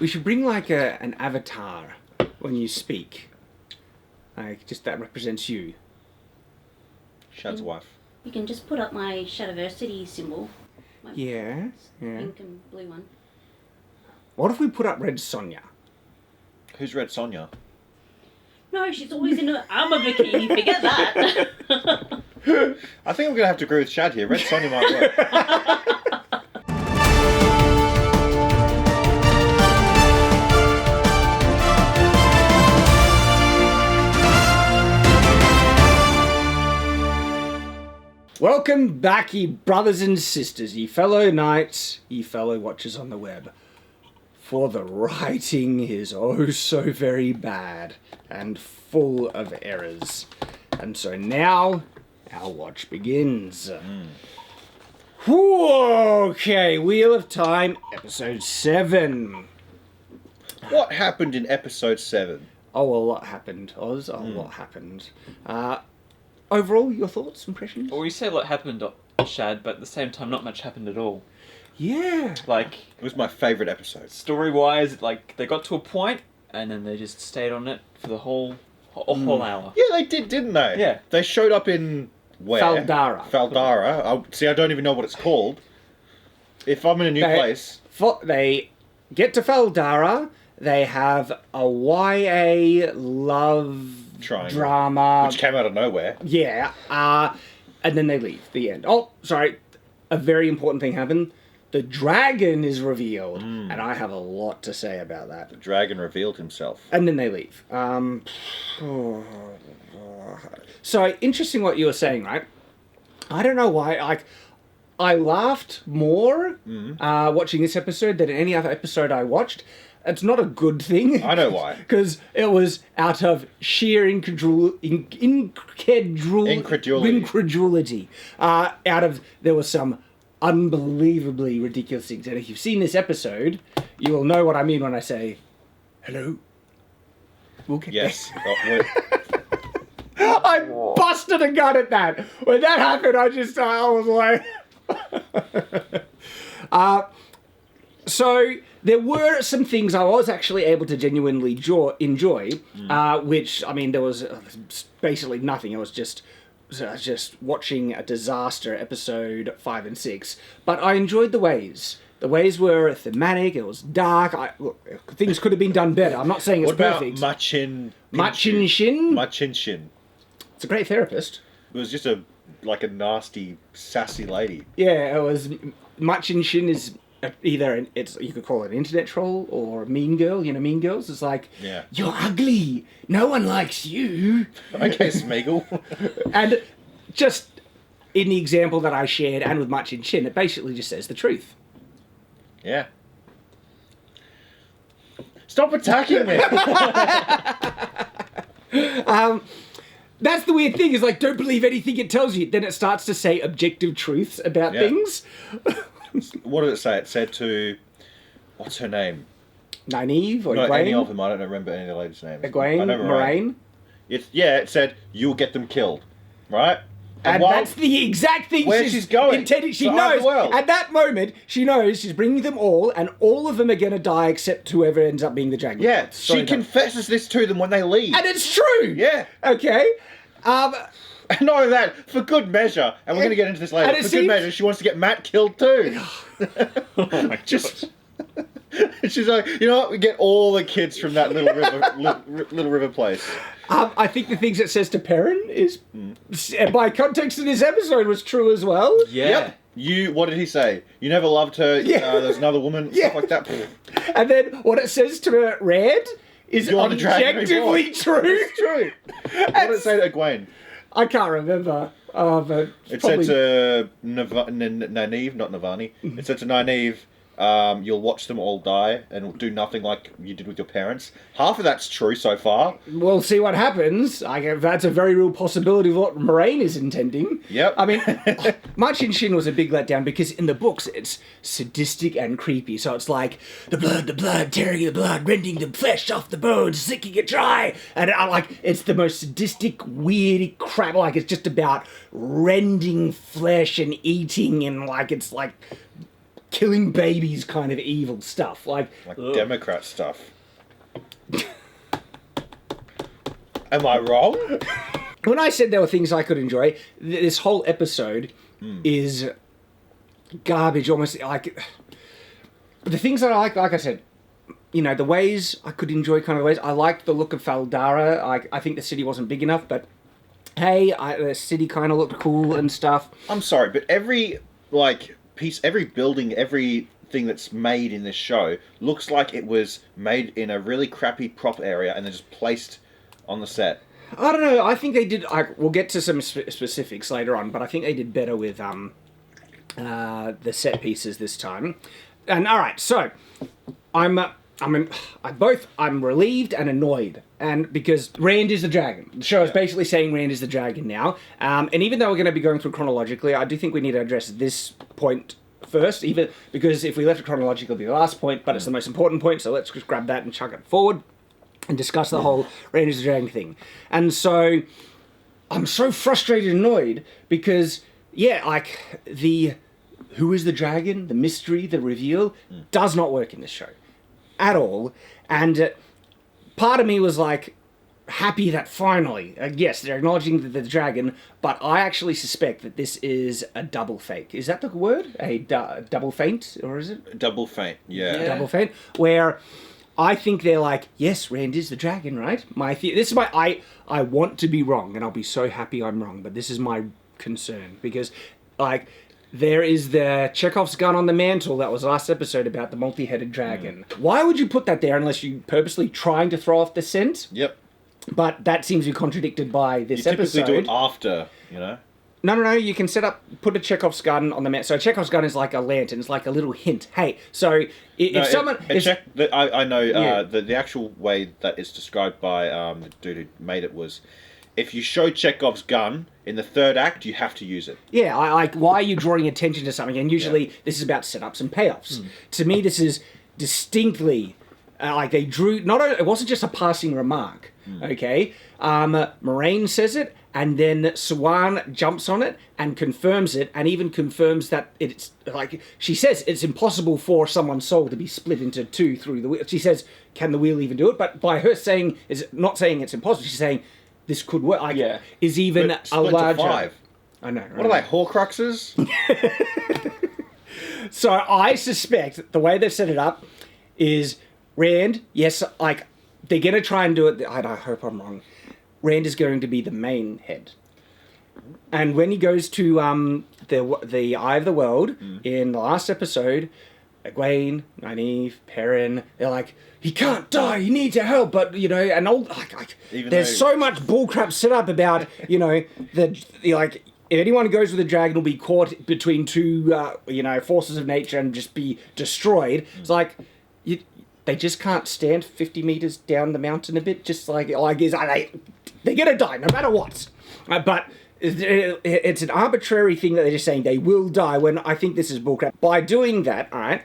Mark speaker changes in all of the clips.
Speaker 1: We should bring like an avatar when you speak. Like, just that represents you.
Speaker 2: Shad's wife.
Speaker 3: You can just put up my Shadiversity symbol. My
Speaker 1: Yeah.
Speaker 3: pink and blue one.
Speaker 1: What if we put up Red Sonja?
Speaker 2: Who's Red Sonja?
Speaker 3: No, she's always in an armor bikini. Forget that.
Speaker 2: I think I'm going to have to agree with Shad here. Red Sonja might work.
Speaker 1: Welcome back, ye brothers and sisters, ye fellow knights, ye fellow watchers on the web. For the writing is oh so very bad and full of errors. And so now our watch begins. Okay, Wheel of Time, episode 7.
Speaker 2: What happened in episode 7?
Speaker 1: Oh, a lot happened, Oz. A lot happened. Overall, your thoughts, impressions?
Speaker 4: Well, you say a lot happened, Shad, but at the same time, not much happened at all.
Speaker 1: Yeah.
Speaker 4: Like,
Speaker 2: It was my favourite episode.
Speaker 4: story-wise, like, they got to a point, and then they just stayed on it for the whole hour.
Speaker 2: Yeah, they did, didn't they?
Speaker 4: Yeah.
Speaker 2: They showed up in... where?
Speaker 1: Faldara.
Speaker 2: See, I don't even know what it's called. If I'm in a new place...
Speaker 1: They get to Faldara, they have a YA love
Speaker 2: Triangle.
Speaker 1: drama.
Speaker 2: Which came out of nowhere.
Speaker 1: Yeah, and then they leave. The end. Oh, sorry. A very important thing happened. The dragon is revealed, and I have a lot to say about that.
Speaker 2: The dragon revealed himself.
Speaker 1: And then they leave. So, interesting what you were saying, right? I don't know why, I laughed more watching this episode than any other episode I watched. It's not a good thing.
Speaker 2: I know why.
Speaker 1: Because it was out of sheer incredulity. There was some unbelievably ridiculous things. And if you've seen this episode, you will know what I mean when I say, hello. We'll get
Speaker 2: Yes.
Speaker 1: there. I busted a gun at that. When that happened, I was like... So there were some things I was actually able to genuinely enjoy, which, I mean, there was basically nothing. It was just watching a disaster, episode 5 and 6. But I enjoyed the ways. The ways were thematic, it was dark. Look, things could have been done better. I'm not saying it's perfect.
Speaker 2: What about Machin
Speaker 1: Shin?
Speaker 2: Machin Shin.
Speaker 1: It's a great therapist.
Speaker 2: It was just a nasty, sassy lady.
Speaker 1: Yeah, it was... Machin Shin is... either you could call it an internet troll or a mean girl. You know, Mean Girls. It's like, you're ugly. No one likes you.
Speaker 2: Okay, Smeagol.
Speaker 1: And just in the example that I shared, and with Machin Shin, it basically just says the truth.
Speaker 2: Yeah. Stop attacking me.
Speaker 1: That's the weird thing. Is like, don't believe anything it tells you. Then it starts to say objective truths about things.
Speaker 2: What did it say? It said to... What's her name?
Speaker 1: Nynaeve or
Speaker 2: Not
Speaker 1: Egwene?
Speaker 2: any of them. I don't remember any of the ladies' names.
Speaker 1: Egwene?
Speaker 2: I know
Speaker 1: Moraine?
Speaker 2: It said, you'll get them killed. Right?
Speaker 1: And that's the exact thing
Speaker 2: she's going.
Speaker 1: intended. She
Speaker 2: To
Speaker 1: knows.
Speaker 2: Otherworld.
Speaker 1: At that moment, she knows she's bringing them all, and all of them are going to die except whoever ends up being the dragon.
Speaker 2: Yeah,
Speaker 1: Sorry,
Speaker 2: she confesses this to them when they leave.
Speaker 1: and it's true.
Speaker 2: Yeah.
Speaker 1: Okay.
Speaker 2: And not only that, for good measure, and we're going to get into this later, for good measure, she wants to get Matt killed too.
Speaker 4: Oh my
Speaker 2: Just... She's like, you know what? We get all the kids from that little river place.
Speaker 1: I think the things it says to Perrin is, by context of this episode, was true as well.
Speaker 4: Yeah.
Speaker 2: Yep. What did he say? You never loved her.
Speaker 1: Yeah.
Speaker 2: There's another woman.
Speaker 1: Yeah.
Speaker 2: Stuff like that.
Speaker 1: And then what it says to Red is
Speaker 2: You're the dragon
Speaker 1: objectively true.
Speaker 2: It's true. What did it say to Egwene?
Speaker 1: I can't remember. But
Speaker 2: It
Speaker 1: probably...
Speaker 2: said to Nynaeve, not Navani. It said to Nynaeve, you'll watch them all die and do nothing like you did with your parents. Half of that's true so far.
Speaker 1: We'll see what happens. That's a very real possibility of what Moraine is intending.
Speaker 2: Yep.
Speaker 1: I mean, Machin Shin was a big letdown because in the books it's sadistic and creepy. So it's like the blood, tearing the blood, rending the flesh off the bones, sicking it dry. And it's the most sadistic, weird crap. Like it's just about rending flesh and eating, and it's like killing babies kind of evil stuff. Like
Speaker 2: Democrat stuff. Am I wrong?
Speaker 1: when I said there were things I could enjoy, this whole episode is garbage. Almost like the things that I like I said. The ways I could enjoy kind of the ways. I liked the look of Faldara. I think the city wasn't big enough, but hey, the city kind of looked cool and stuff.
Speaker 2: I'm sorry, but every piece, every building, everything that's made in this show looks like it was made in a really crappy prop area and then just placed on the set.
Speaker 1: I don't know. I think they did. We'll get to some specifics later on, but I think they did better with the set pieces this time. And all right, so I'm relieved and annoyed, and because Rand is the dragon. The show is basically saying Rand is the dragon now. And even though we're going to be going through chronologically, I do think we need to address this point first, even because if we left it chronologically, it'll be the last point, but it's the most important point, so let's just grab that and chuck it forward and discuss the whole Rand is the dragon thing. And so I'm so frustrated and annoyed because, who is the dragon, the mystery, the reveal, does not work in this show at all. And part of me was like happy that finally, yes, they're acknowledging the dragon, but I actually suspect that this is a double fake. Is that the word? A double feint, or is it?
Speaker 2: Double feint, yeah.
Speaker 1: Double feint, where I think they're like, yes, Rand is the dragon, right? This is my, I want to be wrong, and I'll be so happy I'm wrong, but this is my concern, because, there is the Chekhov's gun on the mantle that was last episode about the multi-headed dragon. Why would you put that there unless you're purposely trying to throw off the scent?
Speaker 2: Yep.
Speaker 1: But that seems to be contradicted by this episode.
Speaker 2: You typically do it after,
Speaker 1: No, you can put a Chekhov's gun on the mantle. So a Chekhov's gun is like a lantern. It's like a little hint. Hey, so if someone...
Speaker 2: I know the actual way that it's described by the dude who made it was, if you show Chekhov's gun in the third act, you have to use it.
Speaker 1: Yeah, why are you drawing attention to something? And usually this is about setups and payoffs. To me, this is distinctly... they drew... it wasn't just a passing remark, okay? Moraine says it, and then Siwan jumps on it and confirms it, and even confirms that it's... she says it's impossible for someone's soul to be split into two through the wheel. She says, can the wheel even do it? But by her saying... is not saying it's impossible, she's saying... this could work. Is even
Speaker 2: but
Speaker 1: a larger...
Speaker 2: 5.
Speaker 1: I know.
Speaker 2: What are they, Horcruxes?
Speaker 1: So I suspect the way they've set it up is Rand, yes, they're going to try and do it... I hope I'm wrong. Rand is going to be the main head. And when he goes to the Eye of the World in the last episode, Egwene, Nynaeve, Perrin, they're like, he can't die, he needs our help, but, and all, there's so much bullcrap set up about, if anyone goes with the dragon will be caught between two, forces of nature and just be destroyed. It's like, they just can't stand 50 meters down the mountain a bit, just they're gonna die no matter what. But it's an arbitrary thing that they're just saying they will die, when I think this is bullcrap. By doing that, all right,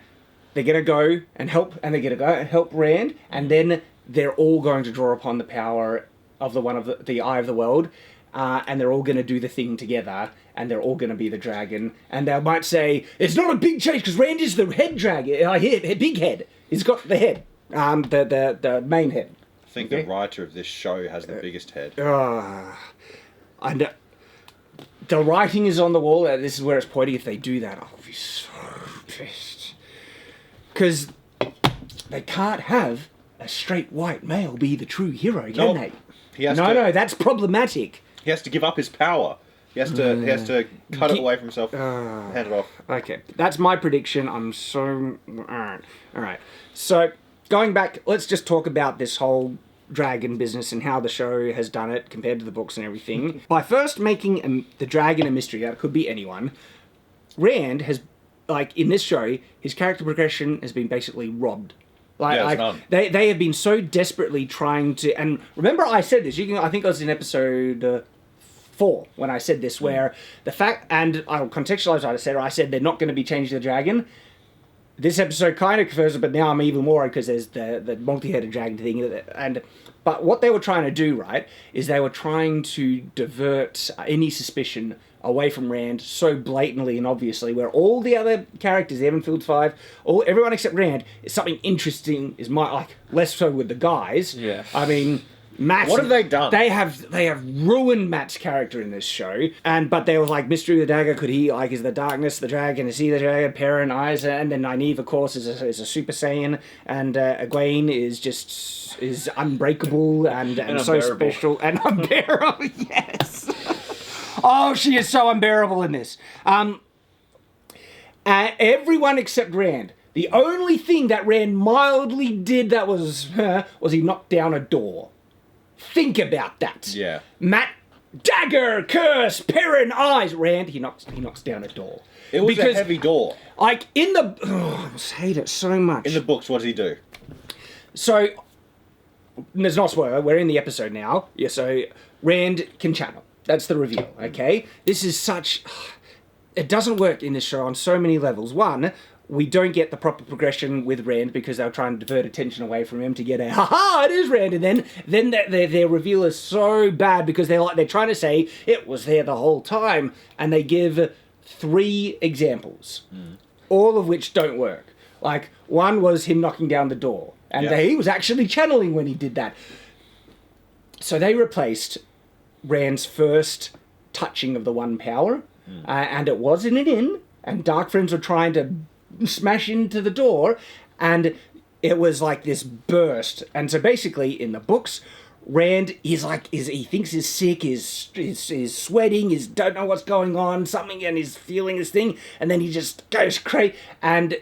Speaker 1: they're going to go and help, and they're going to go and help Rand, and then they're all going to draw upon the power of the Eye of the World, and they're all going to do the thing together, and they're all going to be the dragon, and they might say, it's not a big change, because Rand is the head dragon, big head. He's got the head, the main head.
Speaker 2: I think the writer of this show has the biggest head.
Speaker 1: And the writing is on the wall. This is where it's pointing. If they do that, I'll be so pissed. Because they can't have a straight white male be the true hero, can they? No, that's problematic.
Speaker 2: He has to give up his power. He has to cut it away from himself, hand it off.
Speaker 1: Okay, that's my prediction. I'm so... All right. So, going back, let's just talk about this whole dragon business and how the show has done it compared to the books and everything. By first making the dragon a mystery, that could be anyone, Rand has, in this show, his character progression has been basically robbed. They have been so desperately trying to... And remember I said this, I think I was in episode 4 when I said this, where the fact... And I'll contextualize what I said. I said they're not going to be changing the dragon. This episode kind of confirms it, but now I'm even more because there's the multi-headed dragon thing. But what they were trying to do, right, is they were trying to divert any suspicion away from Rand so blatantly and obviously, where all the other characters, the Evanfield Five, everyone except Rand, is something interesting, less so with the guys.
Speaker 4: Yeah.
Speaker 1: I mean, Matt.
Speaker 2: What have they done?
Speaker 1: They have ruined Matt's character in this show, but they were like, Mystery of the Dagger, could he, is the darkness the dragon, is he the dragon, Perrin, Isa, and then Nynaeve, of course, is a Super Saiyan, and Egwene is unbreakable and so
Speaker 4: unbearable.
Speaker 1: special, and unbearable, yes! Oh, she is so unbearable in this. Everyone except Rand. The only thing that Rand mildly did that was he knocked down a door. Think about that.
Speaker 2: Yeah.
Speaker 1: Matt, dagger, curse, Perrin, eyes. Rand, he knocks down a door.
Speaker 2: It was a heavy door.
Speaker 1: I hate it so much.
Speaker 2: In the books, what does he do?
Speaker 1: So, there's no spoiler. We're in the episode now. Yeah. So Rand can channel. That's the reveal. Okay. This is such. It doesn't work in this show on so many levels. One, we don't get the proper progression with Rand because they're trying to divert attention away from him to get a it is Rand, and then their reveal is so bad because they're trying to say it was there the whole time, and they give 3 examples, all of which don't work. Like, one was him knocking down the door, and he was actually channeling when he did that. So they replaced Rand's first touching of the one power, and it was in an inn, and Dark Friends were trying to smash into the door, and it was like this burst. And so basically in the books, Rand he thinks he's sick, is sweating, don't know what's going on, something, and he's feeling this thing, and then he just goes crazy, and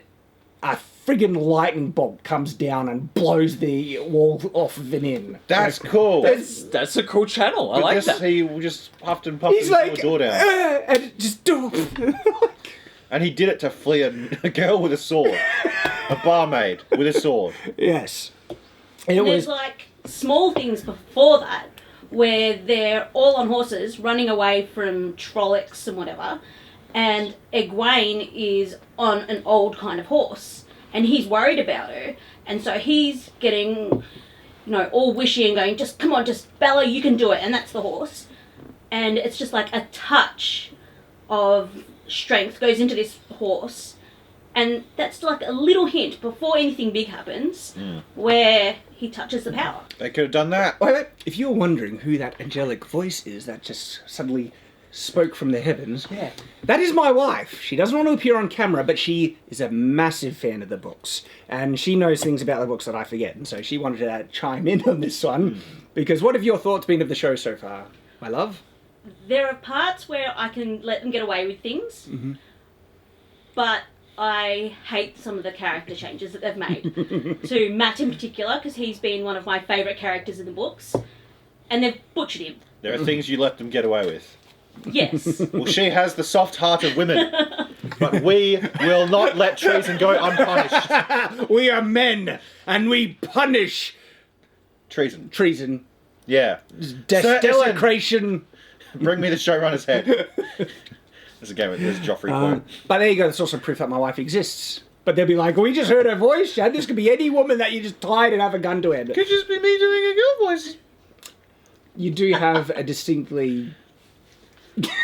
Speaker 1: a friggin' lightning bolt comes down and blows the wall off of an inn.
Speaker 2: That's cool.
Speaker 4: That's a cool channel. I like that.
Speaker 2: He just puffed and puffed
Speaker 1: He's
Speaker 2: and
Speaker 1: like,
Speaker 2: the door down.
Speaker 1: and it just
Speaker 2: And he did it to flee a girl with a sword. A barmaid with a sword.
Speaker 1: Yes.
Speaker 3: And there's like small things before that where they're all on horses running away from Trollocs and whatever, and Egwene is on an old kind of horse, and he's worried about her, and so he's getting, all wishy and going, just come on, just Bella, you can do it, and that's the horse. And it's just like a touch of strength goes into this horse, and that's like a little hint before anything big happens where he touches the power.
Speaker 2: They could have done that.
Speaker 1: Well, if you're wondering who that angelic voice is that just suddenly spoke from the heavens, that is my wife. She doesn't want to appear on camera, but she is a massive fan of the books, and she knows things about the books that I forget, and so she wanted to chime in on this one, because what have your thoughts been of the show so far, my love?
Speaker 3: There are parts where I can let them get away with things, but I hate some of the character changes that they've made. To Matt in particular, because he's been one of my favourite characters in the books, and they've butchered him.
Speaker 2: There are things you let them get away with.
Speaker 3: Yes.
Speaker 2: Well, she has the soft heart of women. But we will not let treason go unpunished.
Speaker 1: We are men, and we punish
Speaker 2: Treason.
Speaker 1: Sir
Speaker 2: Yeah. Dylan.
Speaker 1: desecration.
Speaker 2: Bring me the showrunner's head. There's a game with this Joffrey quote.
Speaker 1: But there you go, that's also proof that my wife exists. But they'll be like, we just heard her voice, Chad. This could be any woman that you just tied and have a gun to her.
Speaker 2: Could just be me doing a girl voice.
Speaker 1: You do have a distinctly...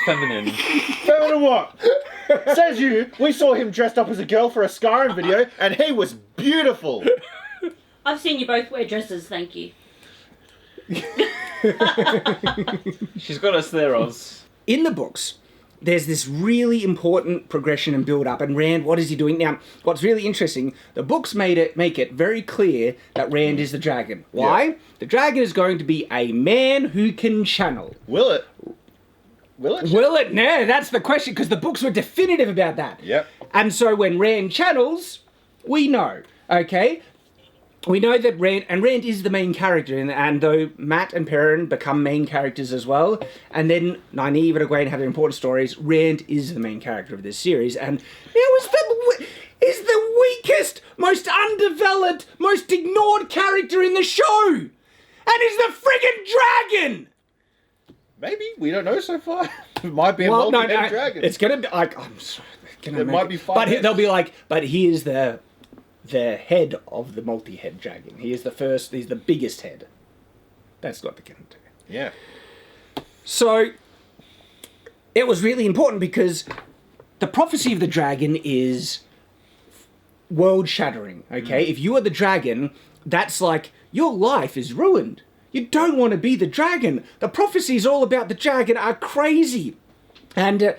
Speaker 4: Feminine.
Speaker 2: Feminine what? Says you. We saw him dressed up as a girl for a Skyrim video, and he was beautiful.
Speaker 3: I've seen you both wear dresses, thank you.
Speaker 4: She's got us there, Oz.
Speaker 1: In the books, there's this really important progression and build-up, and Rand, what is he doing? Now, what's really interesting, the books make it very clear that Rand is the dragon. Why?
Speaker 2: Yeah.
Speaker 1: The dragon is going to be a man who can channel.
Speaker 2: Will it? Will it?
Speaker 1: Will it? No, that's the question, because the books were definitive about that.
Speaker 2: Yep.
Speaker 1: And so when Rand channels, we know, okay? We know that Rand is the main character, and though Matt and Perrin become main characters as well, and then Nynaeve and Egwene have their important stories, Rand is the main character of this series, and now is the weakest, most undeveloped, most ignored character in the show, and is the friggin' dragon!
Speaker 2: Maybe. We don't know so far. It might be a multi-head dragon.
Speaker 1: It's gonna be like, I'm sorry.
Speaker 2: It might be fun.
Speaker 1: But they'll be like, but he is the head of the multi-head dragon. He is he's the biggest head. That's what they're going to do.
Speaker 2: Yeah.
Speaker 1: So, it was really important because the prophecy of the dragon is world-shattering, okay? If you are the dragon, that's like, your life is ruined. You don't want to be the dragon. The prophecies all about the dragon are crazy. And,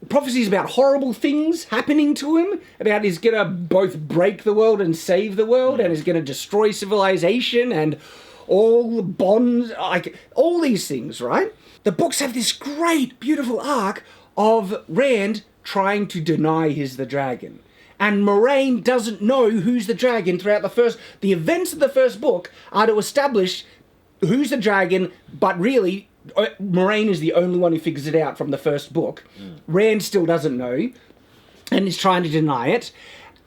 Speaker 1: prophecies about horrible things happening to him, about he's going to both break the world and save the world, and he's going to destroy civilization and all the bonds, all these things, right? The books have this great, beautiful arc of Rand trying to deny he's the dragon. And Moraine doesn't know who's the dragon throughout the events of the first book are to establish who's the dragon, but really, Moraine is the only one who figures it out from the first book. Rand still doesn't know, and is trying to deny it.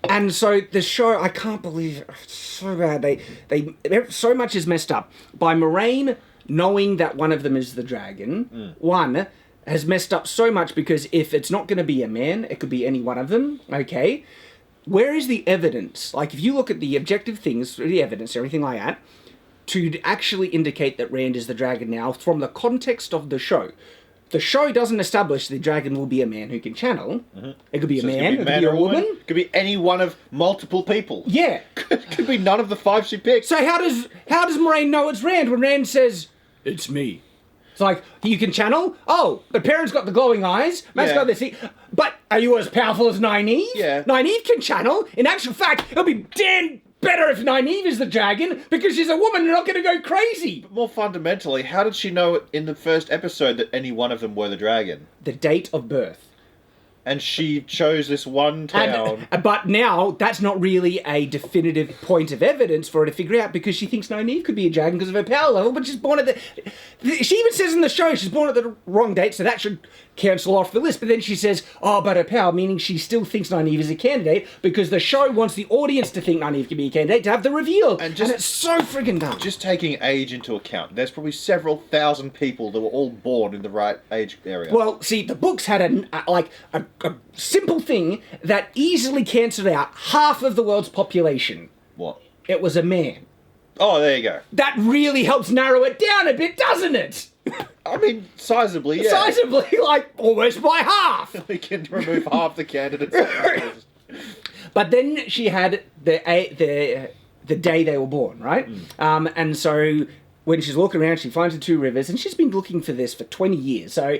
Speaker 1: And so the show, I can't believe it, it's so bad. They so much is messed up by Moraine knowing that one of them is the dragon. One has messed up so much because if it's not going to be a man, it could be any one of them. Okay, where is the evidence? Like if you look at the objective things, the evidence, everything like that, to actually indicate that Rand is the dragon now from the context of the show. The show doesn't establish the dragon will be a man who can channel. It could be a man, it could be a woman.
Speaker 2: It could be any one of multiple people.
Speaker 1: Yeah.
Speaker 2: Could be none of the 5 she picked.
Speaker 1: So how does Moraine know it's Rand when Rand says, it's me? It's like, you can channel? Oh, but Perrin's got the glowing eyes. Matt's got this. But are you as powerful as Nynaeve?
Speaker 2: Yeah.
Speaker 1: Nynaeve can channel. In actual fact, it'll be damn better if Nynaeve is the dragon, because she's a woman and not going to go crazy.
Speaker 2: But more fundamentally, how did she know in the first episode that any one of them were the dragon?
Speaker 1: The date of birth.
Speaker 2: And she chose this one town.
Speaker 1: But now, that's not really a definitive point of evidence for her to figure out, because she thinks Nynaeve could be a dragon because of her power level, but she's born at she even says in the show she's born at the wrong date, so that should cancel off the list. But then she says, oh, but her power, meaning she still thinks Nynaeve is a candidate, because the show wants the audience to think Nynaeve can be a candidate to have the reveal. And it's so friggin' dumb.
Speaker 2: Just taking age into account, there's probably several thousand people that were all born in the right age area.
Speaker 1: Well, see, the books had a simple thing that easily cancelled out half of the world's population.
Speaker 2: What?
Speaker 1: It was a man.
Speaker 2: Oh, there you go.
Speaker 1: That really helps narrow it down a bit, doesn't it?
Speaker 2: I mean, sizably, yeah.
Speaker 1: Sizably, like almost by half.
Speaker 2: We can remove half the candidates.
Speaker 1: But then she had the day they were born, right? And so when she's walking around, she finds the 2 rivers, and she's been looking for this for 20 years. So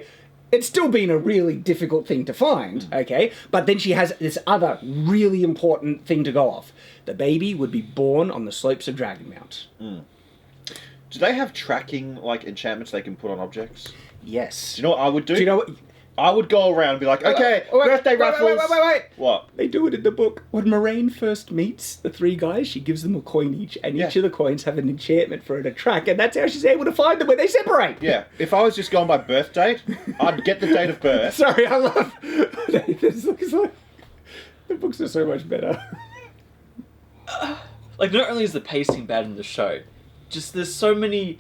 Speaker 1: it's still been a really difficult thing to find, okay? But then she has this other really important thing to go off. The baby would be born on the slopes of Dragonmount.
Speaker 2: Do they have tracking, like, enchantments they can put on objects?
Speaker 1: Yes.
Speaker 2: Do you know what I would do?
Speaker 1: Do you know what?
Speaker 2: I would go around and be like, okay, birthday raffles.
Speaker 1: Wait.
Speaker 2: What?
Speaker 1: They do it in the book. When Moraine first meets the 3 guys, she gives them a coin each, and each of the coins have an enchantment for her to track, and that's how she's able to find them when they separate.
Speaker 2: Yeah, if I was just going by birth date, I'd get the date of birth.
Speaker 1: Sorry, I love... This looks like... The books are so much better.
Speaker 4: Like, not only is the pacing bad in the show, just there's so many...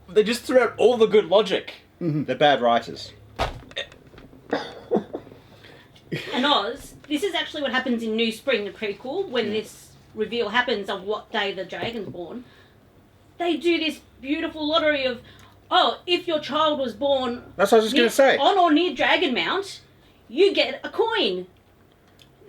Speaker 4: They just threw out all the good logic.
Speaker 2: They're bad writers.
Speaker 3: And Oz, this is actually what happens in New Spring, the prequel, when this reveal happens of what day the dragon's born. They do this beautiful lottery of, if your child was born...
Speaker 2: That's what I was just going to say.
Speaker 3: On or near Dragonmount, you get a coin.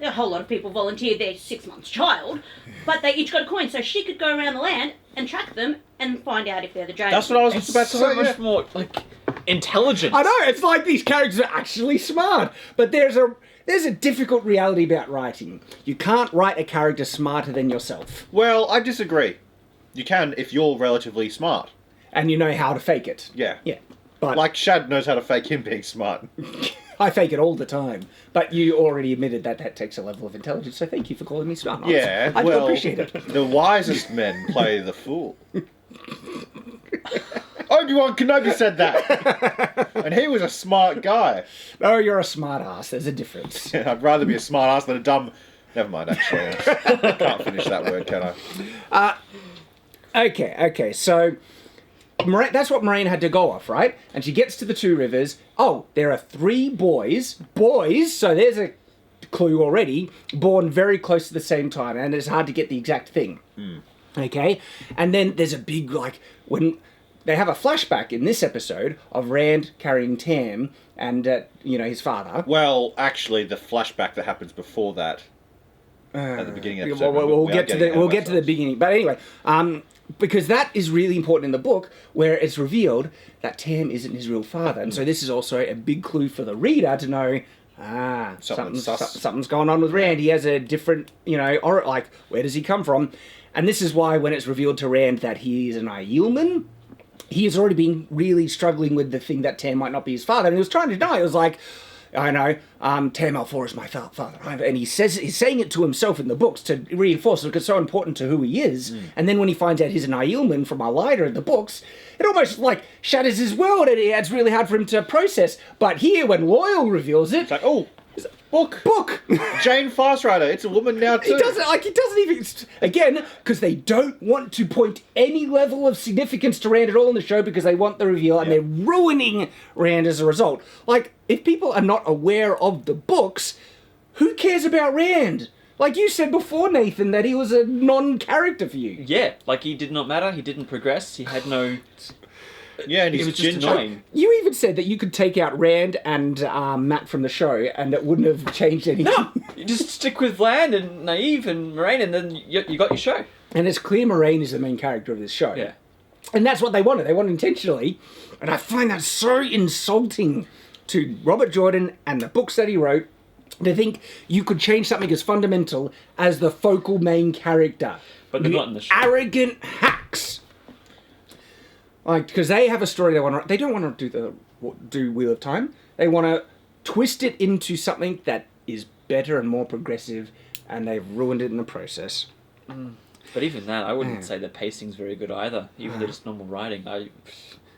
Speaker 3: A whole lot of people volunteered their 6 months child, but they each got a coin, so she could go around the land and track them and find out if they're the dragon.
Speaker 2: That's what I was just about to say.
Speaker 4: So much more, like, intelligent.
Speaker 1: I know, it's like these characters are actually smart, but there's a difficult reality about writing. You can't write a character smarter than yourself.
Speaker 2: Well, I disagree. You can if you're relatively smart.
Speaker 1: And you know how to fake it.
Speaker 2: Yeah.
Speaker 1: Yeah. But
Speaker 2: Like Shad knows how to fake him being smart.
Speaker 1: I fake it all the time. But you already admitted that takes a level of intelligence, so thank you for calling me smart.
Speaker 2: Yeah,
Speaker 1: I do
Speaker 2: well,
Speaker 1: appreciate it.
Speaker 2: the wisest men play the fool. Obi-Wan Kenobi said that. And he was a smart guy.
Speaker 1: Oh, you're a smart ass. There's a difference.
Speaker 2: I'd rather be a smart ass than a dumb... Never mind, actually. I can't finish that word, can I?
Speaker 1: Okay, so... that's what Moraine had to go off, right? And she gets to the 2 rivers. Oh, there are 3 boys, so there's a clue already, born very close to the same time, and it's hard to get the exact thing. Okay? And then there's a big, when they have a flashback in this episode of Rand carrying Tam and, his father.
Speaker 2: Well, actually, the flashback that happens before that, at the beginning of the episode.
Speaker 1: We'll get to the beginning. But anyway, because that is really important in the book, where it's revealed that Tam isn't his real father. And so this is also a big clue for the reader to know, something's going on with Rand. He has a different, where does he come from? And this is why when it's revealed to Rand that he is an Aielman, he has already been really struggling with the thing that Tam might not be his father. And he was trying to deny. He was like, I know, Tam Alfor is my father. And he's saying it to himself in the books to reinforce it because it's so important to who he is. And then when he finds out he's an Aielman from Aleida in the books, it almost shatters his world, and it's really hard for him to process. But here, when Loyal reveals it,
Speaker 2: It's like, oh, book. Jane Fastrider, it's a woman now too.
Speaker 1: He doesn't even, again, because they don't want to point any level of significance to Rand at all in the show because they want the reveal, and they're ruining Rand as a result. If people are not aware of the books, who cares about Rand? Like you said before, Nathan, that he was a non-character for you.
Speaker 4: Yeah, he did not matter, he didn't progress, he had no...
Speaker 2: Yeah, and
Speaker 4: it
Speaker 2: he's
Speaker 4: was just
Speaker 2: ginger.
Speaker 4: annoying.
Speaker 1: You even said that you could take out Rand and Matt from the show and it wouldn't have changed anything.
Speaker 4: No, you just stick with Land and Naive and Moraine, and then you got your show.
Speaker 1: And it's clear Moraine is the main character of this show.
Speaker 4: Yeah.
Speaker 1: And that's what they wanted. They wanted intentionally. And I find that so insulting to Robert Jordan and the books that he wrote to think you could change something as fundamental as the focal main character.
Speaker 4: But they're not in the show.
Speaker 1: Arrogant hacks. Because they have a story they want to... They don't want to do Wheel of Time. They want to twist it into something that is better and more progressive, and they've ruined it in the process.
Speaker 4: But even that, I wouldn't say the pacing's very good either. Even though it's normal writing.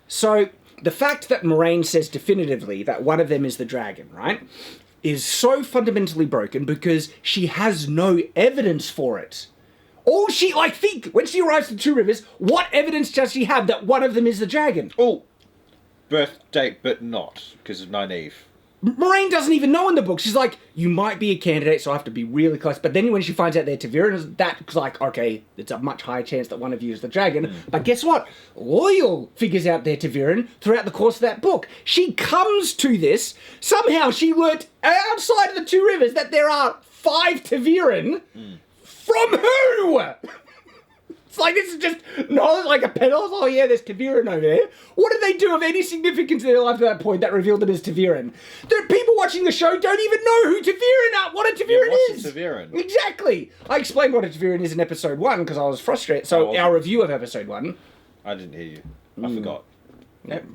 Speaker 1: So, the fact that Moraine says definitively that one of them is the dragon, right, is so fundamentally broken because she has no evidence for it. All she, think, when she arrives in Two Rivers, what evidence does she have that one of them is the dragon?
Speaker 2: Oh, birth date, but not, because of Nynaeve.
Speaker 1: Moraine doesn't even know in the book. She's like, you might be a candidate, so I have to be really close. But then when she finds out they're Ta'Viren, that's like, okay, it's a much higher chance that one of you is the dragon. But guess what? Loyal figures out they're Ta'Viren throughout the course of that book. She comes to this. Somehow she learnt outside of the Two Rivers that there are 5 Ta'Viren. From who? It's this is just knowledge like a pedal. Oh yeah, there's Ta'Viren over there. What did they do of any significance in their life at that point that revealed them as Ta'Viren? The people watching the show don't even know who Ta'Viren are. What a Ta'Viren
Speaker 2: what's
Speaker 1: is.
Speaker 2: a Ta'Viren?
Speaker 1: Exactly. I explained what a Ta'Viren is in episode 1 because I was frustrated. So our review of episode 1.
Speaker 2: I didn't hear you. I forgot.
Speaker 1: Yep.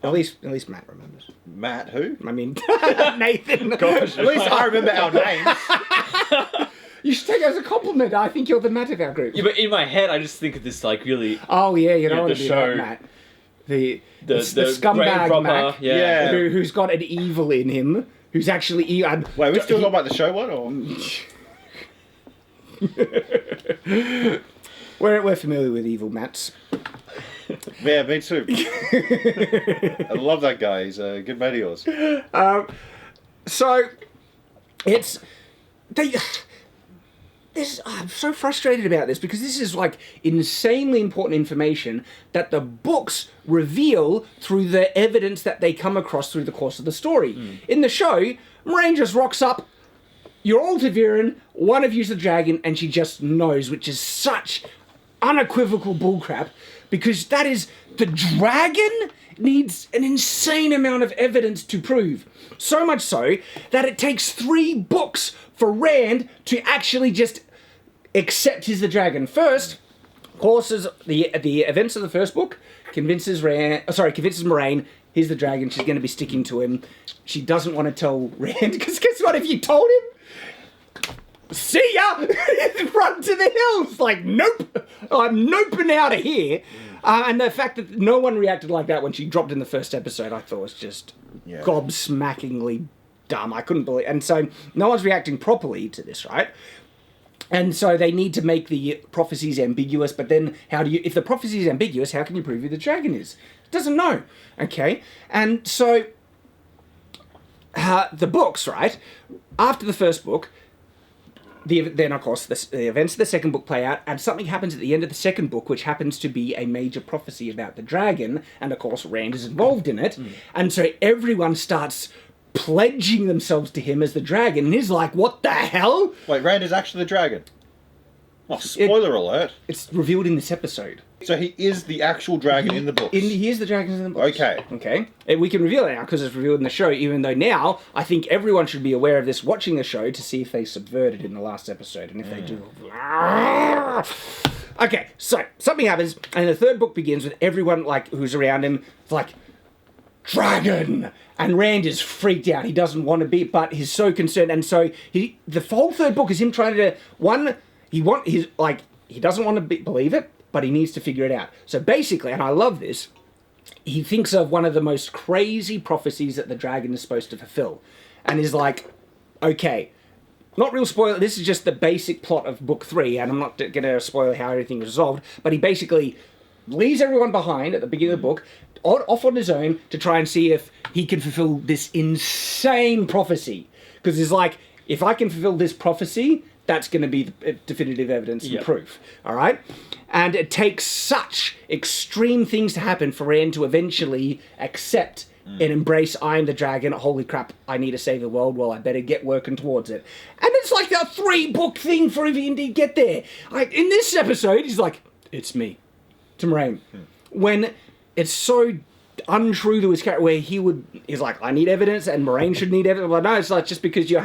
Speaker 1: At least Matt remembers.
Speaker 2: Matt, who?
Speaker 1: I mean, Nathan.
Speaker 2: Gosh, at least I remember our names.
Speaker 1: You should take it as a compliment. I think you're the Matt of our group.
Speaker 4: Yeah, but in my head, I just think of this really...
Speaker 1: Oh yeah, you don't want
Speaker 4: the
Speaker 1: to be
Speaker 4: show.
Speaker 1: that Matt. The
Speaker 4: The
Speaker 1: scumbag
Speaker 4: proper,
Speaker 1: Mac,
Speaker 4: yeah.
Speaker 1: who's got an evil in him, who's actually evil.
Speaker 2: Wait, we still talking about the show one, or?
Speaker 1: We're familiar with evil Matts.
Speaker 2: Yeah, me too. I love that guy. He's a good mate of yours.
Speaker 1: So it's I'm so frustrated about this because this is insanely important information that the books reveal through the evidence that they come across through the course of the story. In the show, Moraine just rocks up, you're all Ta'Viren, one of you's the dragon, and she just knows, which is such unequivocal bullcrap because that is, the dragon needs an insane amount of evidence to prove. So much so that it takes 3 books for Rand to actually just accept he's the dragon. First, courses the events of the first book convinces Moraine he's the dragon. She's going to be sticking to him. She doesn't want to tell Rand because guess what? If you told him, see ya, run to the hills. Nope, I'm noping out of here. And the fact that no one reacted like that when she dropped in the first episode, I thought was just gobsmackingly dumb. I couldn't believe, and so no one's reacting properly to this, right? And so they need to make the prophecies ambiguous, but then if the prophecy is ambiguous, how can you prove who the dragon is? It doesn't know, okay? And so the books, right, after the first book, then, of course, the events of the second book play out, and something happens at the end of the second book, which happens to be a major prophecy about the dragon, and of course, Rand is involved in it, and so everyone starts pledging themselves to him as the dragon, and he's like, what the hell?
Speaker 2: Wait, Rand is actually the dragon? Oh, spoiler alert.
Speaker 1: It's revealed in this episode.
Speaker 2: So he is the actual dragon in the books?
Speaker 1: He is the dragon in the books.
Speaker 2: Okay.
Speaker 1: Okay. And we can reveal it now because it's revealed in the show, even though now I think everyone should be aware of this watching the show to see if they subverted in the last episode. And if they do... Okay, so something happens, and the third book begins with everyone like who's around him. It's like, dragon! And Rand is freaked out. He doesn't want to be, but he's so concerned. And so the whole third book is him trying to... He doesn't want to believe it, but he needs to figure it out. So basically, and I love this, he thinks of one of the most crazy prophecies that the dragon is supposed to fulfill. And is like, okay, not real spoiler, this is just the basic plot of book 3, and I'm not going to spoil how everything is resolved, but he basically leaves everyone behind at the beginning of the book, off on his own, to try and see if he can fulfill this insane prophecy. Because he's like, if I can fulfill this prophecy, that's going to be the definitive evidence and proof, all right? And it takes such extreme things to happen for Rand to eventually accept and embrace, I'm the dragon, holy crap, I need to save the world, well, I better get working towards it. And it's like a 3-book thing for him to indeed get there. Like, in this episode, he's like, it's me, to Moraine. When it's so untrue to his character, where he's like, I need evidence, and Moraine should need evidence. Well, no, it's like just because you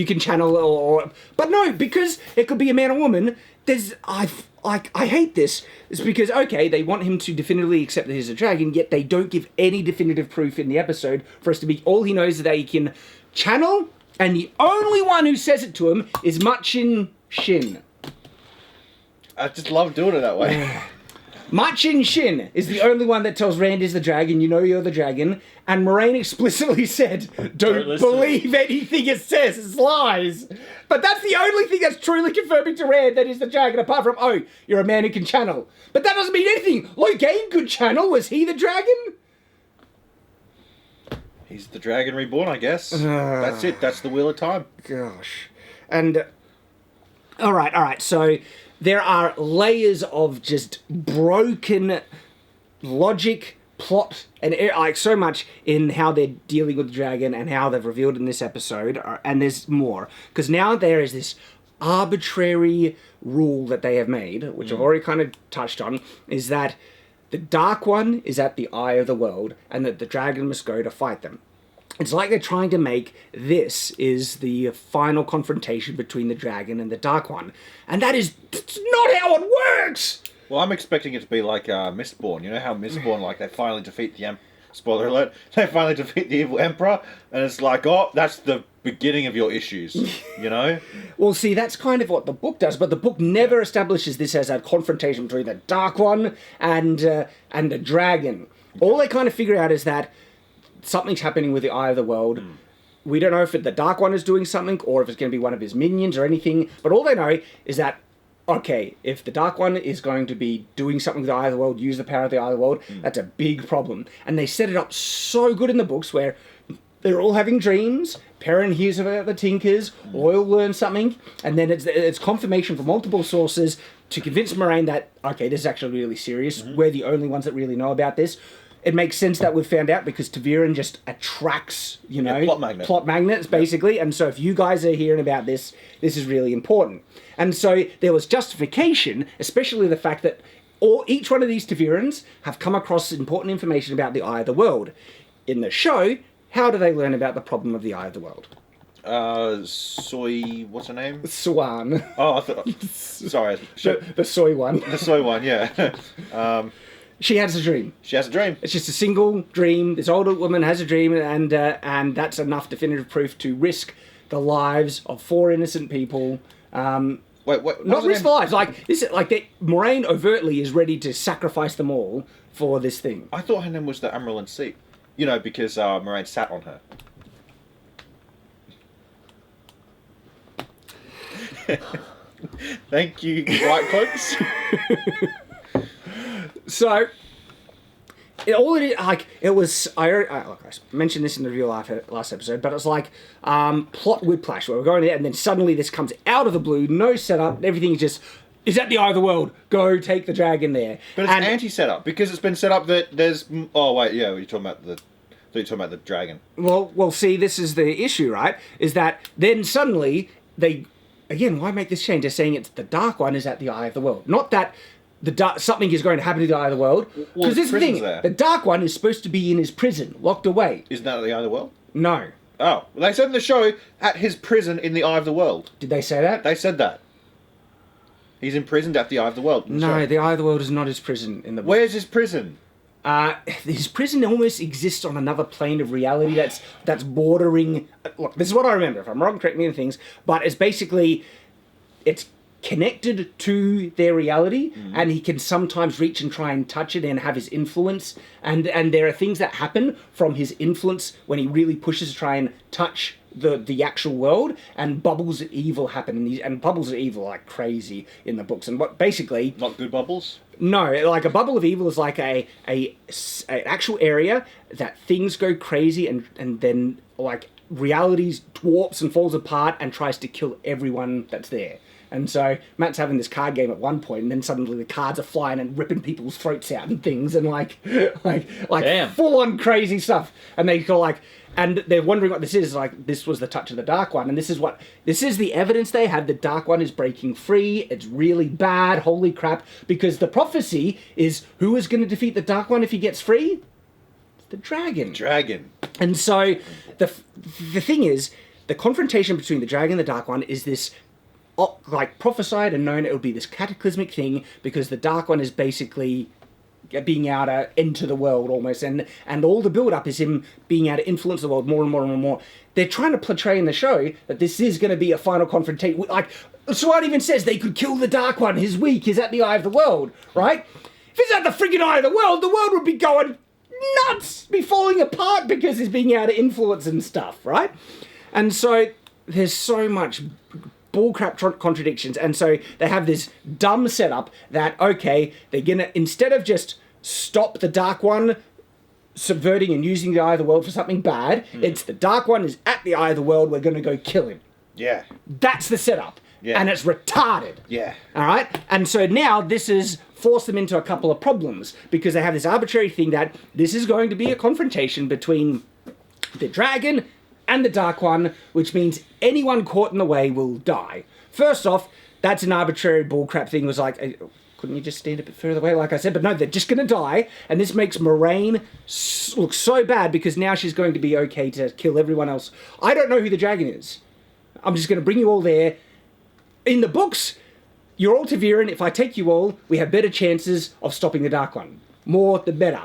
Speaker 1: can channel but no, because it could be a man or woman. I hate this. It's because, okay, they want him to definitively accept that he's a dragon, yet they don't give any definitive proof in the episode for us to be. All he knows is that he can channel, and the only one who says it to him is Machin Shin.
Speaker 2: I just love doing it that way.
Speaker 1: Machin Shin is the only one that tells Rand is the dragon, you know you're the dragon, and Moraine explicitly said, don't believe anything it says, it's lies. But that's the only thing that's truly confirming to Rand that is the dragon, apart from, oh, you're a man who can channel. But that doesn't mean anything. Logain could channel, was he the dragon?
Speaker 2: He's the dragon reborn, I guess. That's it, that's the Wheel of Time.
Speaker 1: Gosh. And, alright, so... There are layers of just broken logic, plot, and like so much in how they're dealing with the dragon and how they've revealed in this episode, and there's more. Because now there is this arbitrary rule that they have made, which I've already kind of touched on, is that the Dark One is at the eye of the world, and that the dragon must go to fight them. It's like they're trying to make this is the final confrontation between the dragon and the Dark One. And that is not how it works!
Speaker 2: Well, I'm expecting it to be like Mistborn. You know how Mistborn, like, they finally defeat the spoiler alert, they finally defeat the evil Emperor, and it's like, oh, that's the beginning of your issues, you know?
Speaker 1: Well, see, that's kind of what the book does, but the book never establishes this as a confrontation between the Dark One and the dragon. All they kind of figure out is that something's happening with the Eye of the World. We don't know if the Dark One is doing something or if it's going to be one of his minions or anything, but all they know is that, okay, if the Dark One is going to be doing something with the Eye of the World, use the power of the Eye of the World, that's a big problem. And they set it up so good in the books where they're all having dreams, Perrin hears about the Tinkers, Oil learns something, and then it's confirmation from multiple sources to convince Moraine that, okay, this is actually really serious, we're the only ones that really know about this. It makes sense that we've found out because Taviran just attracts, plot magnets, basically. And so if you guys are hearing about this, this is really important. And so there was justification, especially the fact that each one of these Tavirans have come across important information about the Eye of the World. In the show, how do they learn about the problem of the Eye of the World?
Speaker 2: What's her name?
Speaker 1: Swan.
Speaker 2: Oh, I thought... Sorry.
Speaker 1: The soy one.
Speaker 2: The soy one, yeah.
Speaker 1: She has a dream.
Speaker 2: She has a dream.
Speaker 1: It's just a single dream. This older woman has a dream, and that's enough definitive proof to risk the lives of 4 innocent people.
Speaker 2: Wait,
Speaker 1: not risk the lives. Like this, Moraine overtly is ready to sacrifice them all for this thing.
Speaker 2: I thought her name was the Emerald Seat. You know, because Moraine sat on her. Thank you, White Cloaks.
Speaker 1: So, it was. Look, I mentioned this in the review last episode, but it's like plot whiplash where we're going there, and then suddenly this comes out of the blue, no setup, everything is just. Is that the eye of the world? Go take the dragon there.
Speaker 2: But it's anti-setup because it's been set up that there's. Oh wait, yeah, you're talking about the dragon.
Speaker 1: Well, see, this is the issue, right? Is that then suddenly they, again, why make this change? They're saying it's the Dark One is at the eye of the world, not that something is going to happen to the eye of the world. Because this is the thing, the Dark One is supposed to be in his prison, locked away.
Speaker 2: Isn't that at the eye of the world?
Speaker 1: No.
Speaker 2: Oh, well, they said in the show at his prison in the eye of the world.
Speaker 1: Did they say that?
Speaker 2: They said that. He's imprisoned at the eye of the world.
Speaker 1: No, the eye of the world is not his prison in the book.
Speaker 2: Where's his prison?
Speaker 1: His prison almost exists on another plane of reality that's bordering... Look, this is what I remember. If I'm wrong, correct me in things. But it's basically... It's connected to their reality, and he can sometimes reach and try and touch it and have his influence. And there are things that happen from his influence when he really pushes to try and touch the actual world, and bubbles of evil happen, and bubbles of evil are like crazy in the books. And what basically...
Speaker 2: Not good bubbles?
Speaker 1: No, like a bubble of evil is like an actual area that things go crazy and then like reality warps and falls apart and tries to kill everyone that's there. And so Matt's having this card game at one point, and then suddenly the cards are flying and ripping people's throats out and things, and like full on crazy stuff. And they go like, and they're wondering what this is. Like, this was the touch of the Dark One, and this is the evidence they have. The Dark One is breaking free. It's really bad. Holy crap! Because the prophecy is who is going to defeat the Dark One if he gets free? The dragon.
Speaker 2: Dragon.
Speaker 1: And so the thing is, the confrontation between the dragon and the Dark One is this. Like prophesied and known, it would be this cataclysmic thing because the Dark One is basically being able to enter the world almost, and all the build up is him being able to influence the world more and more and more. They're trying to portray in the show that this is going to be a final confrontation. Like Swart even says they could kill the Dark One. His weak is at the eye of the world, right? If it's at the friggin' eye of the world would be going nuts, be falling apart because he's being able to influence and stuff, right? And so there's so much bullcrap contradictions, and so they have this dumb setup that, okay, they're gonna, instead of just stop the Dark One subverting and using the eye of the world for something bad, it's the Dark One is at the eye of the world, we're gonna go kill him.
Speaker 2: Yeah.
Speaker 1: That's the setup.
Speaker 2: Yeah.
Speaker 1: And it's retarded.
Speaker 2: Yeah.
Speaker 1: Alright? And so now this has forced them into a couple of problems, because they have this arbitrary thing that this is going to be a confrontation between the dragon and the Dark One, which means anyone caught in the way will die. First off, that's an arbitrary bullcrap thing. It was like, couldn't you just stand a bit further away, like I said? But no, they're just going to die, and this makes Moraine look so bad because now she's going to be okay to kill everyone else. I don't know who the dragon is. I'm just going to bring you all there. In the books, you're all Ta'Viran. If I take you all, we have better chances of stopping the Dark One. More the better.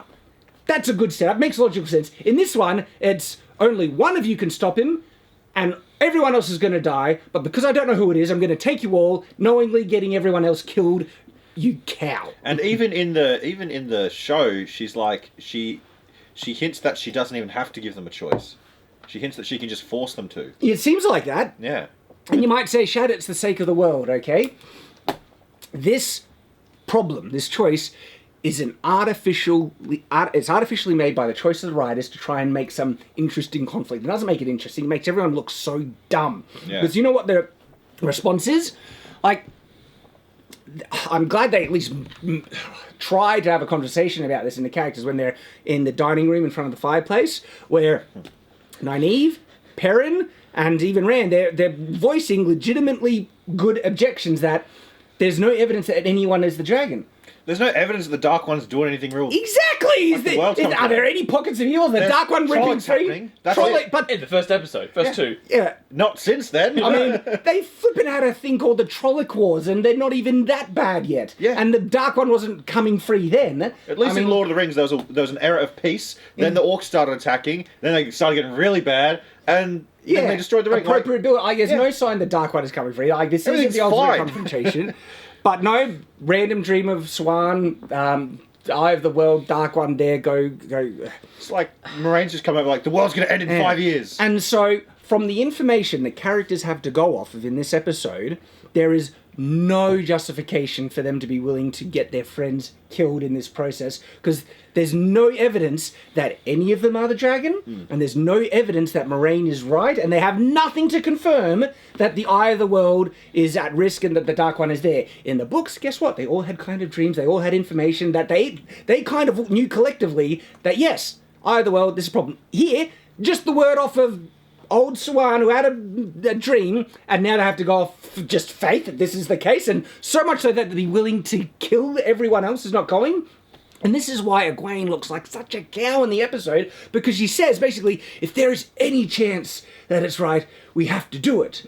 Speaker 1: That's a good setup. Makes logical sense. In this one, it's only one of you can stop him, and everyone else is going to die, but because I don't know who it is, I'm going to take you all, knowingly getting everyone else killed, you cow.
Speaker 2: And even in the show, she's like, she hints that she doesn't even have to give them a choice. She hints that she can just force them to.
Speaker 1: It seems like that.
Speaker 2: Yeah.
Speaker 1: And you might say, Shad, it's the sake of the world, okay? This problem, this choice, is it's artificially made by the choice of the writers to try and make some interesting conflict. It doesn't make it interesting. It makes everyone look so dumb.
Speaker 2: Yeah.
Speaker 1: Because you know what the response is? Like, I'm glad they at least try to have a conversation about this in the characters when they're in the dining room in front of the fireplace, where Nynaeve, Perrin, and even Rand, they're voicing legitimately good objections that there's no evidence that anyone is the dragon.
Speaker 2: There's no evidence that the Dark One's doing anything real.
Speaker 1: Exactly! Are there any pockets of evil? The Dark One ripping free?
Speaker 4: But in the first episode, first two.
Speaker 1: Yeah.
Speaker 2: Not since then.
Speaker 1: I mean, they flipping had a thing called the Trolloc Wars, and they're not even that bad yet.
Speaker 2: Yeah.
Speaker 1: And the Dark One wasn't coming free then.
Speaker 2: At least in Lord of the Rings, there was an era of peace. Then the orcs started attacking. Then they started getting really bad, and then they destroyed the ring.
Speaker 1: Appropriate build. There's no sign the Dark One is coming free. Like, this isn't the ultimate confrontation. But no, random dream of Swan, Eye of the World, Dark One there, go.
Speaker 2: It's like Moraine's just come over like, the world's going to end in 5 years.
Speaker 1: And so, from the information the characters have to go off of in this episode, there is no justification for them to be willing to get their friends killed in this process, because there's no evidence that any of them are the dragon, and there's no evidence that Moraine is right, and they have nothing to confirm that the Eye of the World is at risk and that the Dark One is there. In the books, guess what? They all had kind of dreams, they all had information that they kind of knew collectively that, yes, Eye of the World, this is a problem. Here, just the word off of old Swan, who had a dream, and now they have to go off just faith that this is the case, and so much so that they're willing to kill everyone else who's not going. And this is why Egwene looks like such a cow in the episode, because she says, basically, if there is any chance that it's right, we have to do it.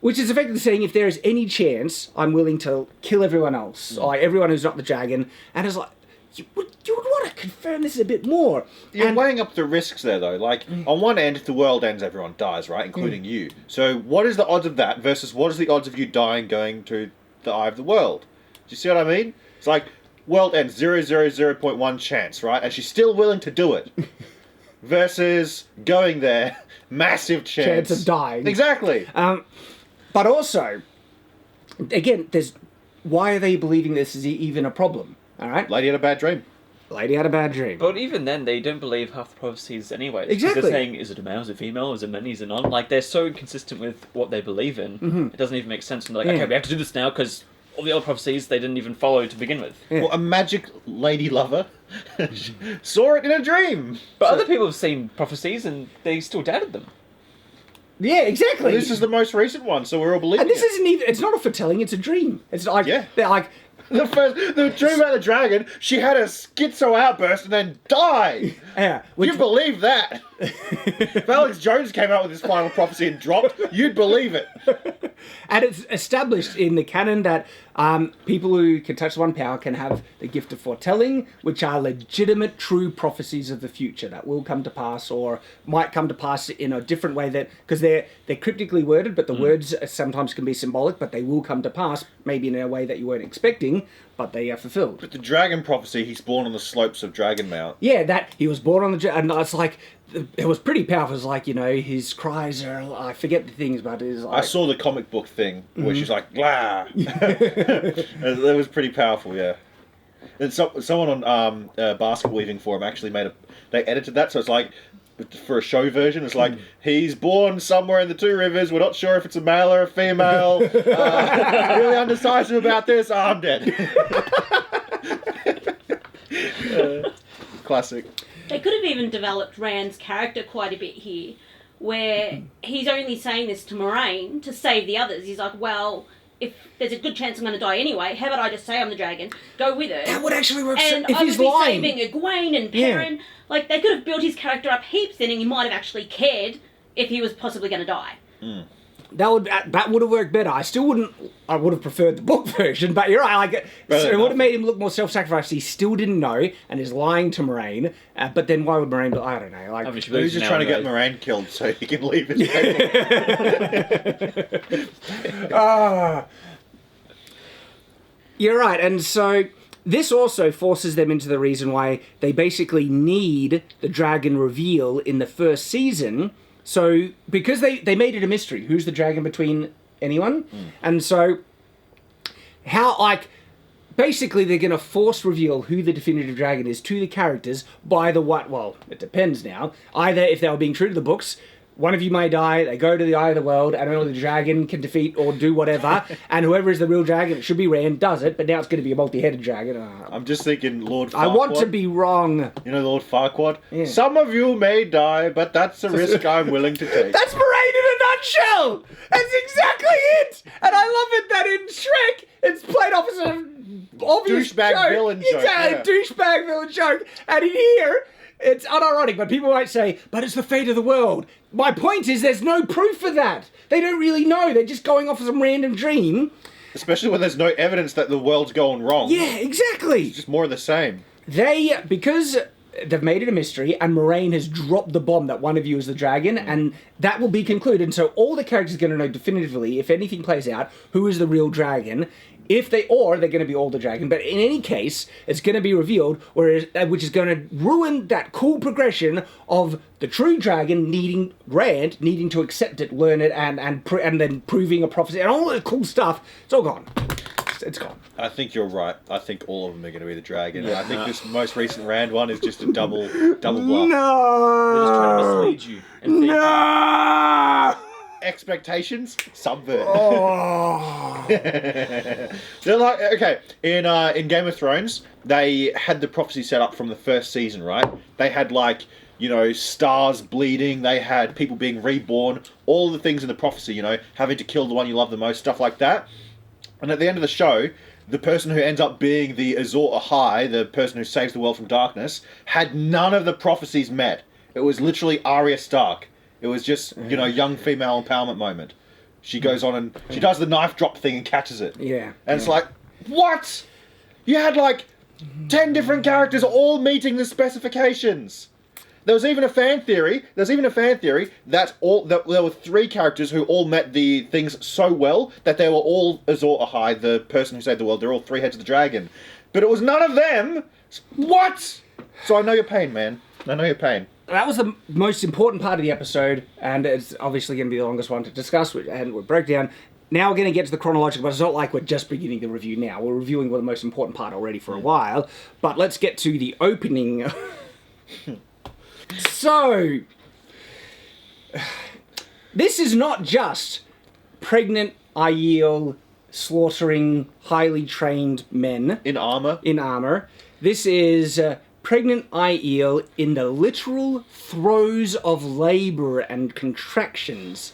Speaker 1: Which is effectively saying, if there is any chance, I'm willing to kill everyone else, like everyone who's not the dragon. And it's like, you would want to confirm this a bit more.
Speaker 2: You're weighing up the risks there, though. Like, on one end, if the world ends, everyone dies, right? Including you. So what is the odds of that versus what is the odds of you dying going to the Eye of the World? Do you see what I mean? It's like, world ends, 0.1 chance, right? And she's still willing to do it. Versus going there, massive chance.
Speaker 1: Chance of dying.
Speaker 2: Exactly.
Speaker 1: But also, again, why are they believing this is even a problem? All right?
Speaker 2: Lady had a bad dream.
Speaker 1: Lady had a bad dream.
Speaker 4: But even then, they don't believe half the prophecies anyway.
Speaker 1: Exactly.
Speaker 4: They're saying, is it a male, is it a female, is it many, is it none? Like, they're so inconsistent with what they believe in, it doesn't even make sense. And they're like, okay, we have to do this now, because all the other prophecies they didn't even follow to begin with.
Speaker 1: Yeah.
Speaker 2: Well, a magic lady lover saw it in a dream.
Speaker 4: But other people have seen prophecies, and they still doubted them.
Speaker 1: Yeah, exactly.
Speaker 2: This is the most recent one, so we're all believing
Speaker 1: And this
Speaker 2: it.
Speaker 1: isn't even, it's not a foretelling, it's a dream. It's like, they're like,
Speaker 2: The dream about the dragon, she had a schizo outburst and then died.
Speaker 1: yeah.
Speaker 2: You believe that? If Alex Jones came out with his final prophecy and dropped, you'd believe it.
Speaker 1: And it's established in the canon that people who can touch one power can have the gift of foretelling, which are legitimate, true prophecies of the future that will come to pass or might come to pass in a different way, that because they're cryptically worded, but the words sometimes can be symbolic, but they will come to pass, maybe in a way that you weren't expecting, but they are fulfilled.
Speaker 2: But the dragon prophecy, he's born on the slopes of Dragon Mount.
Speaker 1: Yeah, that he was born on the and it's like it was pretty powerful. It's like, you know, his cries are, I forget the things, but it's like,
Speaker 2: I saw the comic book thing where she's like, blah. That was pretty powerful, yeah. And someone on Basketball Weaving Forum actually they edited that, so it's like, for a show version, it's like, he's born somewhere in the Two Rivers, we're not sure if it's a male or a female, really undecisive about this, I'm dead. Classic.
Speaker 3: They could have even developed Rand's character quite a bit here, where he's only saying this to Moraine to save the others. He's like, well, if there's a good chance I'm going to die anyway, how about I just say I'm the dragon, go with it.
Speaker 1: that would actually work.
Speaker 3: And
Speaker 1: If
Speaker 3: I would
Speaker 1: he's
Speaker 3: be
Speaker 1: lying,
Speaker 3: saving Egwene and Perrin.
Speaker 1: Yeah.
Speaker 3: Like, they could have built his character up heaps then, and he might have actually cared if he was possibly going to die.
Speaker 1: that would have worked better. I would have preferred the book version, but you're right. Like, so it would have made him look more self-sacrificed. He still didn't know and is lying to Moraine. But then why would Moraine? I don't know. Like,
Speaker 4: I mean, she
Speaker 2: He's
Speaker 4: believes
Speaker 2: just
Speaker 4: now
Speaker 2: trying to get
Speaker 4: anyway.
Speaker 2: Moraine killed so he can leave his paper.
Speaker 1: You're right, and so this also forces them into the reason why they basically need the dragon reveal in the first season. So, because they made it a mystery, who's the dragon between anyone? And so, how, like, basically they're going to force reveal who the definitive dragon is to the characters by the what? Well, it depends now. Either if they were being true to the books, one of you may die, they go to the Eye of the World, and only the dragon can defeat or do whatever, and whoever is the real dragon, it should be Rand, does it, but now it's going to be a multi-headed dragon.
Speaker 2: I'm just thinking Lord Farquaad.
Speaker 1: I want to be wrong.
Speaker 2: You know Lord Farquaad?
Speaker 1: Yeah.
Speaker 2: Some of you may die, but that's a risk I'm willing to take.
Speaker 1: That's Moraine in a nutshell! That's exactly it! And I love it that in Shrek, it's played off as an obvious
Speaker 2: Douchebag
Speaker 1: joke.
Speaker 2: villain joke,
Speaker 1: Exactly, douchebag villain joke. And in here, it's unironic, but people might say, but it's the fate of the world. My point is, there's no proof for that. They don't really know. They're just going off of some random dream.
Speaker 2: Especially when there's no evidence that the world's going wrong.
Speaker 1: Yeah, exactly.
Speaker 2: It's just more of the same.
Speaker 1: Because they've made it a mystery, and Moraine has dropped the bomb that one of you is the dragon, and that will be concluded. And so all the characters are going to know definitively, if anything plays out, who is the real dragon. they're going to be all the dragon, but in any case, it's going to be revealed, which is going to ruin that cool progression of the true dragon needing to accept it, learn it, and then proving a prophecy and all that cool stuff. It's all gone. It's gone.
Speaker 2: I think you're right. I think all of them are going to be the dragon. Yeah. I think this most recent Rand one is just a double bluff.
Speaker 1: No.
Speaker 4: They're just trying to mislead you. And
Speaker 1: No.
Speaker 2: Expectations subvert.
Speaker 1: Oh.
Speaker 2: They're like, okay, in Game of Thrones, they had the prophecy set up from the first season, right? They had like, stars bleeding, they had people being reborn, all the things in the prophecy, having to kill the one you love the most, stuff like that. And at the end of the show, the person who ends up being the Azor Ahai, the person who saves the world from darkness, had none of the prophecies met. It was literally Arya Stark. It was just, young female empowerment moment. She goes on and she does the knife drop thing and catches it.
Speaker 1: Yeah.
Speaker 2: And it's like, what? You had like 10 different characters all meeting the specifications. There was even a fan theory that there were 3 characters who all met the things so well that they were all Azor Ahai, the person who saved the world. They're all 3 heads of the dragon. But it was none of them. What? So I know your pain, man. I know your pain.
Speaker 1: That was the most important part of the episode, and it's obviously going to be the longest one to discuss, and we'll break down. Now we're going to get to the chronological, but it's not like we're just beginning the review now. We're reviewing the most important part already for a while, but let's get to the opening. So, this is not just pregnant Aiel slaughtering highly trained men.
Speaker 2: In armor.
Speaker 1: This is pregnant Aiel in the literal throes of labor and contractions,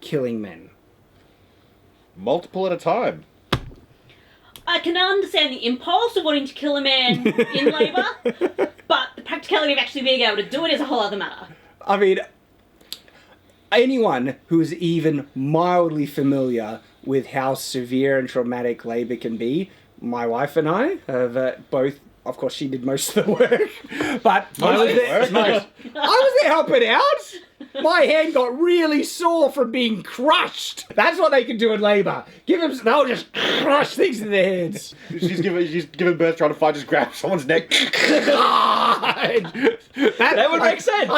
Speaker 1: killing men.
Speaker 2: Multiple at a time.
Speaker 3: I can understand the impulse of wanting to kill a man in labour, but the practicality of actually being able to do it is a whole other matter.
Speaker 1: I mean, anyone who is even mildly familiar with how severe and traumatic labour can be, my wife and I have both. Of course, she did most of the work, but I was there helping out. My hand got really sore from being crushed. That's what they can do in labour. They'll just crush things in their heads.
Speaker 2: She's giving birth, trying to fight, just grab someone's neck.
Speaker 1: that
Speaker 4: would make sense.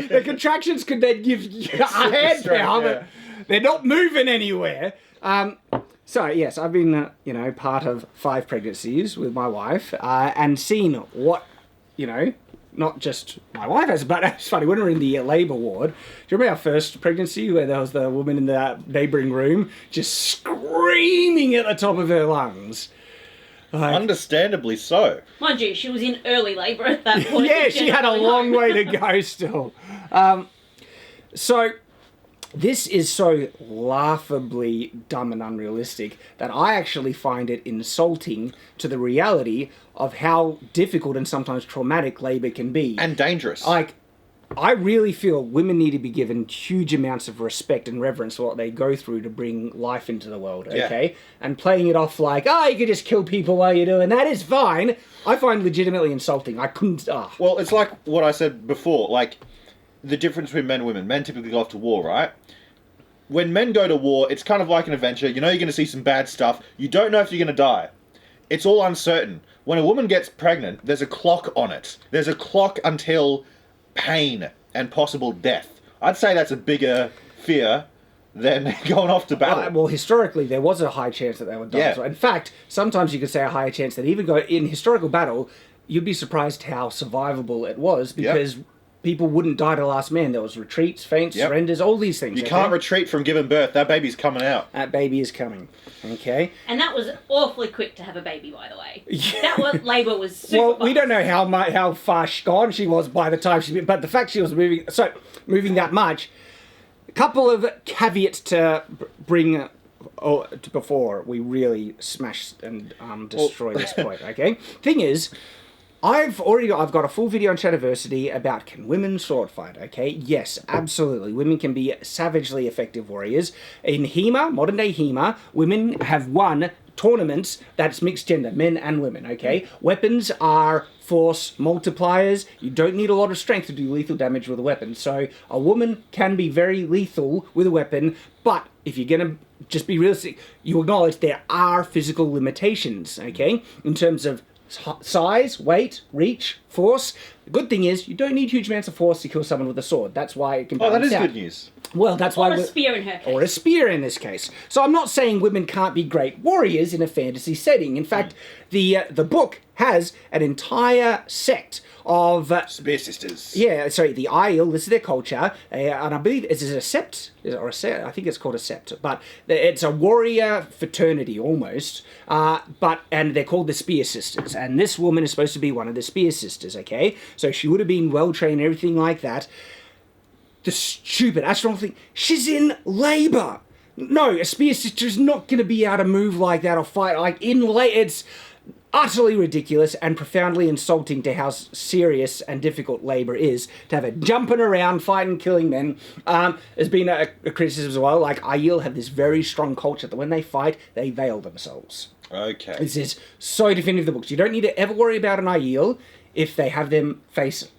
Speaker 1: The contractions could then give a hand power, but they're not moving anywhere. So, yes, I've been, part of 5 pregnancies with my wife, and seen what, not just my wife has, but it's funny, when we were in the labour ward, do you remember our first pregnancy where there was the woman in the neighbouring room just screaming at the top of her lungs?
Speaker 2: Understandably so.
Speaker 3: Mind you, she was in early labour at that point.
Speaker 1: Yeah, she had a long way to go still. So... This is so laughably dumb and unrealistic that I actually find it insulting to the reality of how difficult and sometimes traumatic labour can be.
Speaker 2: And dangerous.
Speaker 1: I really feel women need to be given huge amounts of respect and reverence for what they go through to bring life into the world, okay? Yeah. And playing it off like, you could just kill people while you're doing that is fine, I find legitimately insulting. I couldn't...
Speaker 2: Well, it's like what I said before, the difference between men and women. Men typically go off to war, right? When men go to war, it's kind of like an adventure. You're going to see some bad stuff. You don't know if you're going to die. It's all uncertain. When a woman gets pregnant, there's a clock on it. There's a clock until pain and possible death. I'd say that's a bigger fear than going off to battle.
Speaker 1: Well, historically, there was a high chance that they would die.
Speaker 2: Yeah.
Speaker 1: So in fact, sometimes you could say a higher chance that even in historical battle, you'd be surprised how survivable it was because... Yep. People wouldn't die to the last man. There was retreats, feints, surrenders, all these things.
Speaker 2: You can't retreat from giving birth. That baby's coming out.
Speaker 1: That baby is coming. Okay.
Speaker 3: And that was awfully quick to have a baby, by the way. Yeah. Labour was super
Speaker 1: Well,
Speaker 3: fast.
Speaker 1: we don't know how far gone she was by the time but the fact she was moving that much. A couple of caveats to bring before we really smash and destroy this point. Okay. Thing is. I've got a full video on Shadowversity about can women sword fight, okay? Yes, absolutely. Women can be savagely effective warriors. In HEMA, modern day HEMA, women have won tournaments that's mixed gender, men and women, okay? Weapons are force multipliers. You don't need a lot of strength to do lethal damage with a weapon. So a woman can be very lethal with a weapon, but if you're going to just be realistic, you acknowledge there are physical limitations, okay? In terms of size, weight, reach, force. The good thing is you don't need huge amounts of force to kill someone with a sword. That's why it can balance
Speaker 2: Oh, that is
Speaker 1: out.
Speaker 2: good news.
Speaker 1: Well, that's why...
Speaker 3: Or a spear in her case.
Speaker 1: Or a spear in this case. So I'm not saying women can't be great warriors in a fantasy setting. In fact, the book has an entire sect of...
Speaker 2: Spear sisters.
Speaker 1: Yeah, sorry, the Aiel, this is their culture, and I believe, is it a sept? Or a sept? I think it's called a sept, but it's a warrior fraternity, almost, and they're called the Spear Sisters, and this woman is supposed to be one of the Spear Sisters, okay? So she would have been well-trained and everything like that. The stupid astronomical thing, she's in labour! No, a Spear Sister is not going to be able to move like that or fight like in labour. It's utterly ridiculous and profoundly insulting to how serious and difficult labour is. To have it jumping around, fighting, killing men. There's been a criticism as well, like Aiel have this very strong culture that when they fight, they veil themselves.
Speaker 2: Okay.
Speaker 1: This is so definitive of the books. You don't need to ever worry about an Aiel if they have them face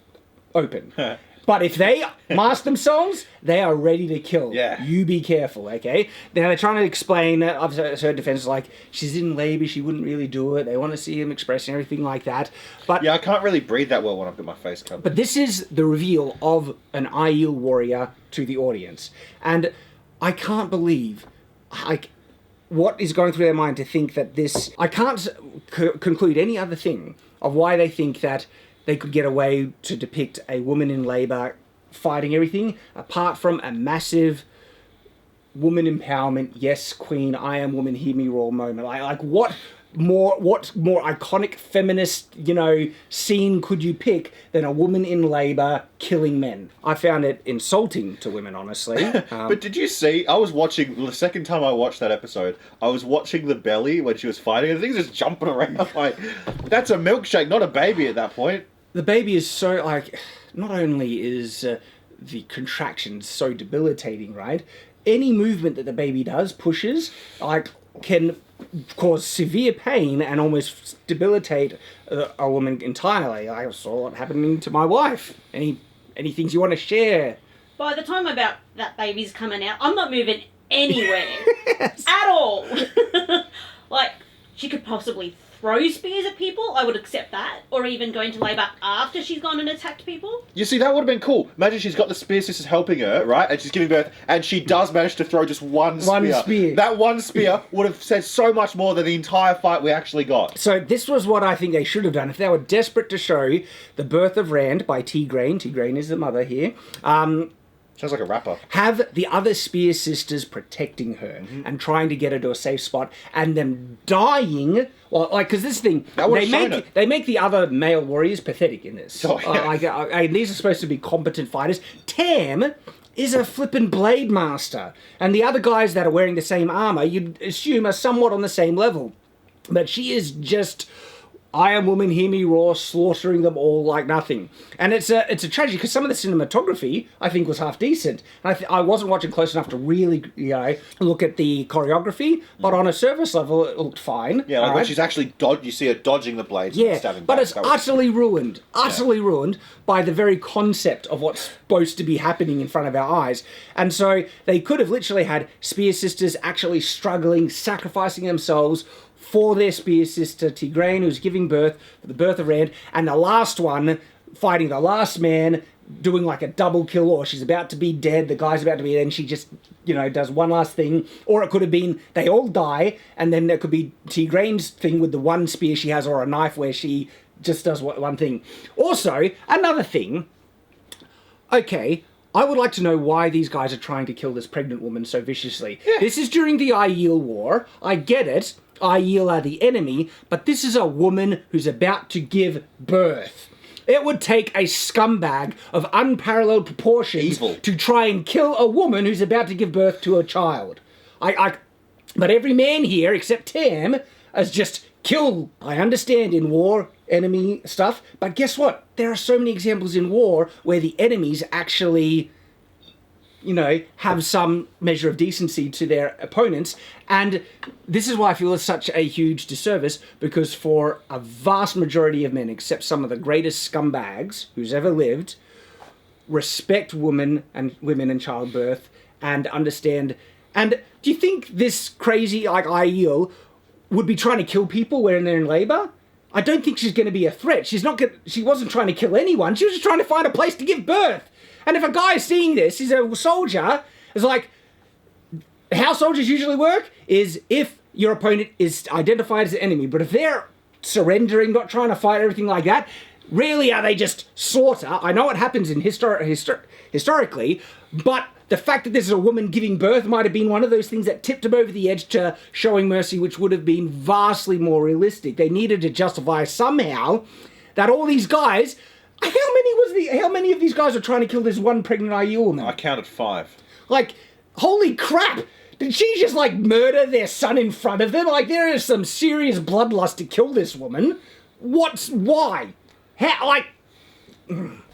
Speaker 1: open. But if they mask themselves, they are ready to kill.
Speaker 2: Yeah.
Speaker 1: You be careful, okay? Now, they're trying to explain, I've heard defenses like, she's in labour, she wouldn't really do it. They want to see him expressing everything like that. But
Speaker 2: Yeah, I can't really breathe that well when I've got my face covered.
Speaker 1: But this is the reveal of an Aiel warrior to the audience. And I can't believe, like, what is going through their mind to think that this... I can't conclude any other thing of why they think that they could get away to depict a woman in labour fighting everything, apart from a massive woman empowerment, yes, queen, I am woman, hear me roar moment. Like what more iconic feminist, scene could you pick than a woman in labour killing men? I found it insulting to women, honestly.
Speaker 2: But did you see, I was watching, the second time I watched that episode, I was watching the belly when she was fighting, and things just jumping around. Like, that's a milkshake, not a baby at that point.
Speaker 1: The baby is so, not only is the contraction so debilitating, right? Any movement that the baby does, pushes, can cause severe pain and almost debilitate a woman entirely. I saw it happening to my wife. Any things you want to share?
Speaker 3: By the time about that baby's coming out, I'm not moving anywhere. At all. She could possibly throw spears at people, I would accept that. Or even go into labour after she's gone and attacked people.
Speaker 2: You see, that would have been cool. Imagine she's got the Spear Sisters helping her, right? And she's giving birth, and she does manage to throw just one spear.
Speaker 1: One spear.
Speaker 2: That one spear would have said so much more than the entire fight we actually got.
Speaker 1: So this was what I think they should have done. If they were desperate to show the birth of Rand by Tigraine is the mother here,
Speaker 2: Sounds like a rapper.
Speaker 1: have the other Spear Sisters protecting her and trying to get her to a safe spot, and them dying. Well, because this thing, they make the other male warriors pathetic in this.
Speaker 2: Oh, yeah.
Speaker 1: These are supposed to be competent fighters. Tam is a flippin' blade master, and the other guys that are wearing the same armor, you'd assume are somewhat on the same level, but she is just... I am woman, hear me roar, slaughtering them all like nothing. And it's a tragedy, because some of the cinematography, I think, was half decent. And I wasn't watching close enough to really, look at the choreography, but on a surface level, it looked fine.
Speaker 2: Yeah, like when she's actually you see her dodging the blades and stabbing
Speaker 1: but
Speaker 2: back.
Speaker 1: it's utterly ruined by the very concept of what's supposed to be happening in front of our eyes. And so they could have literally had Spear Sisters actually struggling, sacrificing themselves for their Spear Sister Tigraine, who's giving birth for the birth of Rand, and the last one fighting the last man, doing like a double kill, or she's about to be dead, the guy's about to be dead, and she just, does one last thing. Or it could have been they all die, and then there could be Tigraine's thing with the one spear she has, or a knife where she just does one thing. Also, another thing, okay, I would like to know why these guys are trying to kill this pregnant woman so viciously. Yeah. This is during the Aiel War. I get it. Aiel are the enemy, but this is a woman who's about to give birth. It would take a scumbag of unparalleled proportions to try and kill a woman who's about to give birth to a child. But every man here, except Tam, has just killed. I understand in war, enemy stuff, but guess what? There are so many examples in war where the enemies actually... have some measure of decency to their opponents. And this is why I feel it's such a huge disservice, because for a vast majority of men, except some of the greatest scumbags who's ever lived, respect women and childbirth and understand. And do you think this crazy, like, Aiel would be trying to kill people when they're in labour? I don't think she's going to be a threat. She wasn't trying to kill anyone. She was just trying to find a place to give birth. And if a guy is seeing this, he's a soldier, it's like, how soldiers usually work is if your opponent is identified as an enemy. But if they're surrendering, not trying to fight, everything like that, rarely are they just slaughter. I know it happens in historically, but the fact that this is a woman giving birth might have been one of those things that tipped them over the edge to showing mercy, which would have been vastly more realistic. They needed to justify somehow that all these guys, how many of these guys are trying to kill this one pregnant Aiel woman?
Speaker 2: I counted 5.
Speaker 1: Like, holy crap! Did she just, like, murder their son in front of them? Like, there is some serious bloodlust to kill this woman. Why? How, like...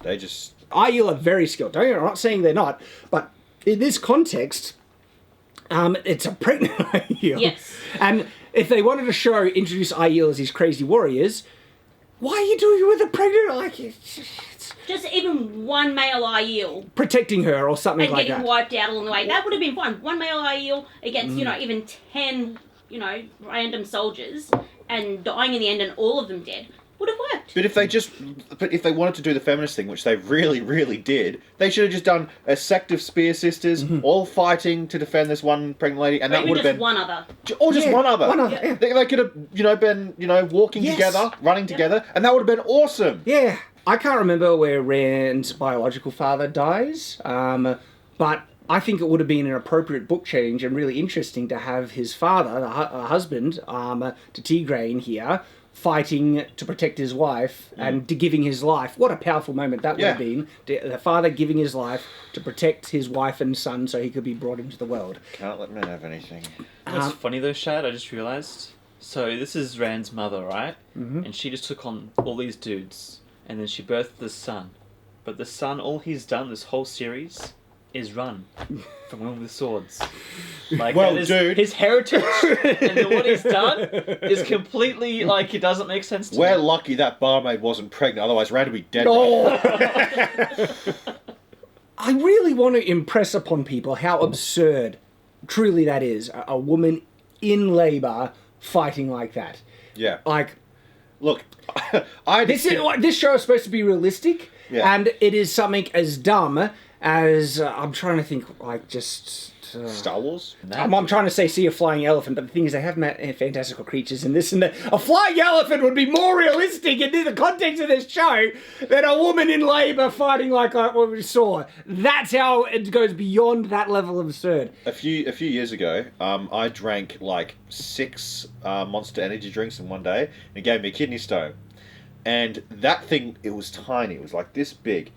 Speaker 2: They just...
Speaker 1: Aiel are very skilled. I'm not saying they're not, but in this context, it's a pregnant Aiel.
Speaker 3: Yes.
Speaker 1: And if they wanted to introduce Aiel as these crazy warriors, why are you doing it with a pregnant? Like,
Speaker 3: just even one male Aiel
Speaker 1: protecting her or something
Speaker 3: and
Speaker 1: like
Speaker 3: getting
Speaker 1: that.
Speaker 3: wiped out along the way. That would have been fine. One male Aiel against, even 10, random soldiers and dying in the end and all of them dead. Would have worked.
Speaker 2: But if they wanted to do the feminist thing, which they really, really did, they should have just done a sect of spear sisters, all fighting to defend this one pregnant lady, and
Speaker 3: Or
Speaker 2: that
Speaker 3: even
Speaker 2: would have
Speaker 3: just
Speaker 2: been
Speaker 3: one other.
Speaker 2: or just one other.
Speaker 1: One other, yeah.
Speaker 2: They could have, been, walking
Speaker 1: Yes.
Speaker 2: together, running together, and that would have been awesome.
Speaker 1: Yeah. I can't remember where Rand's biological father dies, but I think it would have been an appropriate book change and really interesting to have his father, the husband, to Tigraine here, fighting to protect his wife and to giving his life. What a powerful moment that would have been. The father giving his life to protect his wife and son so he could be brought into the world.
Speaker 2: Can't let men have anything.
Speaker 4: What's funny though, Shad, I just realised. So this is Rand's mother, right? Mm-hmm. And she just took on all these dudes. And then she birthed the son. But the son, all he's done this whole series is run from women with swords. Like,
Speaker 2: well,
Speaker 4: that is
Speaker 2: dude,
Speaker 4: his heritage, and then what he's done is completely, like, it doesn't make sense to
Speaker 2: we're
Speaker 4: me.
Speaker 2: lucky that barmaid wasn't pregnant, otherwise Rand would be dead.
Speaker 1: Oh. I really want to impress upon people how absurd truly that is. A woman in labour fighting like that.
Speaker 2: Yeah.
Speaker 1: Like,
Speaker 2: Look,
Speaker 1: this show is supposed to be realistic, and it is something as dumb as I'm trying to think, like, just
Speaker 2: Star Wars.
Speaker 1: I'm trying to say see a flying elephant, but the thing is, they have fantastical creatures in this, and a flying elephant would be more realistic in the context of this show than a woman in labour fighting like what we saw. That's how it goes beyond that level of absurd.
Speaker 2: A few years ago, I drank like 6 Monster energy drinks in one day, and it gave me a kidney stone. And that thing, it was tiny. It was like this big,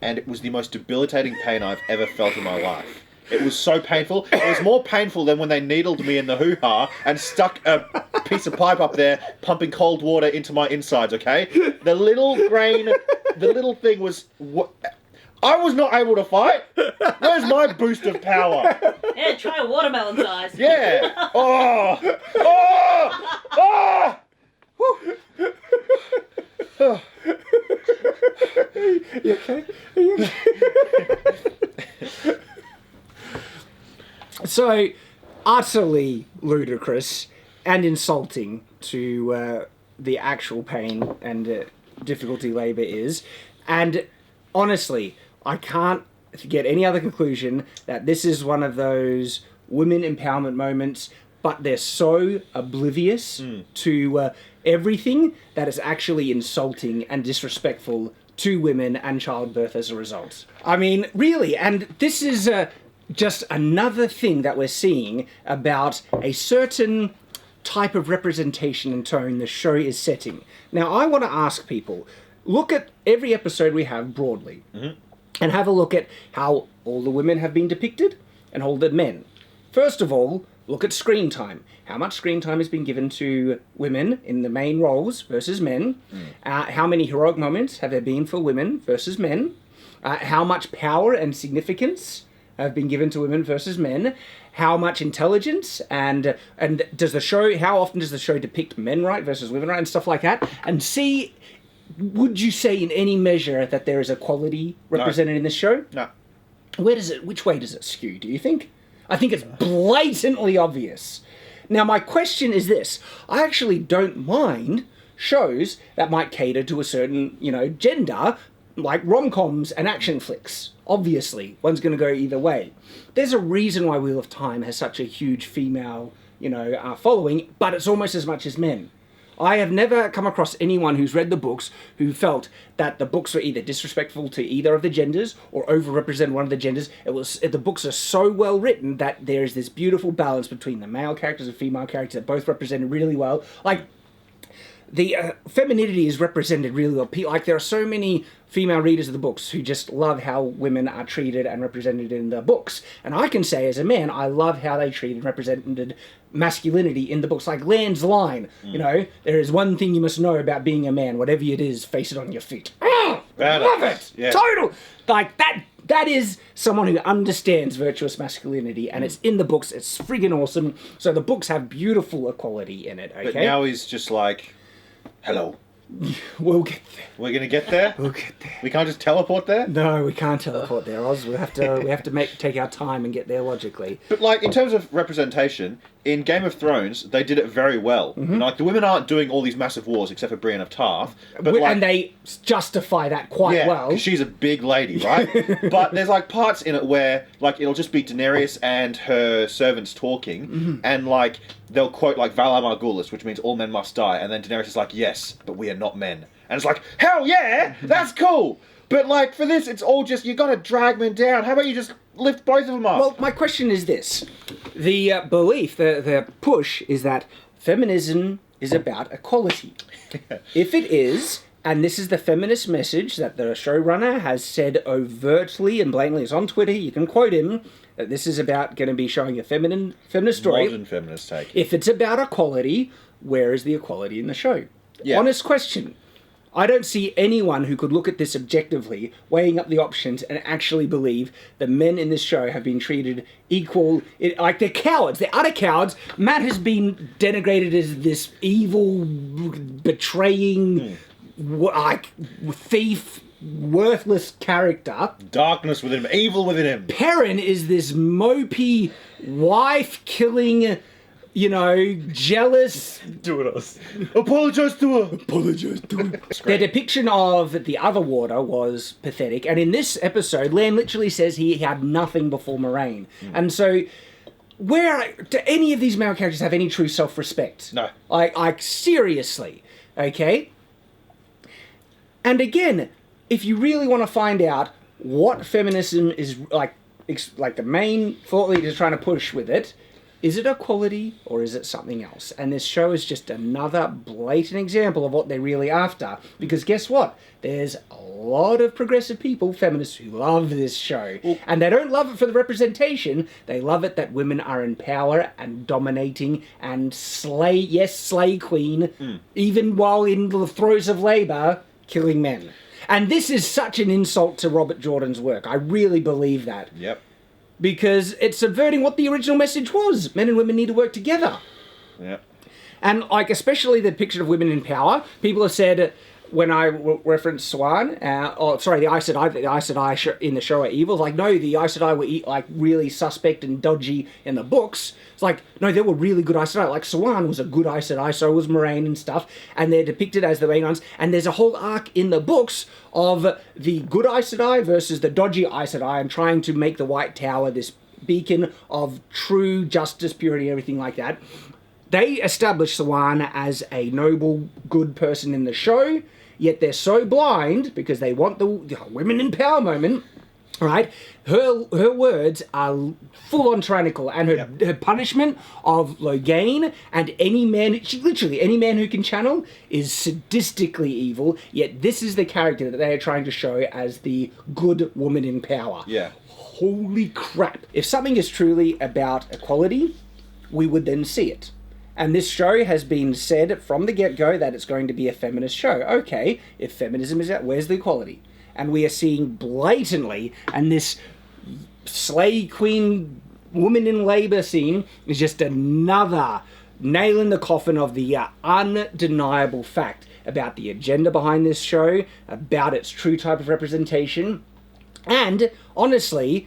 Speaker 2: and it was the most debilitating pain I've ever felt in my life. It was so painful. It was more painful than when they needled me in the hoo-ha and stuck a piece of pipe up there, pumping cold water into my insides, okay? The little thing was... I was not able to fight. Where's my boost of power?
Speaker 3: Yeah, try a watermelon size.
Speaker 2: Yeah. Oh! Oh! Oh! Whew. Oh.
Speaker 1: You okay? Are you okay? So, utterly ludicrous and insulting to the actual pain and difficulty labour is. And honestly, I can't get any other conclusion that this is one of those women empowerment moments, but they're so oblivious to everything that is actually insulting and disrespectful to women and childbirth as a result. I mean, really, and this is... just another thing that we're seeing about a certain type of representation and tone the show is setting. Now, I want to ask people, look at every episode we have broadly, and have a look at how all the women have been depicted and all the men. First of all, look at screen time. How much screen time has been given to women in the main roles versus men? How many heroic moments have there been for women versus men? How much power and significance have been given to women versus men? How much intelligence and does the show? How often does the show depict men right versus women right and stuff like that? And see, would you say in any measure that there is equality represented in this show?
Speaker 2: No.
Speaker 1: Which way does it skew? Do you think? I think it's blatantly obvious. Now, my question is this. I actually don't mind shows that might cater to a certain, gender, like rom-coms and action flicks. Obviously, one's going to go either way. There's a reason why Wheel of Time has such a huge female, following, but it's almost as much as men. I have never come across anyone who's read the books who felt that the books were either disrespectful to either of the genders or overrepresent one of the genders. The books are so well written that there's this beautiful balance between the male characters and female characters that both represented really well. Like, the femininity is represented really well. Like, there are so many female readers of the books who just love how women are treated and represented in the books. And I can say, as a man, I love how they treated and represented masculinity in the books. Like Land's line, there is one thing you must know about being a man. Whatever it is, face it on your feet. Oh, love it! Yeah. Total! Like, that is someone who understands virtuous masculinity, and it's in the books. It's friggin' awesome. So the books have beautiful equality in it, okay?
Speaker 2: But now he's just like, hello.
Speaker 1: We'll get there.
Speaker 2: We're gonna get there.
Speaker 1: We'll get there.
Speaker 2: We can't just teleport there.
Speaker 1: No, we can't teleport there, Oz. We have to take our time and get there logically.
Speaker 2: But like in terms of representation, in Game of Thrones, they did it very well.
Speaker 1: Mm-hmm.
Speaker 2: Like the women aren't doing all these massive wars except for Brienne of Tarth, but
Speaker 1: and they justify that quite well.
Speaker 2: 'Cause she's a big lady, right? But there's like parts in it where like it'll just be Daenerys and her servants talking, and like they'll quote like Valar Morghulis, which means all men must die, and then Daenerys is like, yes, but we are not men. And it's like, hell yeah, that's cool. But like for this, it's all just, you gotta drag men down. How about you just lift both of them up?
Speaker 1: Well, my question is this. The belief, the push is that feminism is about equality. If it is, and this is the feminist message that the showrunner has said overtly and blatantly, it's on Twitter, you can quote him, that this is about going to be showing a feminist story.
Speaker 2: Modern feminist take.
Speaker 1: If it's about equality, where is the equality in the show?
Speaker 2: Yeah.
Speaker 1: Honest question. I don't see anyone who could look at this objectively, weighing up the options, and actually believe the men in this show have been treated equal. Like, they're cowards. They're utter cowards. Matt has been denigrated as this evil, betraying, thief, worthless character.
Speaker 2: Darkness within him. Evil within him.
Speaker 1: Perrin is this mopey, wife-killing, jealous...
Speaker 4: Do it, Oz.
Speaker 2: Apologise to her.
Speaker 1: Apologise to her. Their depiction of the other water was pathetic, and in this episode, Lan literally says he had nothing before Moraine. And so, do any of these male characters have any true self-respect?
Speaker 2: No.
Speaker 1: Like seriously, okay? And again, if you really want to find out what feminism is like the main thought leader is trying to push with it, is it equality or is it something else? And this show is just another blatant example of what they're really after. Because guess what? There's a lot of progressive people, feminists, who love this show. And they don't love it for the representation. They love it that women are in power and dominating and slay queen, even while in the throes of labour, killing men. And this is such an insult to Robert Jordan's work. I really believe that.
Speaker 2: Yep.
Speaker 1: Because it's subverting what the original message was. Men and women need to work together.
Speaker 2: Yep.
Speaker 1: And, especially the picture of women in power, people have said, when I reference Swan, the Aes Sedai in the show are evil. Like, no, the Aes Sedai were, really suspect and dodgy in the books. It's like, no, they were really good Aes Sedai. Like, Swan was a good Aes Sedai, so was Moraine and stuff, and they're depicted as the main ones. And there's a whole arc in the books of the good Aes Sedai versus the dodgy Aes Sedai, and trying to make the White Tower this beacon of true justice, purity, everything like that. They established Swan as a noble, good person in the show, yet they're so blind because they want the women in power moment, right? Her words are full on tyrannical, and her punishment of Logain and any man who can channel is sadistically evil, yet this is the character that they are trying to show as the good woman in power.
Speaker 2: Yeah.
Speaker 1: Holy crap. If something is truly about equality, we would then see it. And this show has been said from the get-go that it's going to be a feminist show. Okay, if feminism is out, where's the equality? And we are seeing blatantly, and this slay queen woman in labour scene is just another nail in the coffin of the undeniable fact about the agenda behind this show, about its true type of representation. And honestly,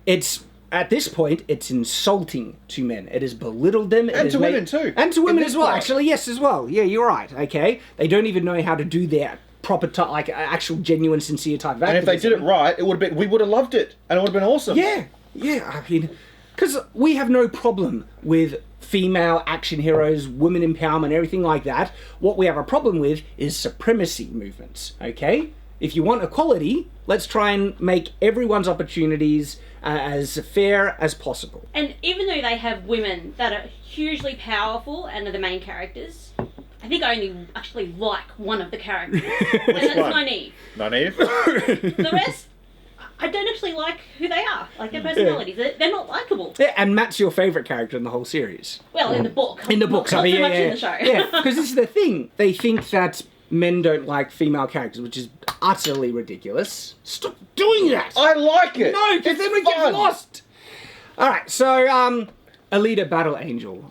Speaker 1: it's at this point, it's insulting to men. It has belittled them.
Speaker 2: And to women too.
Speaker 1: And to women
Speaker 2: In this
Speaker 1: as well,
Speaker 2: part.
Speaker 1: actually, yes, as well. Yeah, you're right, okay? They don't even know how to do their proper, like, actual, genuine, sincere type of
Speaker 2: And if they did it right, it would have been, we would have loved it. And it would have been awesome.
Speaker 1: Yeah, I mean, because we have no problem with female action heroes, women empowerment, everything like that. What we have a problem with is supremacy movements, okay? If you want equality, let's try and make everyone's opportunities as fair as possible.
Speaker 3: And even though they have women that are hugely powerful and are the main characters, I think I only actually like one of the characters. And that's
Speaker 2: one?
Speaker 3: Nynaeve.
Speaker 2: Nynaeve?
Speaker 3: The rest, I don't actually like who they are. Like their personalities. They're not likeable.
Speaker 1: Yeah, and Matt's your favourite character in the whole series.
Speaker 3: Well, in the book.
Speaker 1: In the books,
Speaker 3: not
Speaker 1: I mean,
Speaker 3: so
Speaker 1: yeah,
Speaker 3: much
Speaker 1: yeah,
Speaker 3: in the show.
Speaker 1: yeah, because this is the thing. They think that men don't like female characters, which is utterly ridiculous. Stop doing that!
Speaker 2: I like it.
Speaker 1: No, because
Speaker 2: It's
Speaker 1: then we get
Speaker 2: fun.
Speaker 1: lost. All right, so Alita Battle Angel,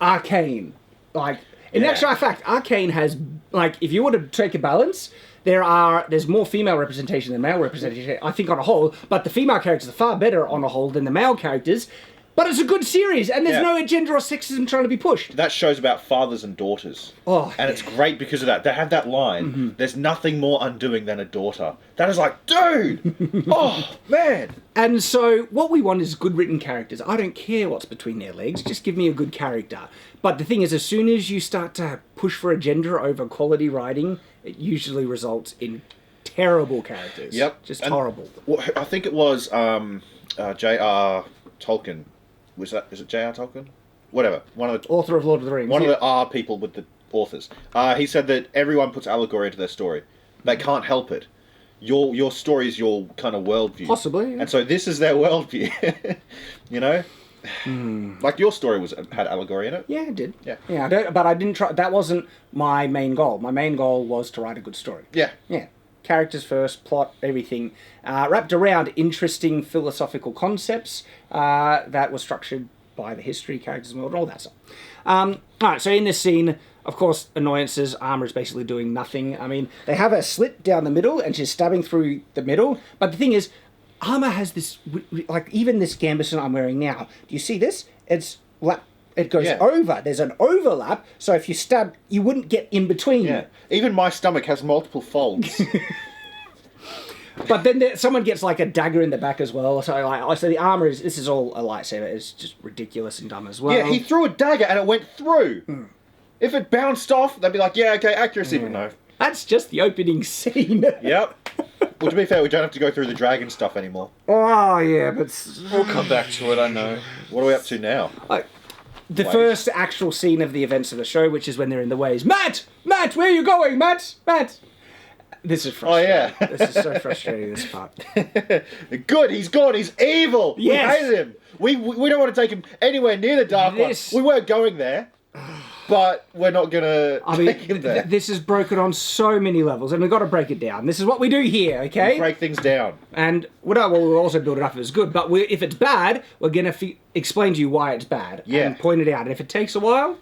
Speaker 1: Arcane, like in
Speaker 2: Yeah.
Speaker 1: actual fact, Arcane has like if you were to take a balance. There's more female representation than male representation, I think, on a whole, but the female characters are far better on a whole than the male characters. But it's a good series, and there's
Speaker 2: Yeah.
Speaker 1: no gender or sexism trying to be pushed.
Speaker 2: That show's about fathers and daughters.
Speaker 1: Oh,
Speaker 2: And it's great because of that. They have that line, there's nothing more undoing than a daughter. That is like, dude! Oh, man!
Speaker 1: And so what we want is good written characters. I don't care what's between their legs, just give me a good character. But the thing is, as soon as you start to push for a gender over quality writing, it usually results in terrible characters.
Speaker 2: Yep.
Speaker 1: Just
Speaker 2: And
Speaker 1: horrible.
Speaker 2: I think it was J.R. Tolkien. Is it J.R. Tolkien? Whatever. One of the
Speaker 1: Author of Lord of the Rings.
Speaker 2: One of the R people with the authors. He said that everyone puts allegory into their story. They can't help it. Your story is your kind of worldview.
Speaker 1: Possibly, yeah.
Speaker 2: And so this is their worldview. You know? Like your story had allegory in it.
Speaker 1: Yeah, it did.
Speaker 2: Yeah.
Speaker 1: Yeah, but I didn't try. That wasn't my main goal. My main goal was to write a good story.
Speaker 2: Yeah.
Speaker 1: Yeah. Characters first, plot, everything. Wrapped around interesting philosophical concepts that were structured by the history, characters, and all that stuff. Alright, so in this scene, of course, annoyances, Armor is basically doing nothing. I mean, they have a slit down the middle, and she's stabbing through the middle. But the thing is, Armor has this, like, even this gambeson I'm wearing now. Do you see this? It goes over. There's an overlap, so if you stab, you wouldn't get in between.
Speaker 2: Yeah. Even my stomach has multiple folds.
Speaker 1: But then someone gets like a dagger in the back as well. So the armor this is all a lightsaber. It's just ridiculous and dumb as well.
Speaker 2: Yeah, he threw a dagger and it went through. If it bounced off, they'd be like, yeah, okay, accuracy, but no.
Speaker 1: That's just the opening scene.
Speaker 2: Yep. Well, to be fair, we don't have to go through the dragon stuff anymore.
Speaker 1: Oh, yeah, but...
Speaker 4: We'll come back to it, I know.
Speaker 2: What are we up to now?
Speaker 1: The
Speaker 2: Waves.
Speaker 1: first actual scene of the events of the show, which is when they're in the waves. Matt! Matt, where are you going, Matt? Matt! This is frustrating.
Speaker 2: Oh, yeah.
Speaker 1: This is so frustrating, this part.
Speaker 2: Good, he's gone, he's evil!
Speaker 1: Yes.
Speaker 2: We hate him! We don't want to take him anywhere near the Dark One. We weren't going there. But we're not going to take him there.
Speaker 1: This is broken on so many levels, and we've got to break it down. This is what we do here, okay?
Speaker 2: We break things down.
Speaker 1: And we'll also build it up if it's good, but if it's bad, we're going to explain to you why it's bad and point it out. And if it takes a while,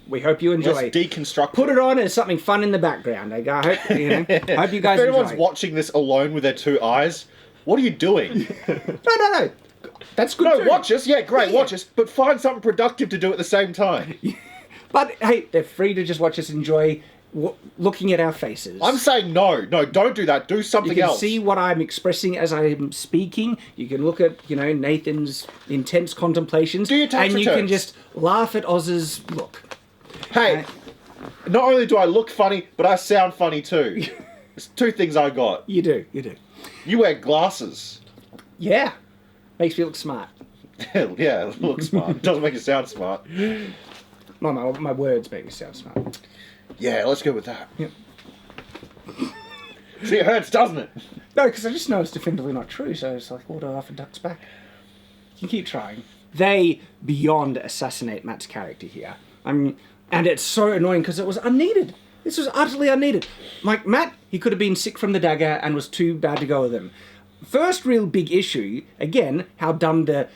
Speaker 1: we hope you enjoy.
Speaker 2: Let's deconstruct
Speaker 1: Put it on as something fun in the background. I hope you guys
Speaker 2: if
Speaker 1: enjoy.
Speaker 2: anyone's watching this alone with their two eyes, what are you doing?
Speaker 1: No. That's good too.
Speaker 2: Watch us. Yeah, great, watch us. But find something productive to do at the same time.
Speaker 1: But hey, they're free to just watch us enjoy looking at our faces.
Speaker 2: I'm saying no, don't do that. Do something
Speaker 1: You can
Speaker 2: else.
Speaker 1: see what I'm expressing as I'm speaking. You can look at, Nathan's intense contemplations.
Speaker 2: Do your tax
Speaker 1: and you can
Speaker 2: returns.
Speaker 1: just laugh at Oz's look.
Speaker 2: Hey, not only do I look funny, but I sound funny too. There's two things I got.
Speaker 1: You do.
Speaker 2: You wear glasses.
Speaker 1: Yeah. Makes me look smart.
Speaker 2: Yeah, look smart. Doesn't make you sound smart.
Speaker 1: My words make me sound smart.
Speaker 2: Yeah, let's go with that.
Speaker 1: Yep.
Speaker 2: See, it hurts, doesn't it?
Speaker 1: No, because I just know it's definitively not true, so it's like water off a duck's back. You can keep trying. They beyond assassinate Matt's character here. And it's so annoying because it was unneeded. This was utterly unneeded. Like, Matt, he could have been sick from the dagger and was too bad to go with him. First real big issue, again, how dumb that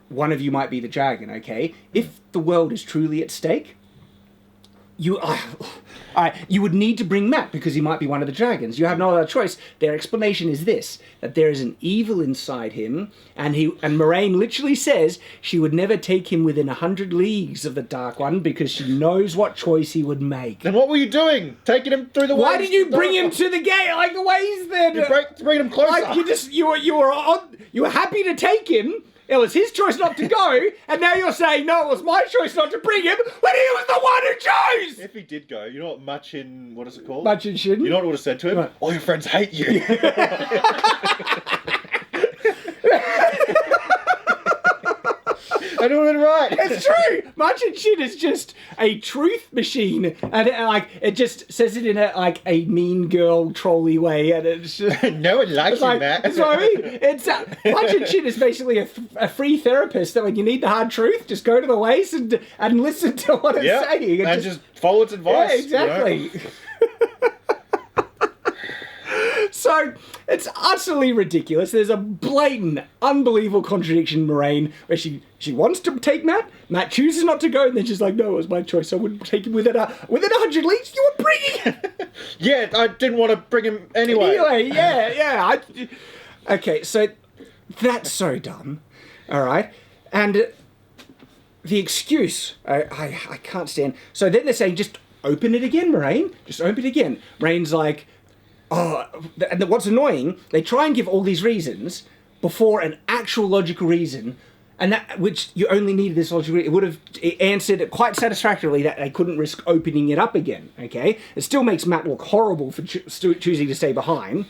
Speaker 1: one of you might be the dragon, okay? If the world is truly at stake, you would need to bring Matt because he might be one of the dragons. You have no other choice. Their explanation is this: that there is an evil inside him, and Moraine literally says she would never take him within 100 leagues of the Dark One because she knows what choice he would make.
Speaker 2: Then what were you doing? Taking him through the ways?
Speaker 1: Why did you bring him to the gate like the ways then?
Speaker 2: You bring him closer.
Speaker 1: Like you were happy to take him. It was his choice not to go, and now you're saying, no, it was my choice not to bring him, when he was the one who chose!
Speaker 2: If he did go, you know what Machin, what is it called?
Speaker 1: Machin Shin?
Speaker 2: You know what I would have said to him?
Speaker 1: What?
Speaker 2: All your friends hate you. And it would have been right.
Speaker 1: It's true! Machin Shin is just a truth machine, and it just says it in a mean girl trolly way, and it's just...
Speaker 2: No one likes you, Matt.
Speaker 1: That's what I mean. It's Machin Shin is basically a free therapist that when you need the hard truth, just go to the ways and listen to what it's saying.
Speaker 2: And just follow its advice.
Speaker 1: Yeah, exactly.
Speaker 2: You know?
Speaker 1: So, it's utterly ridiculous. There's a blatant, unbelievable contradiction in Moraine where she wants to take Matt chooses not to go, and then she's like, no, it was my choice. I wouldn't take him within 100 leagues. You were bringing him.
Speaker 2: Yeah, I didn't want to bring him anyway.
Speaker 1: Okay, so that's so dumb. All right. And the excuse, I can't stand. So then they're saying, just open it again, Moraine. Just open it again. Moraine's like, oh, and what's annoying, they try and give all these reasons before an actual logical reason, and that which you only needed this logical reason. It would have answered quite satisfactorily that they couldn't risk opening it up again, okay? It still makes Matt look horrible for choosing to stay behind.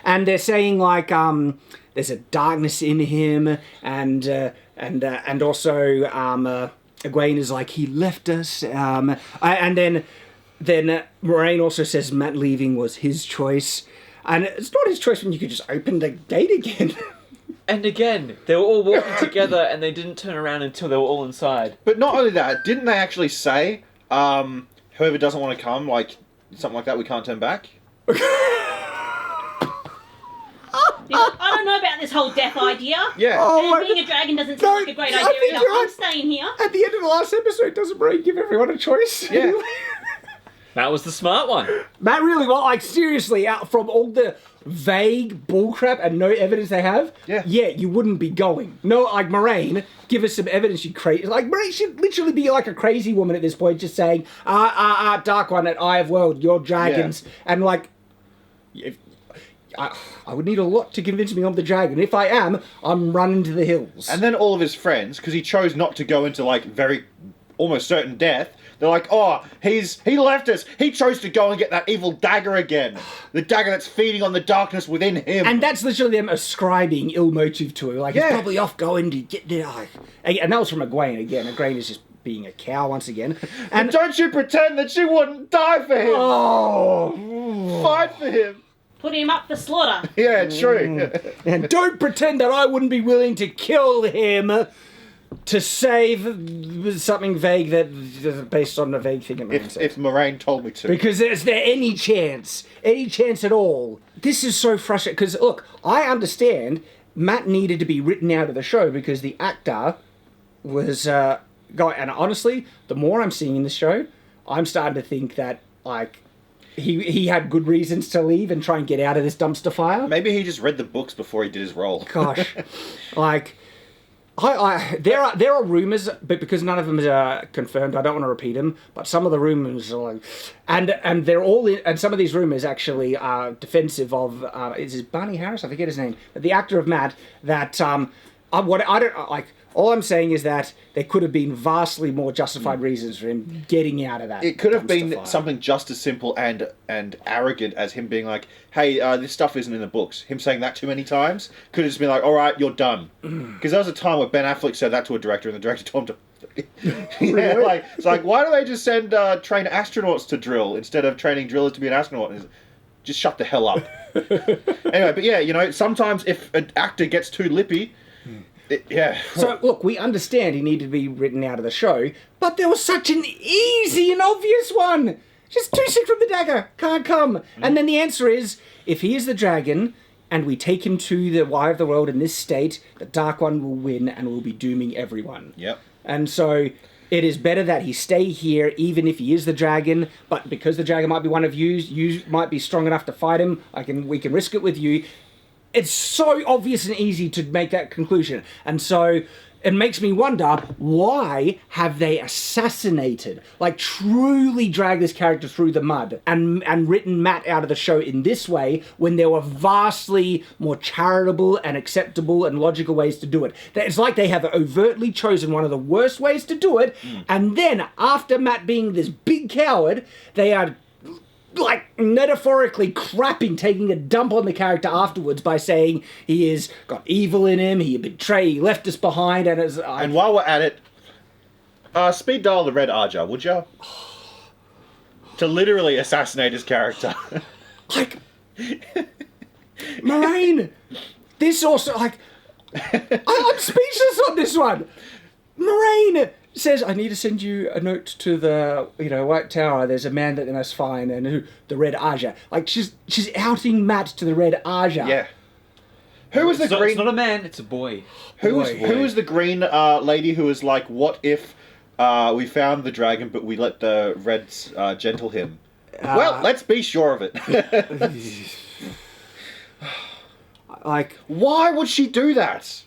Speaker 1: And they're saying, like, there's a darkness in him, and also Egwene is like, he left us, and then Moraine also says Matt leaving was his choice. And it's not his choice when you could just open the gate again.
Speaker 4: And again, they were all walking together and they didn't turn around until they were all inside.
Speaker 2: But not only that, didn't they actually say, whoever doesn't want to come, like, something like that, we can't turn back?
Speaker 3: I don't know about this whole death idea.
Speaker 2: Yeah.
Speaker 3: And being a dragon doesn't seem like a great idea either. I'm staying here.
Speaker 1: At the end of the last episode, doesn't Moraine give everyone a choice?
Speaker 2: Yeah.
Speaker 4: That was the smart one.
Speaker 1: Matt really, seriously, out from all the vague bullcrap and no evidence they have, you wouldn't be going. No, like, Moraine, give us some evidence, you crazy. Like, Moraine should literally be like a crazy woman at this point, just saying, Dark One at Eye of World, you're dragons. Yeah. And, like, I would need a lot to convince me I'm the dragon. If I am, I'm running to the hills.
Speaker 2: And then all of his friends, because he chose not to go into, like, very almost certain death, they're like, oh, he left us. He chose to go and get that evil dagger again. The dagger that's feeding on the darkness within him.
Speaker 1: And that's literally them ascribing ill motive to him. Like, he's probably off going to get there. And that was from Egwene again. Egwene is just being a cow once again.
Speaker 2: And don't you pretend that she wouldn't die for him.
Speaker 1: Oh.
Speaker 2: Fight for him.
Speaker 3: Put him up for slaughter.
Speaker 2: Yeah, true.
Speaker 1: And don't pretend that I wouldn't be willing to kill him to save something vague that based on a vague thing.
Speaker 2: If Moraine told me to.
Speaker 1: Because is there any chance at all? This is so frustrating. Because, look, I understand Matt needed to be written out of the show because the actor was... and honestly, the more I'm seeing in the show, I'm starting to think that, like... He had good reasons to leave and try and get out of this dumpster fire.
Speaker 2: Maybe he just read the books before he did his role.
Speaker 1: Gosh, like, there are rumors, but because none of them are confirmed, I don't want to repeat them. But some of the rumors are like, and they're all in, and some of these rumors actually are defensive of is it Barney Harris? I forget his name, but the actor of Matt. That what I don't like. All I'm saying is that there could have been vastly more justified reasons for him getting out of that.
Speaker 2: It could have been something just as simple and arrogant as him being like, hey, this stuff isn't in the books. Him saying that too many times could have just been like, all right, you're done. Because there was a time where Ben Affleck said that to a director and the director told him to...
Speaker 1: Really?
Speaker 2: It's like, why do they just send train astronauts to drill instead of training drillers to be an astronaut? Just shut the hell up. Anyway, but yeah, sometimes if an actor gets too lippy...
Speaker 1: So, look, we understand he needed to be written out of the show, but there was such an easy and obvious one. Just too sick from the dagger. Can't come. And then the answer is, if he is the dragon, and we take him to the Eye of the World in this state, the Dark One will win and will be dooming everyone.
Speaker 2: Yep.
Speaker 1: And so, it is better that he stay here, even if he is the dragon. But because the dragon might be one of you might be strong enough to fight him. We can risk it with you. It's so obvious and easy to make that conclusion, and so it makes me wonder, why have they assassinated, like truly dragged this character through the mud and written Matt out of the show in this way when there were vastly more charitable and acceptable and logical ways to do it. It's like they have overtly chosen one of the worst ways to do it, and then after Matt being this big coward, they are like metaphorically crapping, taking a dump on the character afterwards by saying he has got evil in him, he left us behind,
Speaker 2: and while we're at it, speed dial the Red Arja, would you? To literally assassinate his character.
Speaker 1: Like, Moraine, this also, like, I'm speechless on this one. Moraine says, I need to send you a note to the, White Tower. There's a man that they must find, and the Red Arja. Like, she's outing Matt to the Red Arja.
Speaker 2: Yeah. Who was the green?
Speaker 4: It's not a man, it's a boy.
Speaker 2: Who was the green lady who was like, what if we found the dragon, but we let the Reds gentle him? Well, let's be sure of it.
Speaker 1: Like,
Speaker 2: why would she do that?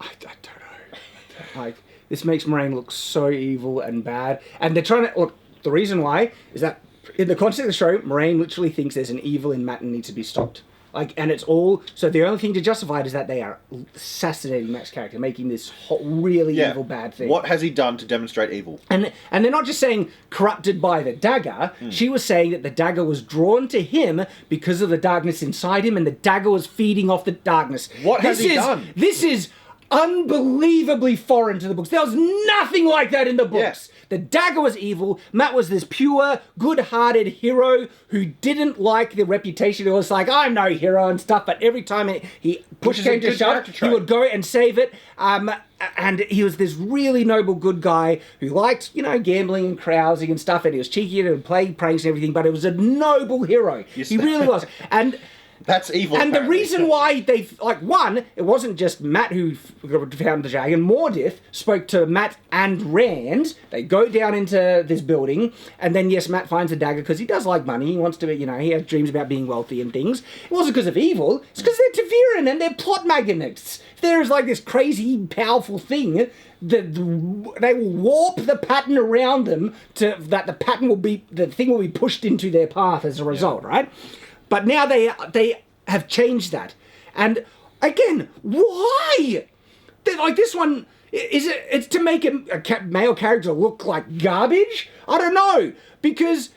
Speaker 1: I don't know. Like, this makes Moraine look so evil and bad. And they're trying to... Look, the reason why is that in the context of the show, Moraine literally thinks there's an evil in Matt and needs to be stopped. Like, and it's all... So the only thing to justify it is that they are assassinating Matt's character, making this really evil, bad thing.
Speaker 2: What has he done to demonstrate evil?
Speaker 1: And they're not just saying corrupted by the dagger. She was saying that the dagger was drawn to him because of the darkness inside him, and the dagger was feeding off the darkness.
Speaker 2: What has he done?
Speaker 1: This is unbelievably foreign to the books. There was nothing like that in the books. Yeah. The dagger was evil. Matt was this pure, good-hearted hero who didn't like the reputation. It was like, I'm no hero and stuff, but every time he push came to shove, he would go and save it. And he was this really noble good guy who liked, gambling and carousing and stuff, and he was cheeky and played pranks and everything, but it was a noble hero. He really was. And
Speaker 2: that's evil.
Speaker 1: And the reason why they, one, it wasn't just Matt who found the dragon. Mordith spoke to Matt and Rand. They go down into this building, and then, yes, Matt finds the dagger because he does like money. He wants to be, he has dreams about being wealthy and things. It wasn't because of evil. It's because they're Taviran and they're plot magnets. There's this crazy, powerful thing that they will warp the pattern around them that the thing will be pushed into their path as a result, right? But now they have changed that. And again, why? This one, it's to make a male character look like garbage? I don't know. Because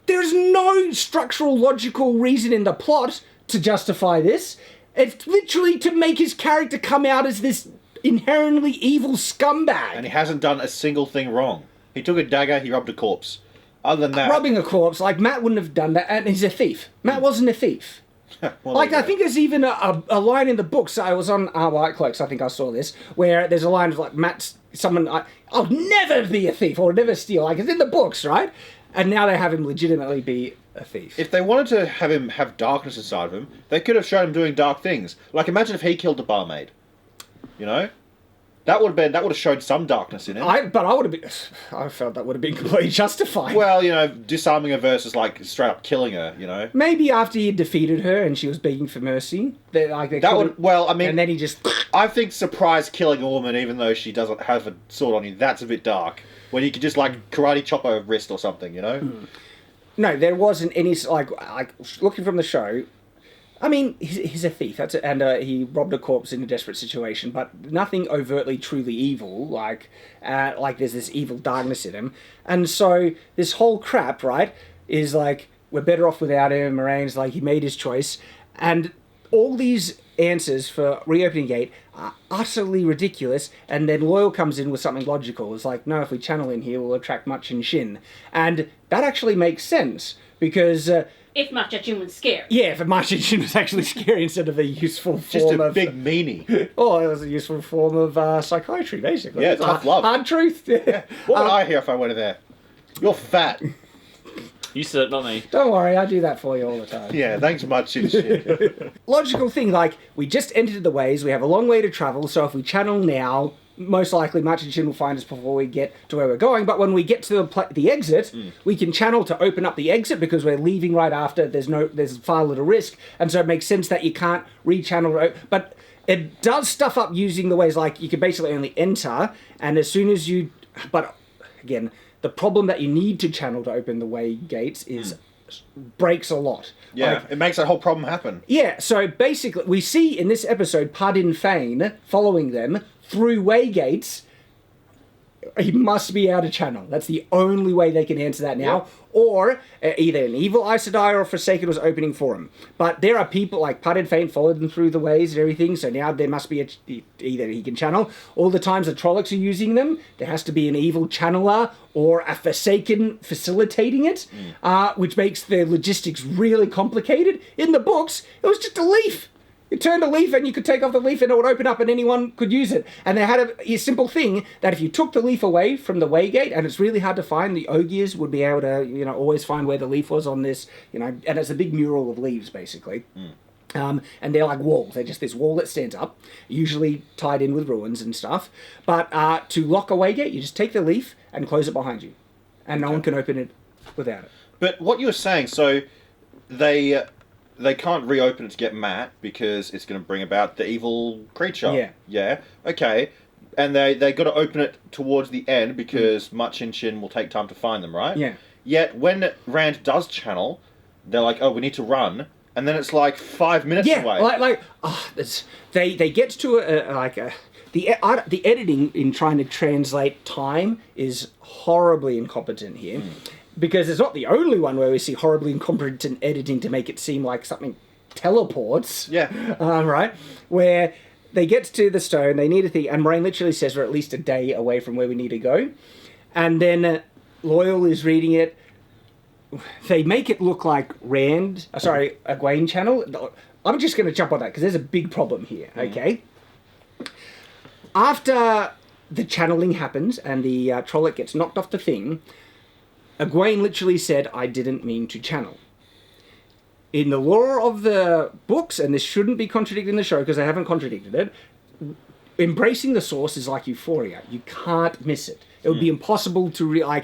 Speaker 1: there's no structural, logical reason in the plot to justify this. It's literally to make his character come out as this inherently evil scumbag.
Speaker 2: And he hasn't done a single thing wrong. He took a dagger, he robbed a corpse. Other than that...
Speaker 1: Robbing a corpse, Matt wouldn't have done that, and he's a thief. Matt wasn't a thief.
Speaker 2: Well,
Speaker 1: I think there's even a line in the books, I was on White Cloaks, I think I saw this, where there's a line of Matt's, I'll never be a thief, or never steal, it's in the books, right? And now they have him legitimately be a thief.
Speaker 2: If they wanted to have him have darkness inside of him, they could have shown him doing dark things. Imagine if he killed the barmaid. That would have showed some darkness in him.
Speaker 1: I felt that would have been completely justified.
Speaker 2: Well, disarming her versus straight up killing her.
Speaker 1: Maybe after he had defeated her and she was begging for mercy, and then he just.
Speaker 2: I think surprise killing a woman even though she doesn't have a sword on you, that's a bit dark. When you could just karate chop her wrist or something,
Speaker 1: No, there wasn't any looking from the show. I mean, he's a thief, and he robbed a corpse in a desperate situation, but nothing overtly truly evil, there's this evil darkness in him. And so this whole crap, right, is we're better off without him. Moraine's he made his choice. And all these answers for reopening Gate are utterly ridiculous, and then Loyal comes in with something logical. It's no, if we channel in here, we'll attract Much and Shin. And that actually makes sense, because...
Speaker 3: if Much and Shin was scary.
Speaker 1: Yeah, if Much and Shin was actually scary instead of a useful form
Speaker 2: just a
Speaker 1: of...
Speaker 2: big meanie.
Speaker 1: Oh, it was a useful form of psychiatry, basically.
Speaker 2: Yeah, tough love.
Speaker 1: Hard truth. Yeah.
Speaker 2: What would I hear if I went in there? You're fat.
Speaker 4: You said it, not me.
Speaker 1: Don't worry, I do that for you all the time.
Speaker 2: Yeah, thanks Much and Shin.
Speaker 1: Logical thing, we just entered the ways, we have a long way to travel, so if we channel now, most likely March and Chin will find us before we get to where we're going. But when we get to the exit, we can channel to open up the exit because we're leaving right after. There's far little risk, and so it makes sense that you can't rechannel. But it does stuff up using the ways like you can basically only enter, and as soon as you. But again, the problem that you need to channel to open the way gates is breaks a lot.
Speaker 2: Yeah,
Speaker 1: Like,
Speaker 2: it makes that whole problem happen.
Speaker 1: yeah, so basically, we see in this episode Pardin Fane following them through way gates. He must be out of channel. That's the only way they can answer that now.
Speaker 2: Yep.
Speaker 1: Or either an evil Aes Sedai or a Forsaken was opening for him. But there are people like Pardin Fane followed them through the ways and everything, so now there must be either he can channel. All the times the Trollocs are using them, there has to be an evil channeler or a Forsaken facilitating it, which makes the logistics really complicated. In the books, it was just a leaf. You turned a leaf and you could take off the leaf and it would open up and anyone could use it. And they had a simple thing that if you took the leaf away from the waygate, and it's really hard to find, the Ogiers would be able to, always find where the leaf was on this, and it's a big mural of leaves, basically. And they're like walls. They're just this wall that stands up, usually tied in with ruins and stuff. But to lock a waygate, you just take the leaf and close it behind you. And no one can open it without it.
Speaker 2: But what you were saying, so they can't reopen it to get Matt because it's going to bring about the evil creature.
Speaker 1: Yeah.
Speaker 2: Yeah. Okay. And they got to open it towards the end because Much and Chin will take time to find them, right?
Speaker 1: Yeah.
Speaker 2: Yet when Rand does channel, they're like, "Oh, we need to run," and then it's like 5 minutes away.
Speaker 1: They get to the editing in trying to translate time is horribly incompetent here. Because it's not the only one where we see horribly incompetent editing to make it seem like something teleports.
Speaker 2: Yeah.
Speaker 1: Right? Where they get to the stone, they need a thing, and Moraine literally says we're at least a day away from where we need to go. And then Loyal is reading it. They make it look like Egwene channel. I'm just going to jump on that because there's a big problem here, okay? After the channeling happens and the Trolloc gets knocked off the thing, Egwene literally said, "I didn't mean to channel." In the lore of the books, and this shouldn't be contradicted in the show because they haven't contradicted it, embracing the source is like Euphoria. You can't miss it. It would be impossible to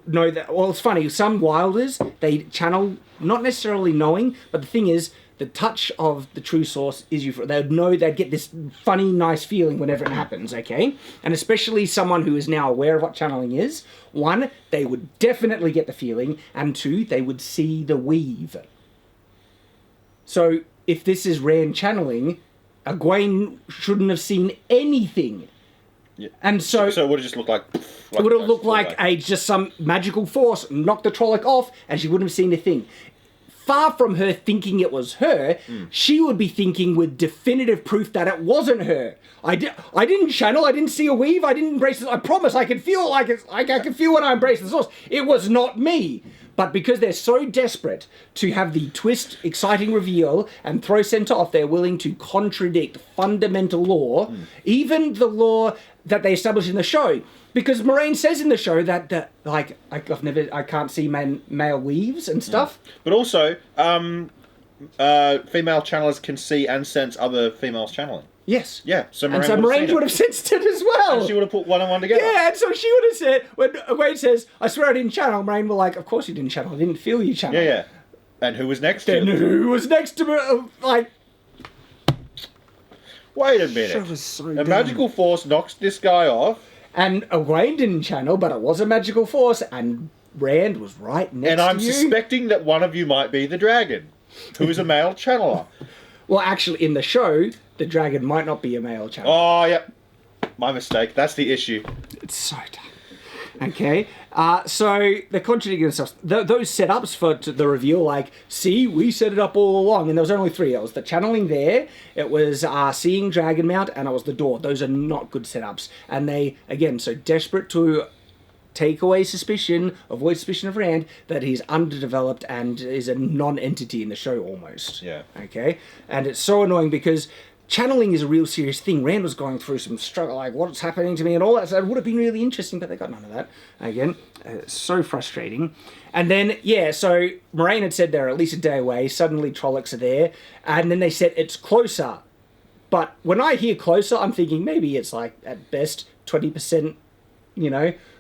Speaker 1: know that. Well, it's funny. Some Wilders, they channel not necessarily knowing, but the thing is, the touch of the true source is Euphoria. They would know, they'd get this funny, nice feeling whenever it happens, okay? And especially someone who is now aware of what channeling is. One, they would definitely get the feeling, and two, they would see the weave. So, if this is Rand channeling, Egwene shouldn't have seen anything.
Speaker 2: Yeah.
Speaker 1: And so
Speaker 2: it would have just looked like...
Speaker 1: it would have looked like just some magical force knocked the Trolloc off, and she wouldn't have seen a thing. Far from her thinking it was her, she would be thinking with definitive proof that it wasn't her. I didn't channel, I didn't see a weave, I didn't embrace it. I promise I could feel I could feel when I embraced the source. It was not me. But because they're so desperate to have the twist, exciting reveal, and throw Center off, they're willing to contradict fundamental law, even the law that they established in the show. Because Moraine says in the show that I can't see male weaves and stuff.
Speaker 2: But also, female channelers can see and sense other females channeling.
Speaker 1: Yes.
Speaker 2: Yeah. So
Speaker 1: Moraine would have sensed it as well.
Speaker 2: And she would have put one and one together.
Speaker 1: Yeah, and so she would have said, when Egwene says, "I swear I didn't channel," Moraine were like, "Of course you didn't channel. I didn't feel you channel."
Speaker 2: Yeah. And who was next to
Speaker 1: Then
Speaker 2: you?
Speaker 1: who was next to me?
Speaker 2: Wait a minute.
Speaker 1: That was so
Speaker 2: a
Speaker 1: dumb.
Speaker 2: magical force knocks this guy off.
Speaker 1: And Egwene didn't channel, but it was a magical force, and Rand was right next
Speaker 2: And I'm
Speaker 1: to you.
Speaker 2: suspecting that one of you might be the dragon, who is a male channeler.
Speaker 1: Well, actually, in the show, the dragon might not be a male channeler.
Speaker 2: Oh, yep. My mistake. That's the issue.
Speaker 1: It's so dumb. Okay, so they're contradicting themselves. Those setups for the reveal, see, we set it up all along, and there was only three. It was the channeling there, it was seeing Dragon Mount, and it was the door. Those are not good setups. And they, again, so desperate to take away suspicion, avoid suspicion of Rand, that he's underdeveloped and is a non-entity in the show almost.
Speaker 2: Yeah.
Speaker 1: Okay, and it's so annoying because channeling is a real serious thing. Rand was going through some struggle, what's happening to me and all that. So it would have been really interesting, but they got none of that. Again, so frustrating. And then, so Moraine had said they're at least a day away. Suddenly Trollocs are there. And then they said it's closer. But when I hear closer, I'm thinking maybe it's at best 20%,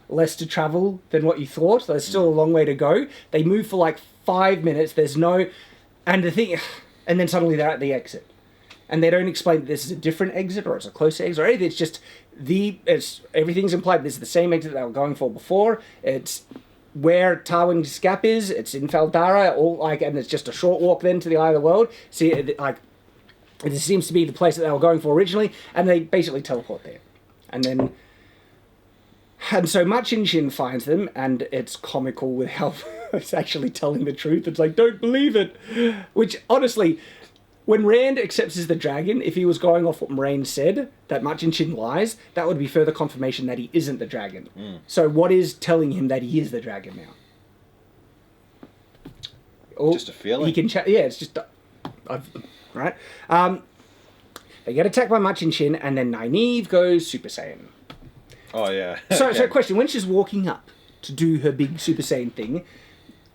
Speaker 1: less to travel than what you thought. There's still a long way to go. They move for like 5 minutes. There's no, and then suddenly they're at the exit, and they don't explain that this is a different exit or it's a close exit or anything. It's just everything's implied. This is the same exit they were going for before. It's where Tarwin's Gap is. It's in Faldara, and it's just a short walk then to the Eye of the World. See, it seems to be the place that they were going for originally, and they basically teleport there, and so Machin Shin finds them, and it's comical with how it's actually telling the truth. It's like, don't believe it. Which, honestly, when Rand accepts as the dragon, if he was going off what Moraine said, that Machin Shin lies, that would be further confirmation that he isn't the dragon. So what is telling him that he is the dragon now?
Speaker 2: Just a feeling.
Speaker 1: He can it's just... right? They get attacked by Machin Shin, and then Nynaeve goes Super Saiyan.
Speaker 2: Oh, yeah.
Speaker 1: So question, when she's walking up to do her big Super Saiyan thing,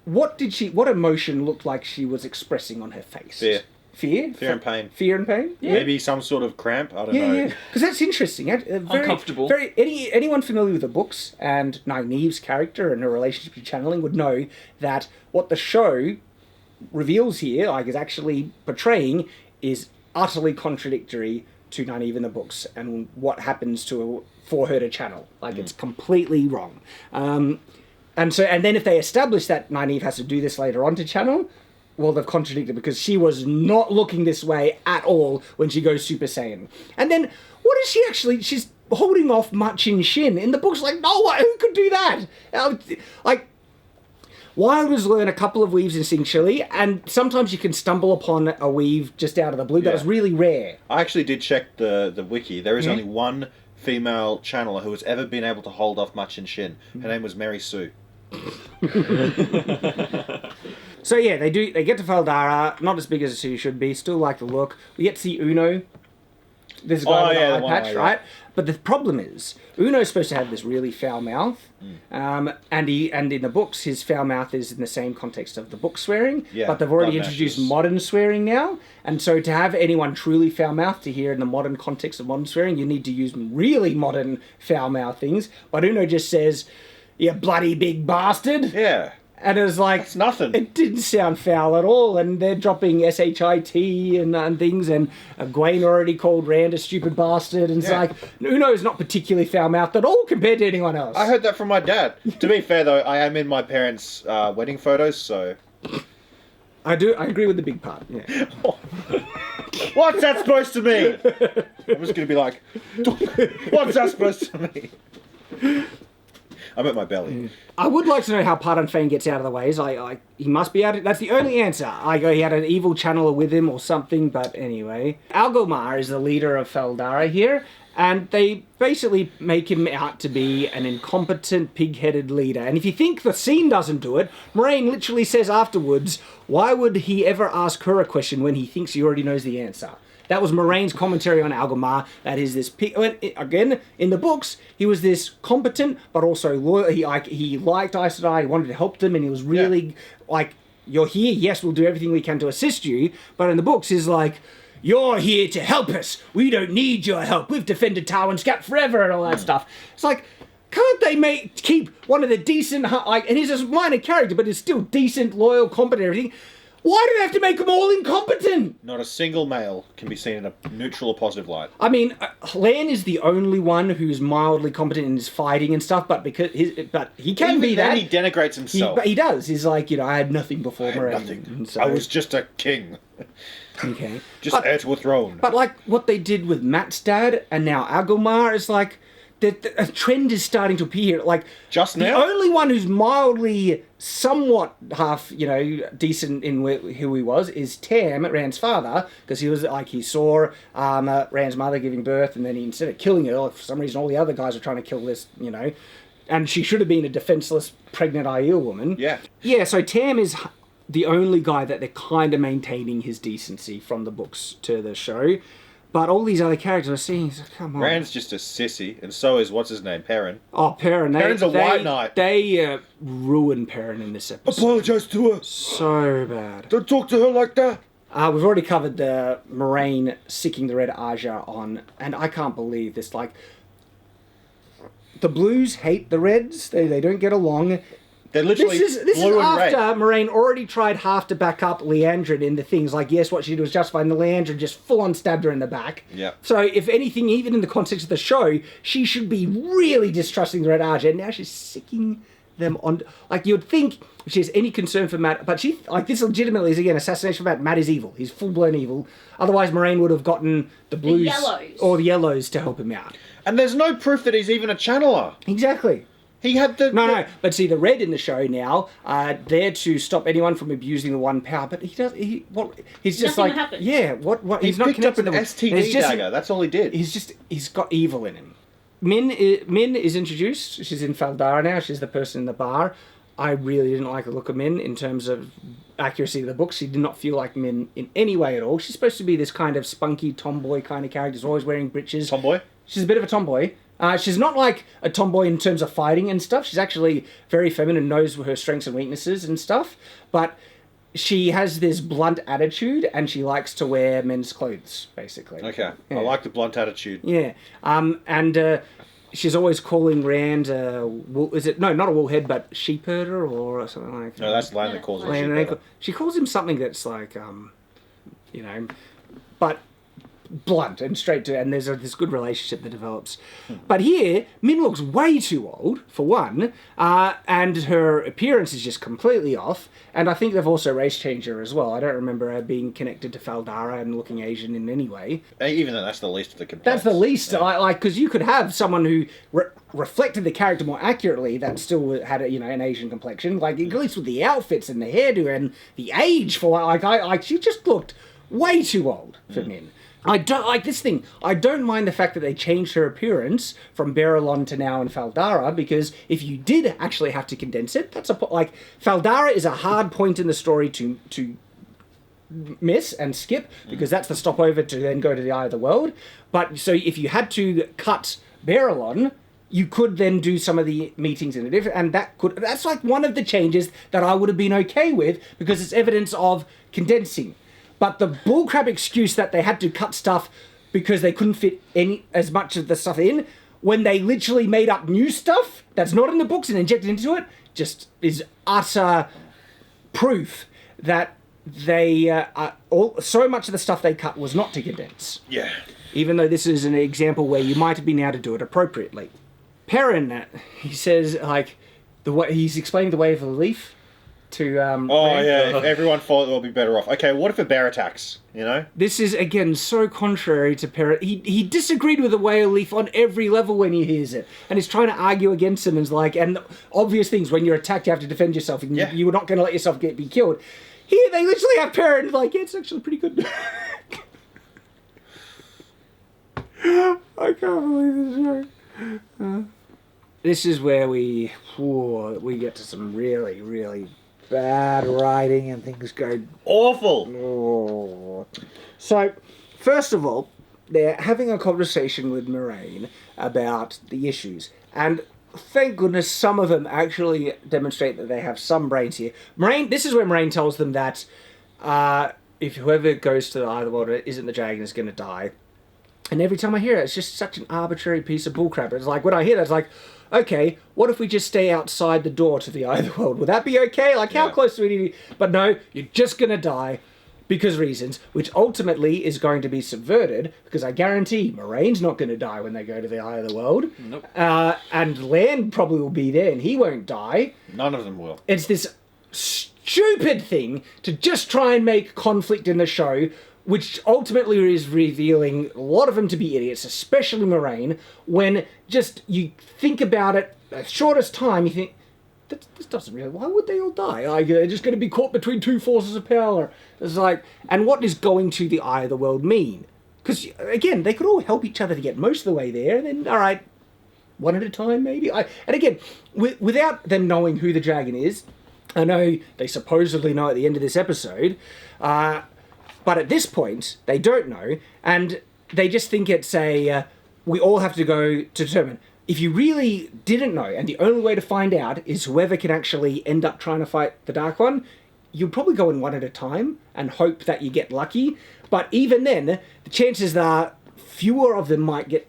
Speaker 1: what emotion looked like she was expressing on her face?
Speaker 2: Fear and pain.
Speaker 1: Fear and pain? Yeah.
Speaker 2: Maybe some sort of cramp, I don't know.
Speaker 1: Yeah, because that's interesting.
Speaker 4: Uncomfortable.
Speaker 1: Anyone familiar with the books and Nynaeve's character and her relationship to channeling would know that what the show reveals here, is actually portraying, is utterly contradictory to Nynaeve in the books and what happens for her to channel. It's completely wrong. And then if they establish that Nynaeve has to do this later on to channel, well, they've contradicted, because she was not looking this way at all when she goes Super Saiyan. And then, what is she actually... She's holding off Machin Shin. In the books, no, who could do that? Wilders learn a couple of weaves instinctually, and sometimes you can stumble upon a weave just out of the blue. That was really rare.
Speaker 2: I actually did check the wiki. There is only one female channeler who has ever been able to hold off Machin Shin. Her name was Mary Sue.
Speaker 1: So yeah, they get to Faldara, not as big as she should be, still like the look. We get to see Uno. This guy with an eye patch, right? But the problem is, Uno's supposed to have this really foul mouth, and in the books, his foul mouth is in the same context of the book swearing, but they've already introduced modern swearing now, and so to have anyone truly foul mouth to hear in the modern context of modern swearing, you need to use really modern foul mouth things. But Uno just says, "You bloody big bastard."
Speaker 2: Yeah.
Speaker 1: And it was like...
Speaker 2: It's nothing.
Speaker 1: It didn't sound foul at all, and they're dropping shit and things, and Egwene already called Rand a stupid bastard, and it's like, Uno's not particularly foul-mouthed at all compared to anyone else.
Speaker 2: I heard that from my dad. To be fair, though, I am in my parents' wedding photos, so...
Speaker 1: I agree with the big part, yeah.
Speaker 2: What's that supposed to mean? I'm just going to be like, what's that supposed to mean? I'm at my belly.
Speaker 1: I would like to know how Pardan Fane gets out of the way. He must be out of... That's the only answer. He had an evil channeler with him or something, but anyway. Algomar is the leader of Faldara here, and they basically make him out to be an incompetent, pig-headed leader. And if you think the scene doesn't do it, Moraine literally says afterwards, why would he ever ask her a question when he thinks he already knows the answer? That was Moraine's commentary on Algomar. That is this... Again, in the books, he was this competent, but also loyal. He liked Aes Sedai, he wanted to help them, and he was really you're here, yes, we'll do everything we can to assist you. But in the books, he's like, you're here to help us. We don't need your help. We've defended Tarwin's Gap forever and all that stuff. It's like, can't they keep one of the decent... and he's a minor character, but he's still decent, loyal, competent, everything... Why do they have to make them all incompetent?
Speaker 2: Not a single male can be seen in a neutral or positive light.
Speaker 1: I mean, Lan is the only one who's mildly competent in his fighting and stuff, but he can
Speaker 2: Even
Speaker 1: be
Speaker 2: then
Speaker 1: that.
Speaker 2: He denigrates himself.
Speaker 1: He does. He's like, I had nothing before Moraine.
Speaker 2: Nothing.
Speaker 1: So,
Speaker 2: I was just a king.
Speaker 1: Okay.
Speaker 2: Heir to a throne.
Speaker 1: But what they did with Matt's dad and now Agomar is like... a trend is starting to appear.
Speaker 2: Just now?
Speaker 1: The only one who's mildly, somewhat half, decent in who he was is Tam, Rand's father, because he was he saw Rand's mother giving birth, and then instead of killing her, for some reason all the other guys are trying to kill this, and she should have been a defenseless pregnant Aiel woman.
Speaker 2: Yeah.
Speaker 1: Yeah, so Tam is the only guy that they're kind of maintaining his decency from the books to the show. But all these other characters are seeing, come on.
Speaker 2: Rand's just a sissy, and so is, what's his name, Perrin.
Speaker 1: Oh, Perrin.
Speaker 2: Perrin's a white knight.
Speaker 1: They ruined Perrin in this episode.
Speaker 2: Apologise to her.
Speaker 1: So bad.
Speaker 2: Don't talk to her like that.
Speaker 1: We've already covered the Moraine sicking the Red Aja on, and I can't believe this. the Blues hate the Reds. They don't get along.
Speaker 2: They're literally
Speaker 1: This is
Speaker 2: blue and red.
Speaker 1: after Moraine already tried half to back up Leandrin in the things. Like, yes, what she did was justified, and Leandrin just full-on stabbed her in the back.
Speaker 2: Yeah.
Speaker 1: So, if anything, even in the context of the show, she should be really distrusting the Red Archer, and now she's sicking them on... Like, you'd think if she has any concern for Matt... But she... Like, this legitimately is, again, assassination for Matt. Matt is evil. He's full-blown evil. Otherwise, Moraine would have gotten the Blues...
Speaker 3: Yellows.
Speaker 1: Or the Yellows to help him out.
Speaker 2: And there's no proof that he's even a channeler.
Speaker 1: Exactly.
Speaker 2: He had the...
Speaker 1: No. But see, the Red in the show now are there to stop anyone from abusing the one power. But he does. He's just
Speaker 3: Nothing
Speaker 1: like,
Speaker 3: will happen.
Speaker 1: yeah. What?
Speaker 2: He
Speaker 1: He's not
Speaker 2: picked up
Speaker 1: connected
Speaker 2: an
Speaker 1: to them.
Speaker 2: STD dagger. That's all he did.
Speaker 1: He's got evil in him. Min is introduced. She's in Faldara now. She's the person in the bar. I really didn't like the look of Min in terms of accuracy of the book. She did not feel like Min in any way at all. She's supposed to be this kind of spunky tomboy kind of character. She's always wearing breeches.
Speaker 2: Tomboy?
Speaker 1: She's a bit of a tomboy. She's not like a tomboy in terms of fighting and stuff. She's actually very feminine, knows her strengths and weaknesses and stuff. But she has this blunt attitude, and she likes to wear men's clothes, basically.
Speaker 2: Okay.
Speaker 1: Yeah.
Speaker 2: I like the blunt attitude.
Speaker 1: Yeah. And she's always calling Rand, is it, no, not a woolhead, but sheep herder or something like that.
Speaker 2: No, that's Lan that calls him
Speaker 1: Lan-
Speaker 2: sheep herder.
Speaker 1: She calls him something that's like, but blunt and straight to, and there's this good relationship that develops. But here, Min looks way too old, for one, and her appearance is just completely off, and I think they've also race changed her as well. I don't remember her being connected to Faldara and looking Asian in any way.
Speaker 2: Even though that's the least of the
Speaker 1: That's
Speaker 2: complaints.
Speaker 1: the least,
Speaker 2: Yeah.
Speaker 1: because you could have someone who reflected the character more accurately that still had an Asian complexion, like at least with the outfits and the hairdo and the age for she just looked way too old for Min. I don't like this thing. I don't mind the fact that they changed her appearance from Berylon to now in Faldara, because if you did actually have to condense it, that's Faldara is a hard point in the story to miss and skip, because that's the stopover to then go to the Eye of the World. But so if you had to cut Berylon, you could then do some of the meetings in a different, and that's like one of the changes that I would have been okay with, because it's evidence of condensing. But the bullcrap excuse that they had to cut stuff because they couldn't fit as much of the stuff in, when they literally made up new stuff that's not in the books and injected into it, just is utter proof that they so much of the stuff they cut was not to condense.
Speaker 2: Yeah.
Speaker 1: Even though this is an example where you might have been able to do it appropriately. Perrin, he says, like, he's explaining the way of the leaf to...
Speaker 2: If everyone followed, they'll be better off. Okay, what if a bear attacks,
Speaker 1: This is, again, so contrary to Perrin. He disagreed with the way of leaf on every level when he hears it. And he's trying to argue against him, and obvious things, when you're attacked, you have to defend yourself, and you're not going to let yourself be killed. Here, they literally have Perrin, like, yeah, it's actually pretty good. I can't believe this. This is where we get to some really, really bad writing, and things go
Speaker 2: awful.
Speaker 1: Oh. So, first of all, they're having a conversation with Moraine about the issues, and thank goodness some of them actually demonstrate that they have some brains here. This is where Moraine tells them that if whoever goes to the Eye of the World isn't the dragon is going to die. And every time I hear it, it's just such an arbitrary piece of bullcrap. It's like, when I hear that, it's like, okay, what if we just stay outside the door to the Eye of the World? Would that be okay? Like, how close do we need to be? But no, you're just going to die because reasons, which ultimately is going to be subverted, because I guarantee Moraine's not going to die when they go to the Eye of the World.
Speaker 4: Nope.
Speaker 1: And Lan probably will be there, and he won't die.
Speaker 2: None of them will.
Speaker 1: It's this stupid thing to just try and make conflict in the show, which ultimately is revealing a lot of them to be idiots, especially Moraine, when just you think about it, the shortest time, you think, this doesn't really, why would they all die? Like, they're just going to be caught between two forces of power. It's like, and what does going to the Eye of the World mean? Because, again, they could all help each other to get most of the way there, and then, all right, one at a time, maybe? And again, without them knowing who the dragon is, I know they supposedly know at the end of this episode, but at this point, they don't know, and they just think it's we all have to go to determine. If you really didn't know, and the only way to find out is whoever can actually end up trying to fight the Dark One, you'll probably go in one at a time and hope that you get lucky. But even then, the chances are fewer of them might get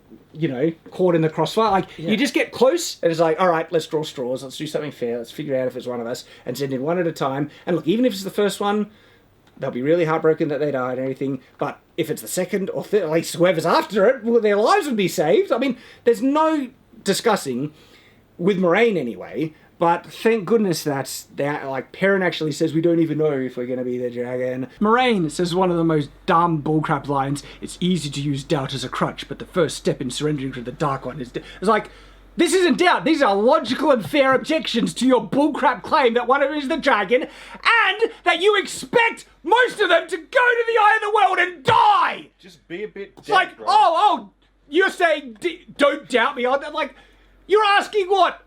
Speaker 1: caught in the crossfire. Like, you just get close, and it's like, all right, let's draw straws. Let's do something fair. Let's figure out if it's one of us, and send in one at a time. And look, even if it's the first one, they'll be really heartbroken that they died and everything. But if it's the second or third, at least whoever's after it, well, their lives would be saved. I mean, there's no discussing, with Moraine anyway. But thank goodness that Perrin actually says we don't even know if we're going to be the dragon. Moraine says one of the most dumb bullcrap lines, it's easy to use doubt as a crutch, but the first step in surrendering to the Dark One is... It's like, this isn't doubt. These are logical and fair objections to your bullcrap claim that one of them is the dragon, and that you expect most of them to go to the Eye of the World and die!
Speaker 2: Just be a bit...
Speaker 1: It's like, oh, you're saying don't doubt me on that. Like, you're asking what?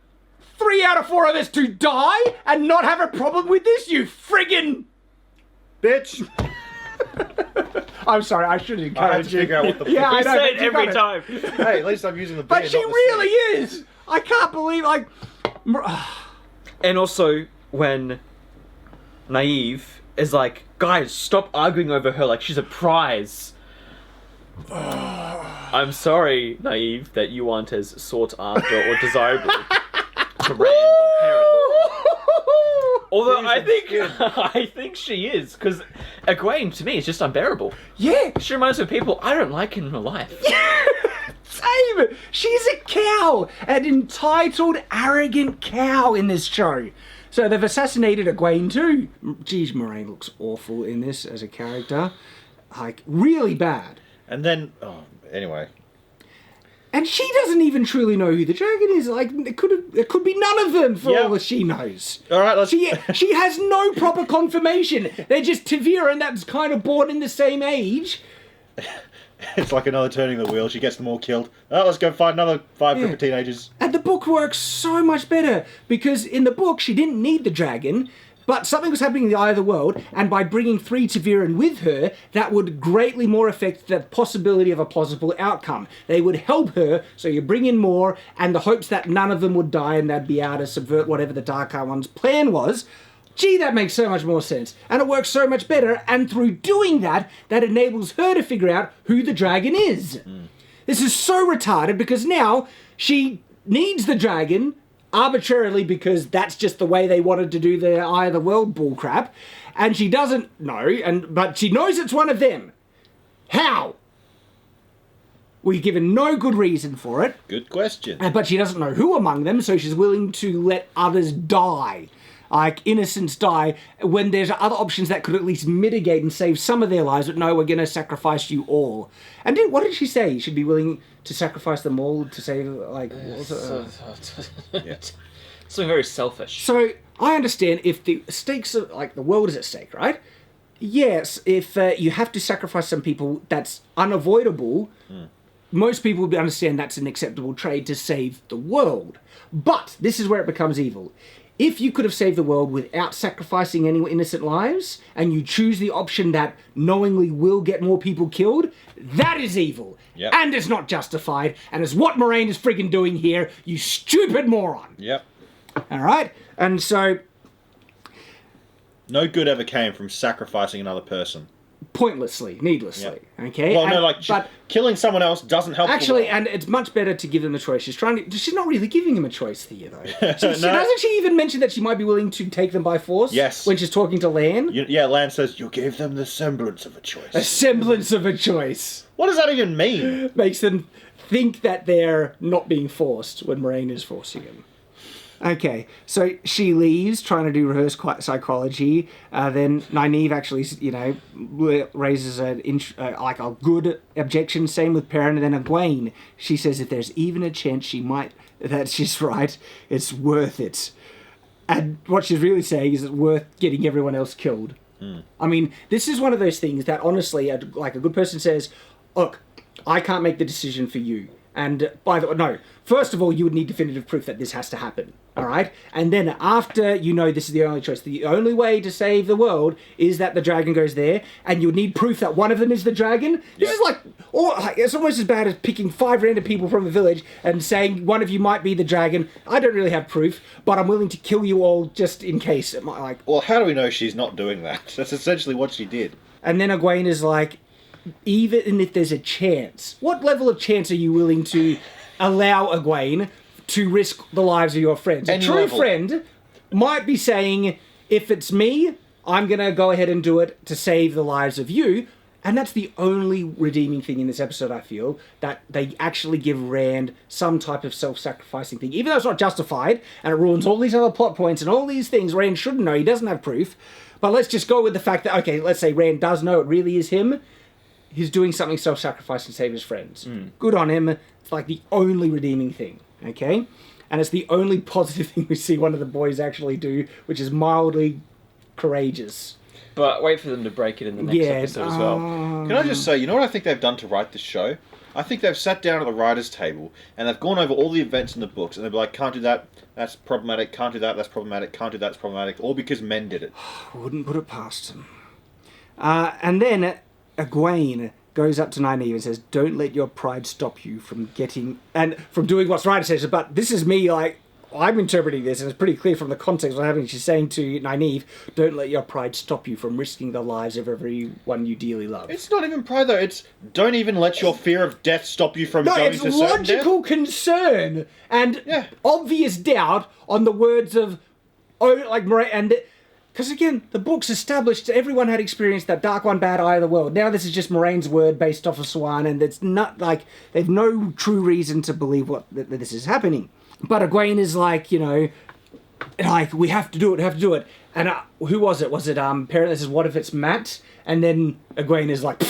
Speaker 1: 3 out of 4 of us to die and not have a problem with this, you friggin'
Speaker 2: bitch.
Speaker 1: I'm sorry, I should encourage you.
Speaker 2: Figure out what the
Speaker 1: yeah, I
Speaker 4: You
Speaker 1: know,
Speaker 4: say it
Speaker 1: but you
Speaker 4: every
Speaker 1: gotta-
Speaker 4: time.
Speaker 2: Hey, at least I'm using the
Speaker 1: But
Speaker 2: beer,
Speaker 1: she
Speaker 2: not the
Speaker 1: really
Speaker 2: stick.
Speaker 1: is. I can't believe
Speaker 4: And also, when Naive is like, guys, stop arguing over her like she's a prize. I'm sorry, Naive, that you aren't as sought after or desirable to Rand or Perrin. Although I think she is, because Egwene to me is just unbearable.
Speaker 1: Yeah.
Speaker 4: She reminds me of people I don't like in real life.
Speaker 1: Same. She's a cow, an entitled, arrogant cow in this show. So they've assassinated Egwene too. Geez, Moraine looks awful in this as a character, like really bad.
Speaker 2: And then, anyway.
Speaker 1: And she doesn't even truly know who the dragon is. Like, it could be none of them for all that she knows.
Speaker 2: All right, let's...
Speaker 1: She has no proper confirmation. They're just Tavira, and that's kind of born in the same age.
Speaker 2: It's like another turning the wheel. She gets them all killed. Oh, let's go find another 5 different teenagers.
Speaker 1: And the book works so much better, because in the book, she didn't need the dragon, but something was happening in the Eye of the World, and by bringing 3 Taviran with her, that would greatly more affect the possibility of a possible outcome. They would help her, so you bring in more, and the hopes that none of them would die and they'd be able to subvert whatever the Dark One's plan was. Gee, that makes so much more sense. And it works so much better, and through doing that, that enables her to figure out who the dragon is. This is so retarded, because now she needs the dragon arbitrarily because that's just the way they wanted to do the Eye of the World bullcrap, and she doesn't know, but she knows it's one of them. How? We've given no good reason for it.
Speaker 2: Good question.
Speaker 1: But she doesn't know who among them, so she's willing to let others die. Like, innocents die, when there's other options that could at least mitigate and save some of their lives, but no, we're going to sacrifice you all. And what did she say? You should be willing to sacrifice them all to save, like...
Speaker 4: Something very selfish.
Speaker 1: So, I understand if the stakes are, like, the world is at stake, right? Yes, if you have to sacrifice some people, that's unavoidable. Most people would understand that's an acceptable trade to save the world. But, this is where it becomes evil. If you could have saved the world without sacrificing any innocent lives, and you choose the option that knowingly will get more people killed, that is evil.
Speaker 2: Yep.
Speaker 1: And it's not justified, and it's what Moraine is friggin' doing here, you stupid moron.
Speaker 2: Yep.
Speaker 1: Alright? And so...
Speaker 2: No good ever came from sacrificing another person.
Speaker 1: Pointlessly, needlessly.
Speaker 2: Yep.
Speaker 1: Okay?
Speaker 2: Well, no, like,
Speaker 1: but
Speaker 2: killing someone else doesn't help
Speaker 1: actually,
Speaker 2: the world.
Speaker 1: and it's much better to give them the choice. She's not really giving him a choice here, though.
Speaker 2: No.
Speaker 1: Doesn't she even mention that she might be willing to take them by force?
Speaker 2: Yes.
Speaker 1: When she's talking to Lan?
Speaker 2: Yeah, Lan says, you gave them the semblance of a choice.
Speaker 1: A semblance of a choice.
Speaker 2: What does that even mean?
Speaker 1: Makes them think that they're not being forced when Moraine is forcing them. Okay, so she leaves, trying to do reverse psychology. Then Nynaeve actually, raises a good objection. Same with Perrin, and then Egwene. She says if there's even a chance that she's right, it's worth it. And what she's really saying is it's worth getting everyone else killed. I mean, this is one of those things that honestly, like a good person says, look, I can't make the decision for you. And first of all, you would need definitive proof that this has to happen. All right? And then after this is the only choice, the only way to save the world is that the dragon goes there, and you would need proof that one of them is the dragon. This is it's almost as bad as picking 5 random people from a village and saying one of you might be the dragon. I don't really have proof, but I'm willing to kill you all just in case.
Speaker 2: Well, how do we know she's not doing that? That's essentially what she did.
Speaker 1: And then Egwene is like, even if there's a chance, what level of chance are you willing to allow Egwene to risk the lives of your friends?
Speaker 2: Any
Speaker 1: A true
Speaker 2: level.
Speaker 1: friend might be saying, if it's me, I'm going to go ahead and do it to save the lives of you. And that's the only redeeming thing in this episode, I feel, that they actually give Rand some type of self-sacrificing thing. Even though it's not justified, and it ruins all these other plot points and all these things Rand shouldn't know, he doesn't have proof. But let's just go with the fact that, okay, let's say Rand does know it really is him. He's doing something self-sacrificing to save his friends. Good on him. It's like the only redeeming thing, okay? And it's the only positive thing we see one of the boys actually do, which is mildly courageous.
Speaker 4: But wait for them to break it in the next episode as well.
Speaker 2: Can I just say, you know what I think they've done to write this show? I think they've sat down at the writer's table and they've gone over all the events in the books and they'll be like, can't do that, that's problematic, can't do that, that's problematic, can't do that, that's problematic, all because men did it.
Speaker 1: Wouldn't put it past him. And then Egwene goes up to Nynaeve and says, don't let your pride stop you from doing what's right. It says, but this is me, like, I'm interpreting this, and it's pretty clear from the context of having. She's saying to Nynaeve, don't let your pride stop you from risking the lives of everyone you dearly love.
Speaker 2: It's not even pride though, it's don't even let your fear of death stop you from going to certain death.
Speaker 1: No, it's logical concern and obvious doubt on the words of, because again, the book's established everyone had experienced that Dark One bad eye of the world. Now this is just Moraine's word based off of Swan, and it's not like they've no true reason to believe that this is happening. But Egwene is like, we have to do it, And who was it? Was it Perrin that says, what if it's Matt? And then Egwene is like,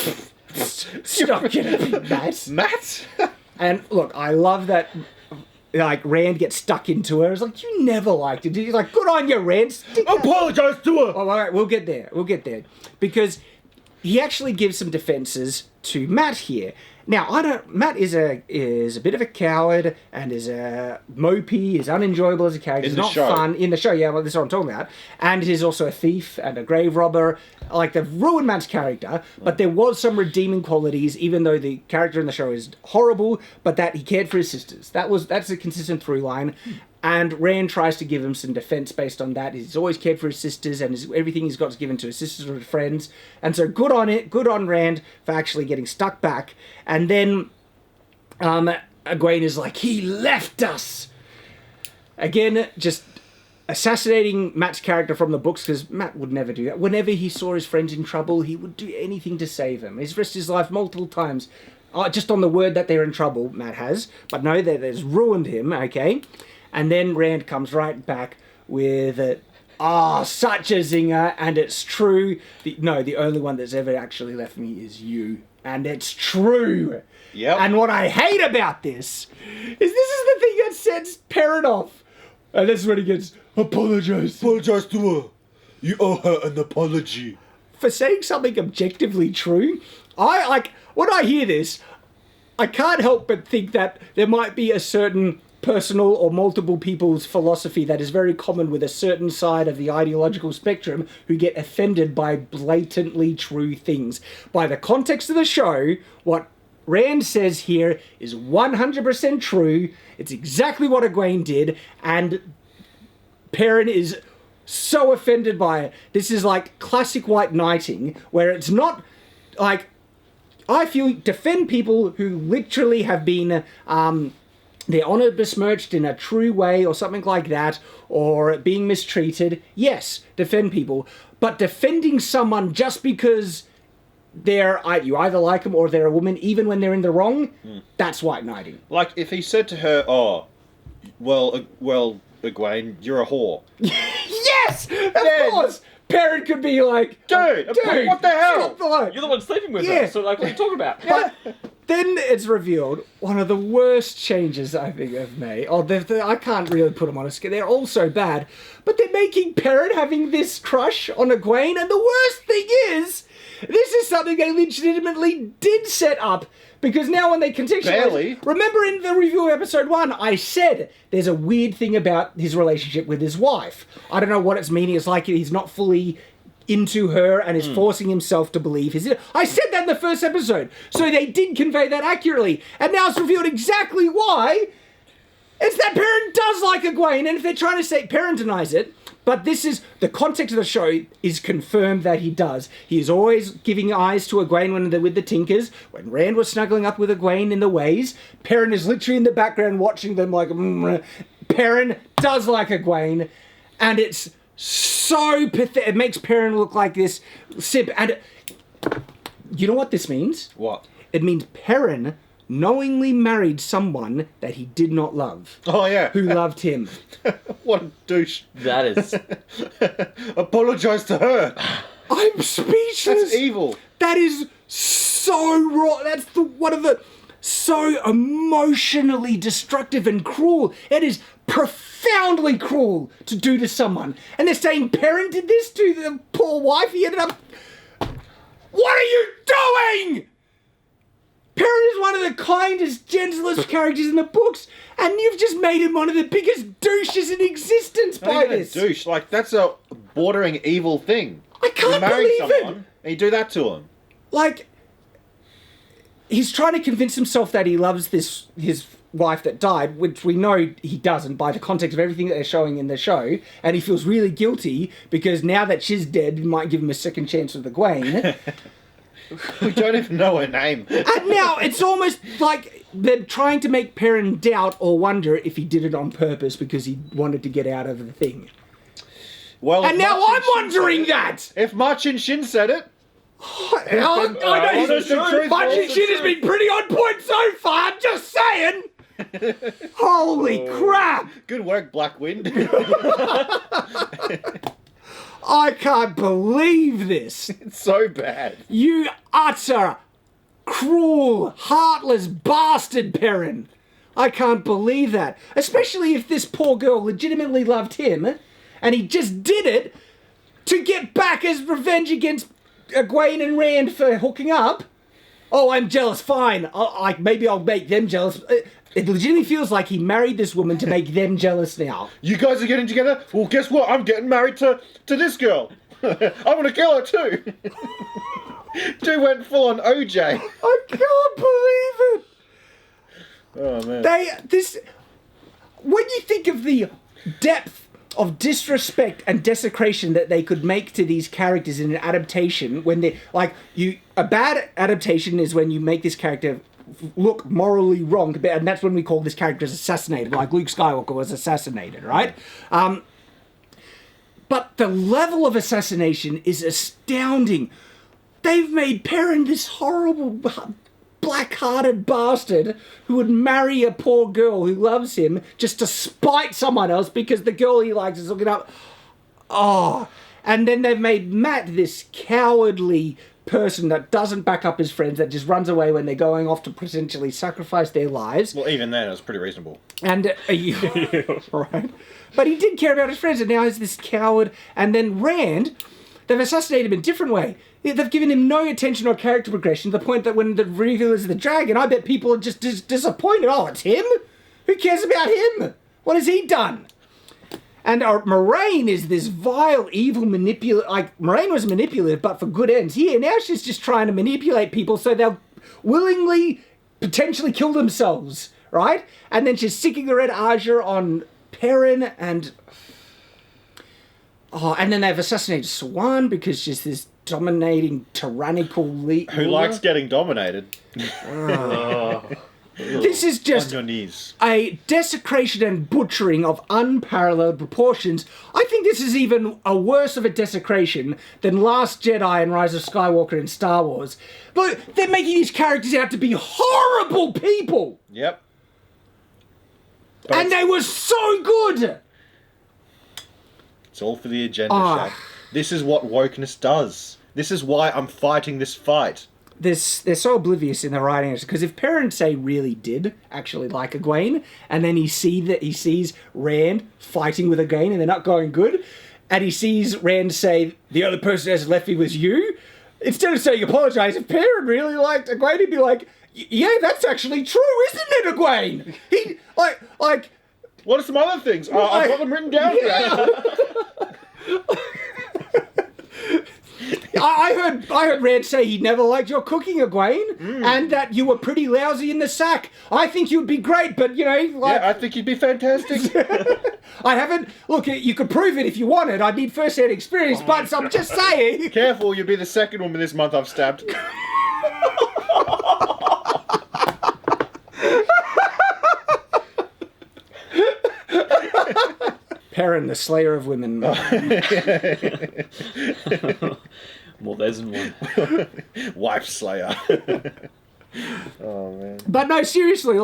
Speaker 1: stop getting Matt.
Speaker 2: Matt?
Speaker 1: And look, I love that, Rand gets stuck into her. It's like, you never liked it. He's like, good on you, Rand.
Speaker 2: Apologise to her!
Speaker 1: Oh, all right, we'll get there. Because he actually gives some defenses to Matt here. Now, Matt is a bit of a coward and is a mopey, is unenjoyable as a character. He's not fun. In the show, yeah, well, that's what I'm talking about. And he's also a thief and a grave robber. Like, they've ruined Matt's character, but there was some redeeming qualities, even though the character in the show is horrible, but that he cared for his sisters. That's a consistent through line. And Rand tries to give him some defense based on that. He's always cared for his sisters, and everything he's got is given to his sisters or his friends. And so good on Rand for actually getting stuck back. And then Egwene is like, he left us! Again, just assassinating Matt's character from the books, because Matt would never do that. Whenever he saw his friends in trouble, he would do anything to save them. He's risked his life multiple times. Just on the word that they're in trouble, Matt has. But no, that has ruined him, okay? And then Rand comes right back with such a zinger, and it's true. The only one that's ever actually left me is you. And it's true.
Speaker 2: Yep.
Speaker 1: And what I hate about this is the thing that sets Perrin off. And this is when he gets, apologise to her. You owe her an apology. For saying something objectively true, when I hear this, I can't help but think that there might be a certain personal or multiple people's philosophy that is very common with a certain side of the ideological spectrum who get offended by blatantly true things. By the context of the show, what Rand says here is 100% true. It's exactly what Egwene did, and Perrin is so offended by it. This is like classic white knighting, where it's not like, I feel, defend people who literally have been their honour besmirched in a true way or something like that, or being mistreated. Yes, defend people. But defending someone just because you either like them or they're a woman, even when they're in the wrong, that's white knighting.
Speaker 2: Like, if he said to her, well, Egwene, you're a whore.
Speaker 1: Yes! Of course! Perrin could be like,
Speaker 2: Dude, what the hell?
Speaker 4: You're the one sleeping with her, so what are you talking about?
Speaker 1: But then it's revealed one of the worst changes I think I've made. I can't really put them on a scale. They're all so bad. But they're making Perrin having this crush on Egwene, and the worst thing is, this is something they legitimately did set up. Because now when they contextualize...
Speaker 2: Barely.
Speaker 1: Remember in the review of episode 1, I said there's a weird thing about his relationship with his wife. I don't know what it's meaning. It's like he's not fully into her and is forcing himself to believe his... I said that in the first episode. So they did convey that accurately. And now it's revealed exactly why It's that Perrin does like Egwene, and if they're trying to say Perrin denies it, but this is the context of the show is confirmed that he does. He is always giving eyes to Egwene when they're with the Tinkers. When Rand was snuggling up with Egwene in the ways, Perrin is literally in the background watching them like. Perrin does like Egwene, and it's so pathetic. It makes Perrin look like this simp. And you know what this means?
Speaker 2: What?
Speaker 1: It means Perrin knowingly married someone that he did not love.
Speaker 2: Oh, yeah.
Speaker 1: Who loved him.
Speaker 2: What a douche.
Speaker 4: That is...
Speaker 2: Apologise to her.
Speaker 1: I'm speechless.
Speaker 2: That's evil.
Speaker 1: That is so wrong. That's one of the... So emotionally destructive and cruel. It is profoundly cruel to do to someone. And they're saying Perrin did this to the poor wife. He ended up... What are you doing? Perrin is one of the kindest, gentlest characters in the books, and you've just made him one of the biggest douches in existence by this.
Speaker 2: Douche. Like, that's a bordering evil thing.
Speaker 1: I can't
Speaker 2: You marry
Speaker 1: believe
Speaker 2: someone,
Speaker 1: it.
Speaker 2: and you do that to him.
Speaker 1: Like, he's trying to convince himself that he loves his wife that died, which we know he doesn't by the context of everything that they're showing in the show, and he feels really guilty because now that she's dead, he might give him a second chance with Egwene.
Speaker 2: We don't even know her name.
Speaker 1: And now it's almost like they're trying to make Perrin doubt or wonder if he did it on purpose because he wanted to get out of the thing.
Speaker 2: Well,
Speaker 1: And now I'm wondering that!
Speaker 2: If Marchin Shin said it,
Speaker 1: I know
Speaker 2: honest and truthful.
Speaker 1: Martin Shit has been pretty on point so far, I'm just saying! Holy crap!
Speaker 2: good work, Black Wind.
Speaker 1: I can't believe this!
Speaker 2: It's so bad.
Speaker 1: You utter, cruel, heartless bastard, Perrin! I can't believe that. Especially if this poor girl legitimately loved him, and he just did it to get back as revenge against Egwene and Rand for hooking up. Oh, I'm jealous, fine. Maybe I'll make them jealous. It legitimately feels like he married this woman to make them jealous now.
Speaker 2: You guys are getting together? Well, guess what? I'm getting married to this girl. I want to kill her too. Dude went full on OJ.
Speaker 1: I can't believe it.
Speaker 2: Oh, man.
Speaker 1: When you think of the depth of disrespect and desecration that they could make to these characters in an adaptation, when they a bad adaptation is when you make this character look morally wrong, and that's when we call this character assassinated, like Luke Skywalker was assassinated, right? But the level of assassination is astounding. They've made Perrin this horrible, black-hearted bastard who would marry a poor girl who loves him just to spite someone else because the girl he likes is looking up. Oh, and then they've made Matt this cowardly person that doesn't back up his friends, that just runs away when they're going off to potentially sacrifice their lives.
Speaker 2: Well, even then, it was pretty reasonable.
Speaker 1: And right, but he did care about his friends, and now he's this coward. And then Rand, they've assassinated him in a different way. They've given him no attention or character progression to the point that when the reveal is the dragon, I bet people are just disappointed. Oh, it's him? Who cares about him? What has he done? And Moraine is this vile, evil manipulative. Like, Moraine was manipulative, but for good ends. Here, now she's just trying to manipulate people so they'll willingly, potentially kill themselves, right? And then she's sicking the red azure on Perrin, and then they've assassinated Swan because she's this dominating, tyrannical leader.
Speaker 2: Who likes getting dominated?
Speaker 1: This is just
Speaker 2: on your knees.
Speaker 1: A desecration and butchering of unparalleled proportions. I think this is even a worse of a desecration than Last Jedi and Rise of Skywalker in Star Wars. Look, they're making these characters out to be horrible people.
Speaker 2: Yep.
Speaker 1: And they were so good.
Speaker 2: It's all for the agenda, Shaq. This is what wokeness does. This is why I'm fighting this fight.
Speaker 1: They're so oblivious in the writing, because if Perrin, say, really did actually like Egwene, and then he sees Rand fighting with Egwene and they're not going good, and he sees Rand say, the other person that has left me was you, instead of saying apologise, if Perrin really liked Egwene, he'd be like, yeah, that's actually true, isn't it, Egwene? He, like...
Speaker 2: What are some other things? I've got them written down.
Speaker 1: Yeah. I heard Rand say he never liked your cooking, Egwene, and that you were pretty lousy in the sack. I think you'd be great, but like,
Speaker 2: Yeah, I think you'd be fantastic.
Speaker 1: I haven't. Look, you could prove it if you wanted. I'd need first-hand experience, but I'm just saying.
Speaker 2: Careful, you'll be the second woman this month I've stabbed.
Speaker 1: Perrin, the slayer of women.
Speaker 4: Well, there's one.
Speaker 2: Wife slayer. Oh man.
Speaker 1: But no, seriously,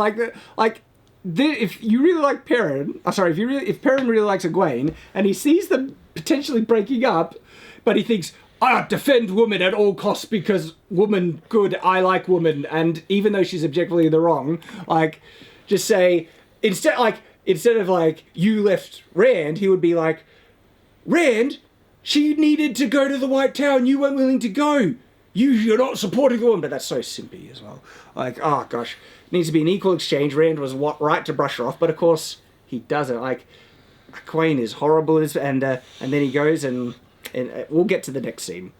Speaker 1: if you really like Perrin, if Perrin really likes Egwene, and he sees them potentially breaking up, but he thinks, defend woman at all costs because woman good, I like woman, and even though she's objectively in the wrong, just say, instead of you left Rand, he would be like, Rand, she needed to go to the White Tower and you weren't willing to go. You're not supporting the woman. But that's so simpy as well. Oh gosh. It needs to be an equal exchange. Rand was right to brush her off, but of course he doesn't. Egwene is horrible, and then he goes and we'll get to the next scene.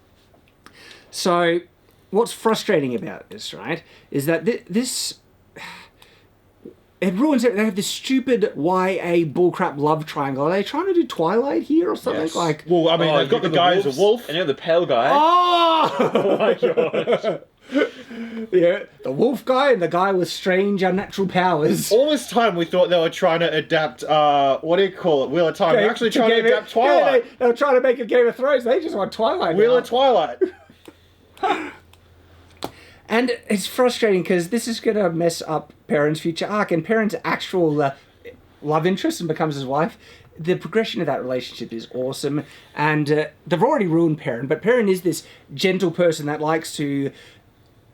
Speaker 1: So what's frustrating about this, right, is that this... It ruins it. They have this stupid YA bullcrap love triangle. Are they trying to do Twilight here or something?
Speaker 2: Yes. Well, I mean, they've got the guy who's a wolf.
Speaker 4: And you have the pale guy.
Speaker 1: Oh
Speaker 4: my god.
Speaker 1: Yeah, the wolf guy and the guy with strange unnatural powers.
Speaker 2: All this time we thought they were trying to adapt, what do you call it, Wheel of Time. They're actually trying to adapt Twilight.
Speaker 1: Yeah, they were trying to make a Game of Thrones. They just want Twilight
Speaker 2: Wheel
Speaker 1: now.
Speaker 2: of Twilight.
Speaker 1: And it's frustrating because this is going to mess up Perrin's future arc, and Perrin's actual love interest and becomes his wife. The progression of that relationship is awesome, and they've already ruined Perrin, but Perrin is this gentle person that likes to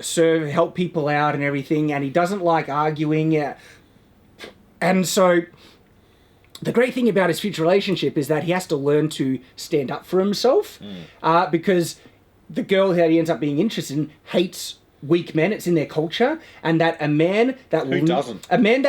Speaker 1: help people out and everything, and he doesn't like arguing. And so the great thing about his future relationship is that he has to learn to stand up for himself, because the girl that he ends up being interested in hates weak men. It's in their culture, and that a man that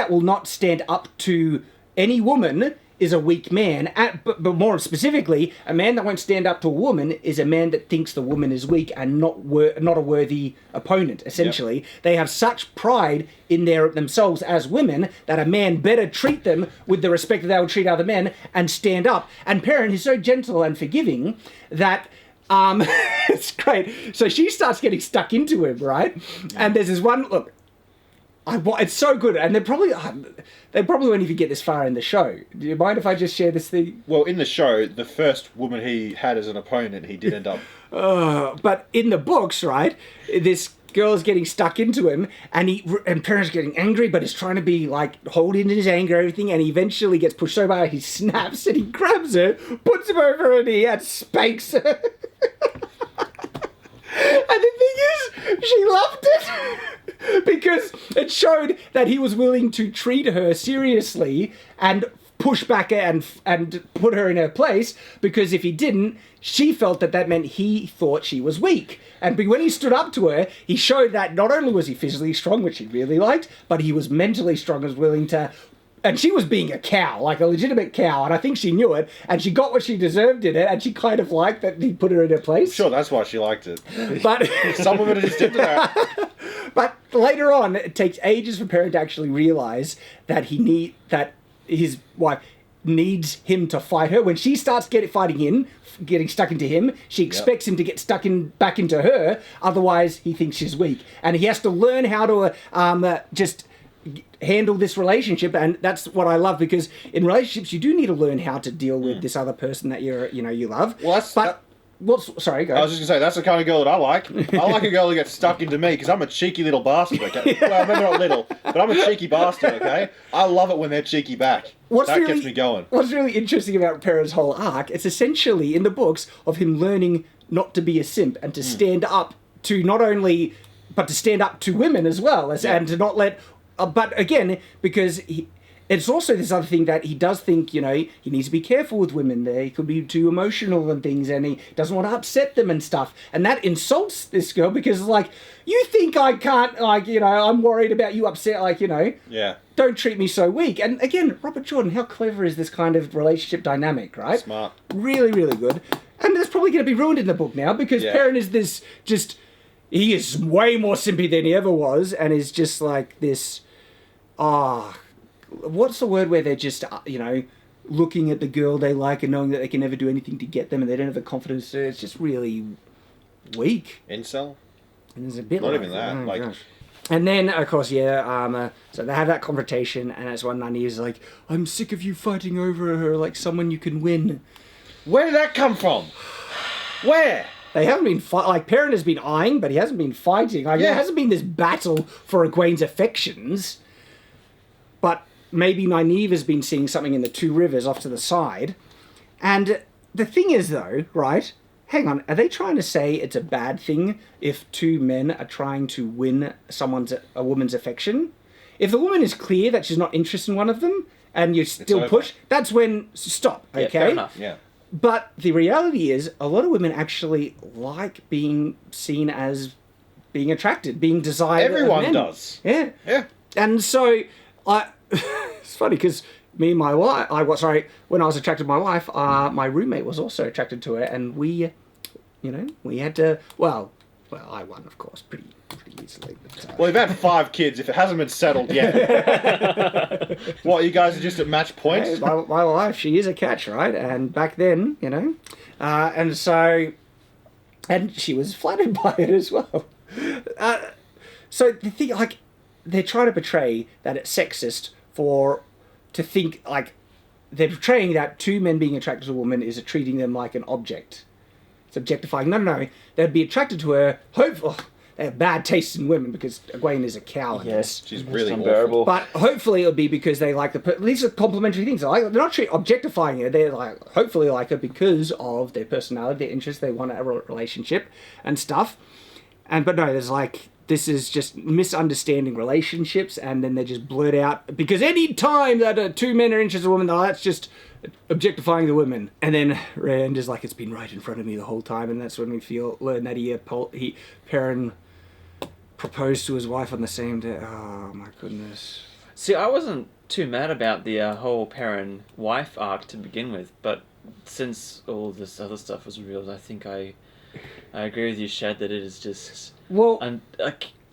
Speaker 1: will not stand up to any woman is a weak man. But more specifically, a man that won't stand up to a woman is a man that thinks the woman is weak and not a worthy opponent. Essentially, They have such pride in themselves as women that a man better treat them with the respect that they would treat other men and stand up. And Perrin is so gentle and forgiving that. It's great. So she starts getting stuck into him, right? And there's this one look. It's so good, and they probably won't even get this far in the show. Do you mind if I just share this thing?
Speaker 2: Well, in the show, the first woman he had as an opponent, he did end up.
Speaker 1: But in the books, right? This girl's getting stuck into him, and Perrin's getting angry, but he's trying to be holding his anger, everything, and he eventually gets pushed so hard he snaps and he grabs her, puts him over her knee, and spanks her. And the thing is, she loved it because it showed that he was willing to treat her seriously and push back and put her in her place, because if he didn't, she felt that meant he thought she was weak. And when he stood up to her, he showed that not only was he physically strong, which he really liked, but he was mentally strong and was willing to... And she was being a cow, like a legitimate cow, and I think she knew it, and she got what she deserved in it, and she kind of liked that he put her in her place.
Speaker 2: Sure, that's why she liked it.
Speaker 1: But
Speaker 2: some women are just into that.
Speaker 1: But later on, it takes ages for Perrin to actually realise that that his wife needs him to fight her. When she starts getting stuck into him, she expects him to get back into her, otherwise he thinks she's weak. And he has to learn how to just handle this relationship, and that's what I love, because in relationships you do need to learn how to deal with this other person that you love.
Speaker 2: Well,
Speaker 1: sorry, go.
Speaker 2: I was just going to say, that's the kind of girl that I like. I like a girl who gets stuck into me, because I'm a cheeky little bastard, okay? Well, maybe not little, but I'm a cheeky bastard, okay? I love it when they're cheeky back. That gets me going.
Speaker 1: What's really interesting about Perrin's whole arc, it's essentially in the books of him learning not to be a simp and to stand up to but to stand up to women as well, and to not let... but again, because it's also this other thing that he does think, you know, he needs to be careful with women. They could be too emotional and things, and he doesn't want to upset them and stuff. And that insults this girl because, like, you think I can't, like, you know, I'm worried about you upset, like, you know.
Speaker 2: Yeah.
Speaker 1: Don't treat me so weak. And again, Robert Jordan, how clever is this kind of relationship dynamic, right?
Speaker 2: Smart.
Speaker 1: Really, really good. And it's probably going to be ruined in the book now because Perrin is this just... He is way more simpy than he ever was and is just like this... what's the word where they're just, you know, looking at the girl they like and knowing that they can never do anything to get them and they don't have the confidence to... It's just really weak.
Speaker 2: Incel?
Speaker 1: And there's a bit
Speaker 2: Not
Speaker 1: like
Speaker 2: even that.
Speaker 1: Oh,
Speaker 2: like...
Speaker 1: gosh. And then, of course, so they have that confrontation, and that's when Nynaeve's like, I'm sick of you fighting over her like someone you can win.
Speaker 2: Where did that come from? Where?
Speaker 1: They haven't been like, Perrin has been eyeing, but he hasn't been fighting. Like, there hasn't been this battle for Egwene's affections. But maybe Nynaeve has been seeing something in the Two Rivers off to the side. And the thing is, though, right... Hang on, are they trying to say it's a bad thing if two men are trying to win a woman's affection? If the woman is clear that she's not interested in one of them, and you still push, that's when stop, okay?
Speaker 4: Yeah, fair enough.
Speaker 2: Yeah.
Speaker 1: But the reality is, a lot of women actually like being seen as being attracted, being desired.
Speaker 2: Everyone does.
Speaker 1: Yeah.
Speaker 2: Yeah.
Speaker 1: And so, it's funny because... Me and my wife, when I was attracted to my wife, my roommate was also attracted to her, and we, you know, we had to, well, I won, of course, pretty easily. But,
Speaker 2: Well, we've had 5 kids if it hasn't been settled yet. What, you guys are just at match point?
Speaker 1: hey, my wife, she is a catch, right? And back then, you know, and she was flattered by it as well. So the thing, like, they're trying to portray that it's sexist to think, like, they're portraying that two men being attracted to a woman is treating them like an object. It's objectifying. No. They'd be attracted to her. Hopefully, they have bad taste in women because Egwene is a cow.
Speaker 4: Yes,
Speaker 2: she's really
Speaker 4: unbearable.
Speaker 2: awful.
Speaker 1: But hopefully it'll be because they like these are complementary things. They're not objectifying her. They're like, hopefully like her because of their personality, their interests. They want a relationship and stuff. But no, there's like... This is just misunderstanding relationships, and then they just blurt out, because any time that two men are interested in a woman, that's just objectifying the women. And then Rand is like, it's been right in front of me the whole time, and that's when we learn that Perrin proposed to his wife on the same day. Oh my goodness.
Speaker 4: See, I wasn't too mad about the whole Perrin wife arc to begin with, but since all this other stuff was revealed, I think I agree with you, Shad, that it is just...
Speaker 1: Well...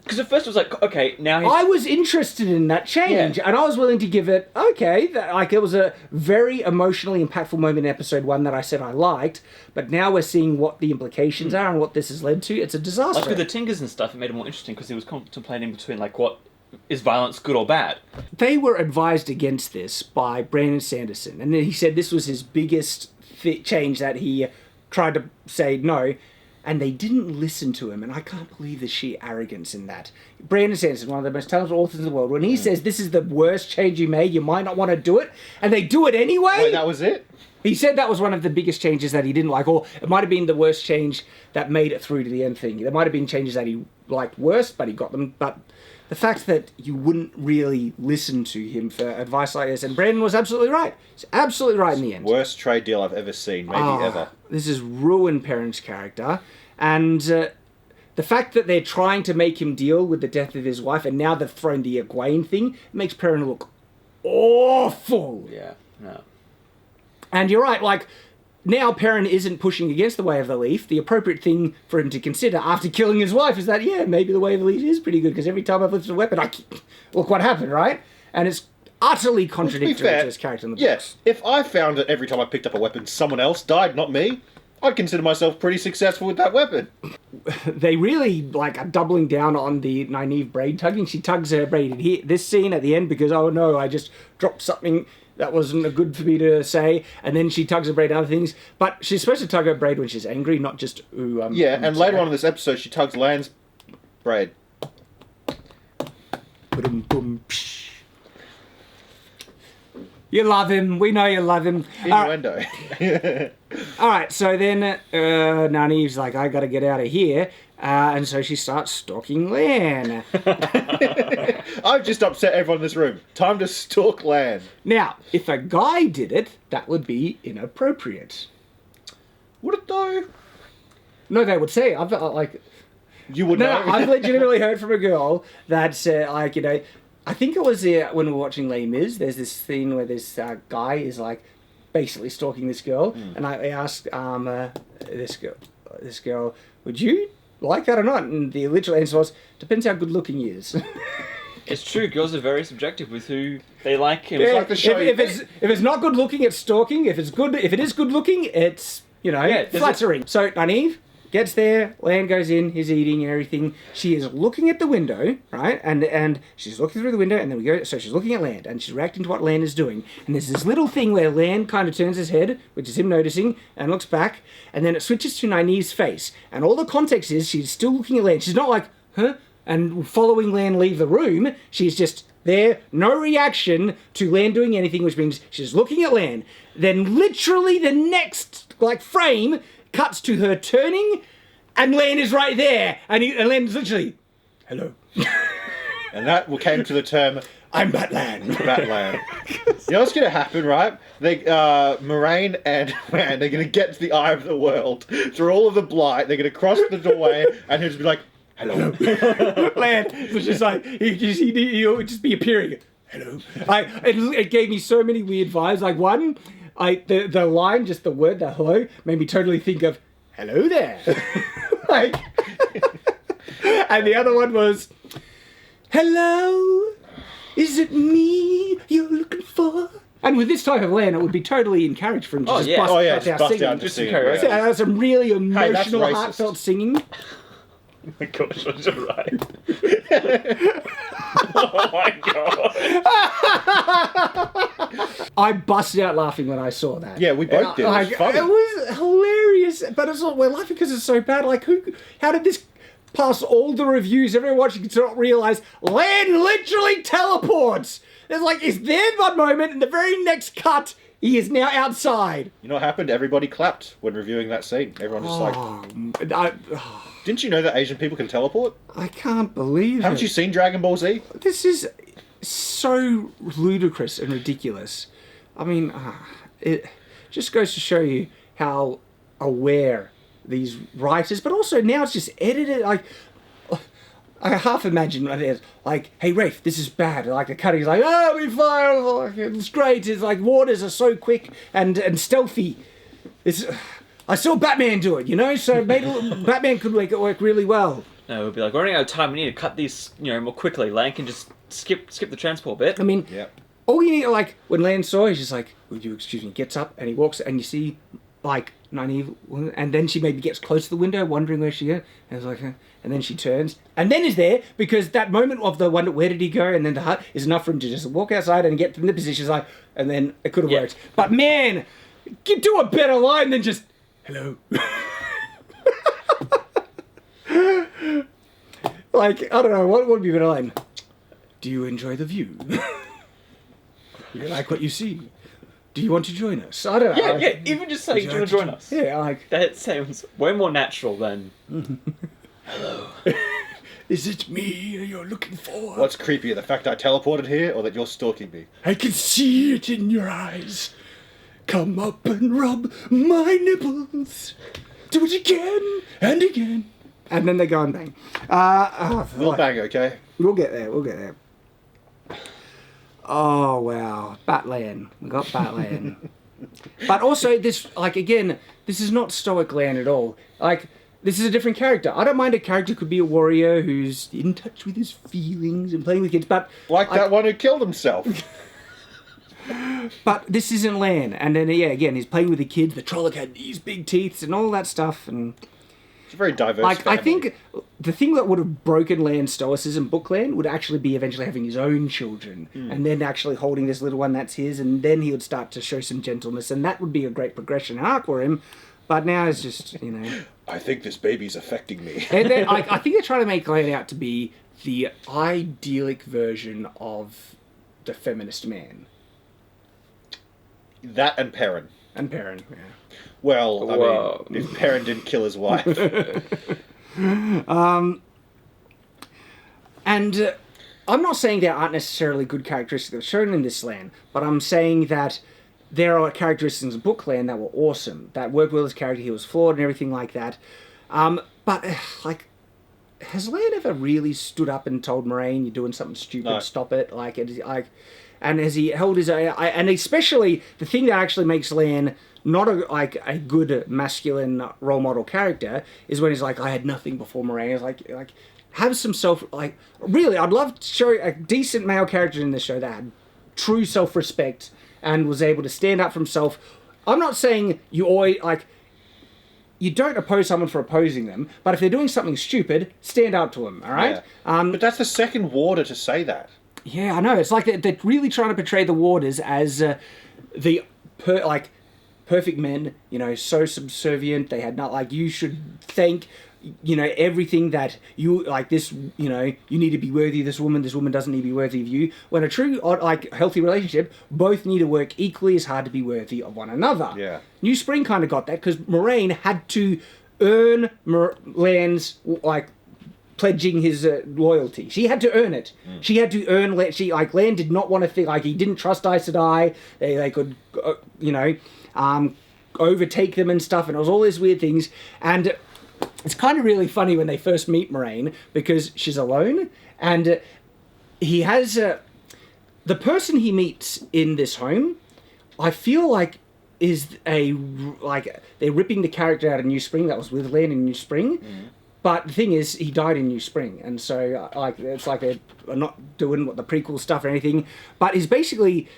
Speaker 4: Because at first it was like, okay, now he's...
Speaker 1: I was interested in that change, and I was willing to give it, it was a very emotionally impactful moment in episode 1 that I said I liked, but now we're seeing what the implications are and what this has led to. It's a disaster.
Speaker 4: Like with the Tingers and stuff, it made it more interesting because he was contemplating between, like, what is violence good or bad?
Speaker 1: They were advised against this by Brandon Sanderson, and then he said this was his biggest change, that he tried to say no, and they didn't listen to him, and I can't believe the sheer arrogance in that. Brandon Sanderson, one of the most talented authors in the world, when he says this is the worst change you made, you might not want to do it, and they do it anyway.
Speaker 2: Wait, that was it?
Speaker 1: He said that was one of the biggest changes that he didn't like, or it might have been the worst change that made it through to the end thing. There might have been changes that he liked worse, but he got them. But the fact that you wouldn't really listen to him for advice like this, and Brandon was absolutely right. He's absolutely right in the end.
Speaker 2: Worst trade deal I've ever seen, maybe ever.
Speaker 1: This has ruined Perrin's character, and the fact that they're trying to make him deal with the death of his wife, and now they've thrown the Egwene thing, makes Perrin look awful.
Speaker 4: Yeah, no.
Speaker 1: And you're right, like, now Perrin isn't pushing against the Way of the Leaf. The appropriate thing for him to consider after killing his wife is that, yeah, maybe the Way of the Leaf is pretty good, because every time I've lifted a weapon, look what happened, right? And it's utterly contradictory to his character in the books.
Speaker 2: Yes, if I found that every time I picked up a weapon, someone else died, not me, I'd consider myself pretty successful with that weapon.
Speaker 1: They really, like, are doubling down on the Nynaeve braid tugging. She tugs her braid in this scene at the end because, oh no, I just dropped something that wasn't good for me to say, and then she tugs her braid and other things. But she's supposed to tug her braid when she's angry, not just, ooh,
Speaker 2: and later on in this episode, she tugs Lan's braid. You love him. We know you love him. Innuendo.
Speaker 1: All right, so then Nynaeve's like, I gotta get out of here. And so she starts stalking Lan.
Speaker 2: I've just upset everyone in this room. Time to stalk Lan.
Speaker 1: Now, if a guy did it, that would be inappropriate.
Speaker 2: Would it though?
Speaker 1: No, they would say. I've
Speaker 2: You would
Speaker 1: no,
Speaker 2: know.
Speaker 1: I've legitimately heard from a girl that said, like, you know, I think it was when we were watching Les Mis. There's this scene where this guy is like basically stalking this girl, and I asked this girl, would you like that or not? And the literal answer was, depends how good looking he is.
Speaker 4: It's true. Girls are very subjective with who they like. Him.
Speaker 1: Yeah,
Speaker 2: like the show.
Speaker 1: if it's not good looking, it's stalking. If it is good looking, it's flattering. So Nynaeve gets there, Lan goes in, he's eating and everything. She is looking at the window, right? And she's looking through the window, and then we go. So she's looking at Lan, and she's reacting to what Lan is doing. And there's this little thing where Lan kind of turns his head, which is him noticing, and looks back, and then it switches to Nynaeve's face. And all the context is she's still looking at Lan. She's not like, huh? And following Lan leave the room, she's just there, no reaction to Lan doing anything, which means she's looking at Lan. Then literally the next frame cuts to her turning, and Lan is right there, and Lan's literally, hello.
Speaker 2: And that came to the term,
Speaker 1: I'm Batlan.
Speaker 2: Batlan. You know what's going to happen, right? Moraine and Man, they're going to get to the eye of the world through all of the blight. They're going to cross the doorway, and he'll just be like, hello.
Speaker 1: Lan was just like, he would just be appearing. Hello. It gave me so many weird vibes. Like one, the line, just the word, the hello, made me totally think of, hello there. And the other one was, hello, is it me you're looking for? And with this type of Lan, it would be totally encouraged for him to just bust out singing.
Speaker 2: Just
Speaker 1: That's some really emotional,
Speaker 2: racist.
Speaker 1: heartfelt singing.
Speaker 4: Oh my gosh, that's right. Oh my god.
Speaker 1: I busted out laughing when I saw that.
Speaker 2: Yeah, we both did. It was funny.
Speaker 1: It was hilarious, but it's not, we're laughing because it's so bad. Like, how did this pass all the reviews? Everyone watching to not realise Lan literally teleports. It's like, he's there in one moment, and the very next cut, he is now outside.
Speaker 2: You know what happened? Everybody clapped when reviewing that scene. Everyone just Didn't you know that Asian people can teleport?
Speaker 1: I can't believe it.
Speaker 2: Haven't you seen Dragon Ball Z?
Speaker 1: This is so ludicrous and ridiculous. I mean, it just goes to show you how aware these writers, but also now it's just edited. Like, I half imagine what it is. Like, hey, Rafe, this is bad. Like, the cutting's like, oh, we fire. It's great. It's like, waters are so quick and stealthy. I saw Batman do it, you know? So Batman could make it work really well.
Speaker 4: No, it would be like, we're running out of time. We need to cut these, more quickly. Lan can just skip the transport bit.
Speaker 1: I mean,
Speaker 2: Yep.
Speaker 1: all you need, like, when Lan saw, he's just like, would you excuse me? Gets up and he walks, and you see, like, Nynaeve, and then she maybe gets close to the window, wondering where she is. And it's like, and then she turns, and then is there, because that moment of the wonder, where did he go, and then the hut is enough for him to just walk outside and get from the position, like, and then it could have worked. But man, you do a better line than just, hello. Like, I don't know, what would be a better line? Do you enjoy the view? You like what you see? Do you want to join us? I don't know.
Speaker 4: Yeah, even just saying, do you want to join us?
Speaker 1: Yeah, like...
Speaker 4: That sounds way more natural than...
Speaker 1: Hello. Is it me you're looking for?
Speaker 2: What's creepier, the fact I teleported here, or that you're stalking me?
Speaker 1: I can see it in your eyes. Come up and rub my nipples. Do it again and again. And then they go and bang.
Speaker 2: We'll bang, okay?
Speaker 1: We'll get there. Oh, wow. Batlan. We got Batlan. But also, this, like, again, this is not stoic Lan at all. Like, this is a different character. I don't mind a character could be a warrior who's in touch with his feelings and playing with kids, but...
Speaker 2: Like that one who killed himself.
Speaker 1: But this isn't Lan. And then, yeah, again, he's playing with the kids. The Trolloc had these big teeth and all that stuff, and...
Speaker 2: It's a very diverse
Speaker 1: Like,
Speaker 2: family.
Speaker 1: I think the thing that would have broken Lan's stoicism, book Lan, would actually be eventually having his own children, and then actually holding this little one that's his, and then he would start to show some gentleness, and that would be a great progression arc for him. But now it's just,
Speaker 2: I think this baby's affecting me.
Speaker 1: And then, I think they're trying to make Lan out to be the idyllic version of the feminist man.
Speaker 2: That and Perrin.
Speaker 1: And Perrin, yeah.
Speaker 2: Well, I
Speaker 1: Whoa.
Speaker 2: mean, if Perrin didn't kill his wife.
Speaker 1: And I'm not saying there aren't necessarily good characteristics that are shown in this land, but I'm saying that there are characteristics in Bookland that were awesome, that worked well as character, he was flawed and everything like that. But, like, has Lan ever really stood up and told Moraine, you're doing something stupid,
Speaker 2: No.
Speaker 1: stop it? And has he held his own? And especially, the thing that actually makes Lan not a good masculine role model character is when he's like, I had nothing before Moraine. It's like have some really, I'd love to show a decent male character in this show that had true self-respect and was able to stand up for himself. I'm not saying you always, you don't oppose someone for opposing them, but if they're doing something stupid, stand up to them, all right?
Speaker 2: Yeah. But that's the second warder to say that.
Speaker 1: Yeah, I know. It's like they're really trying to portray the warders as perfect men, so subservient. They had not, you should thank, everything that you, this, you need to be worthy of this woman doesn't need to be worthy of you. When a true, healthy relationship, both need to work equally as hard to be worthy of one another.
Speaker 2: Yeah.
Speaker 1: New Spring kind of got that, because Moraine had to earn Lan's, pledging his loyalty. She had to earn it. She had to earn. Lan did not want to think he didn't trust Aes Sedai. They could, overtake them and stuff, and it was all these weird things. And it's kind of really funny when they first meet Moraine because she's alone, and he has the person he meets in this home. I feel like is they're ripping the character out of New Spring that was with Lan in New Spring. But the thing is, he died in New Spring, and so it's like they're not doing what the prequel stuff or anything. But he's basically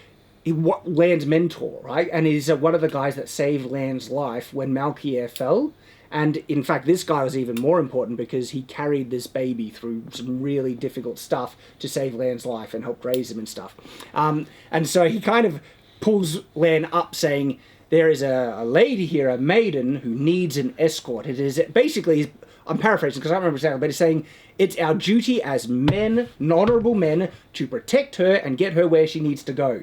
Speaker 1: Lan's mentor, right? And he's one of the guys that saved Lan's life when Malkier fell. And in fact, this guy was even more important because he carried this baby through some really difficult stuff to save Lan's life and helped raise him and stuff. And so he kind of pulls Lan up, saying, "There is a lady here, a maiden, who needs an escort." It is basically, I'm paraphrasing because I don't remember exactly, but it's saying it's our duty as men, honourable men, to protect her and get her where she needs to go.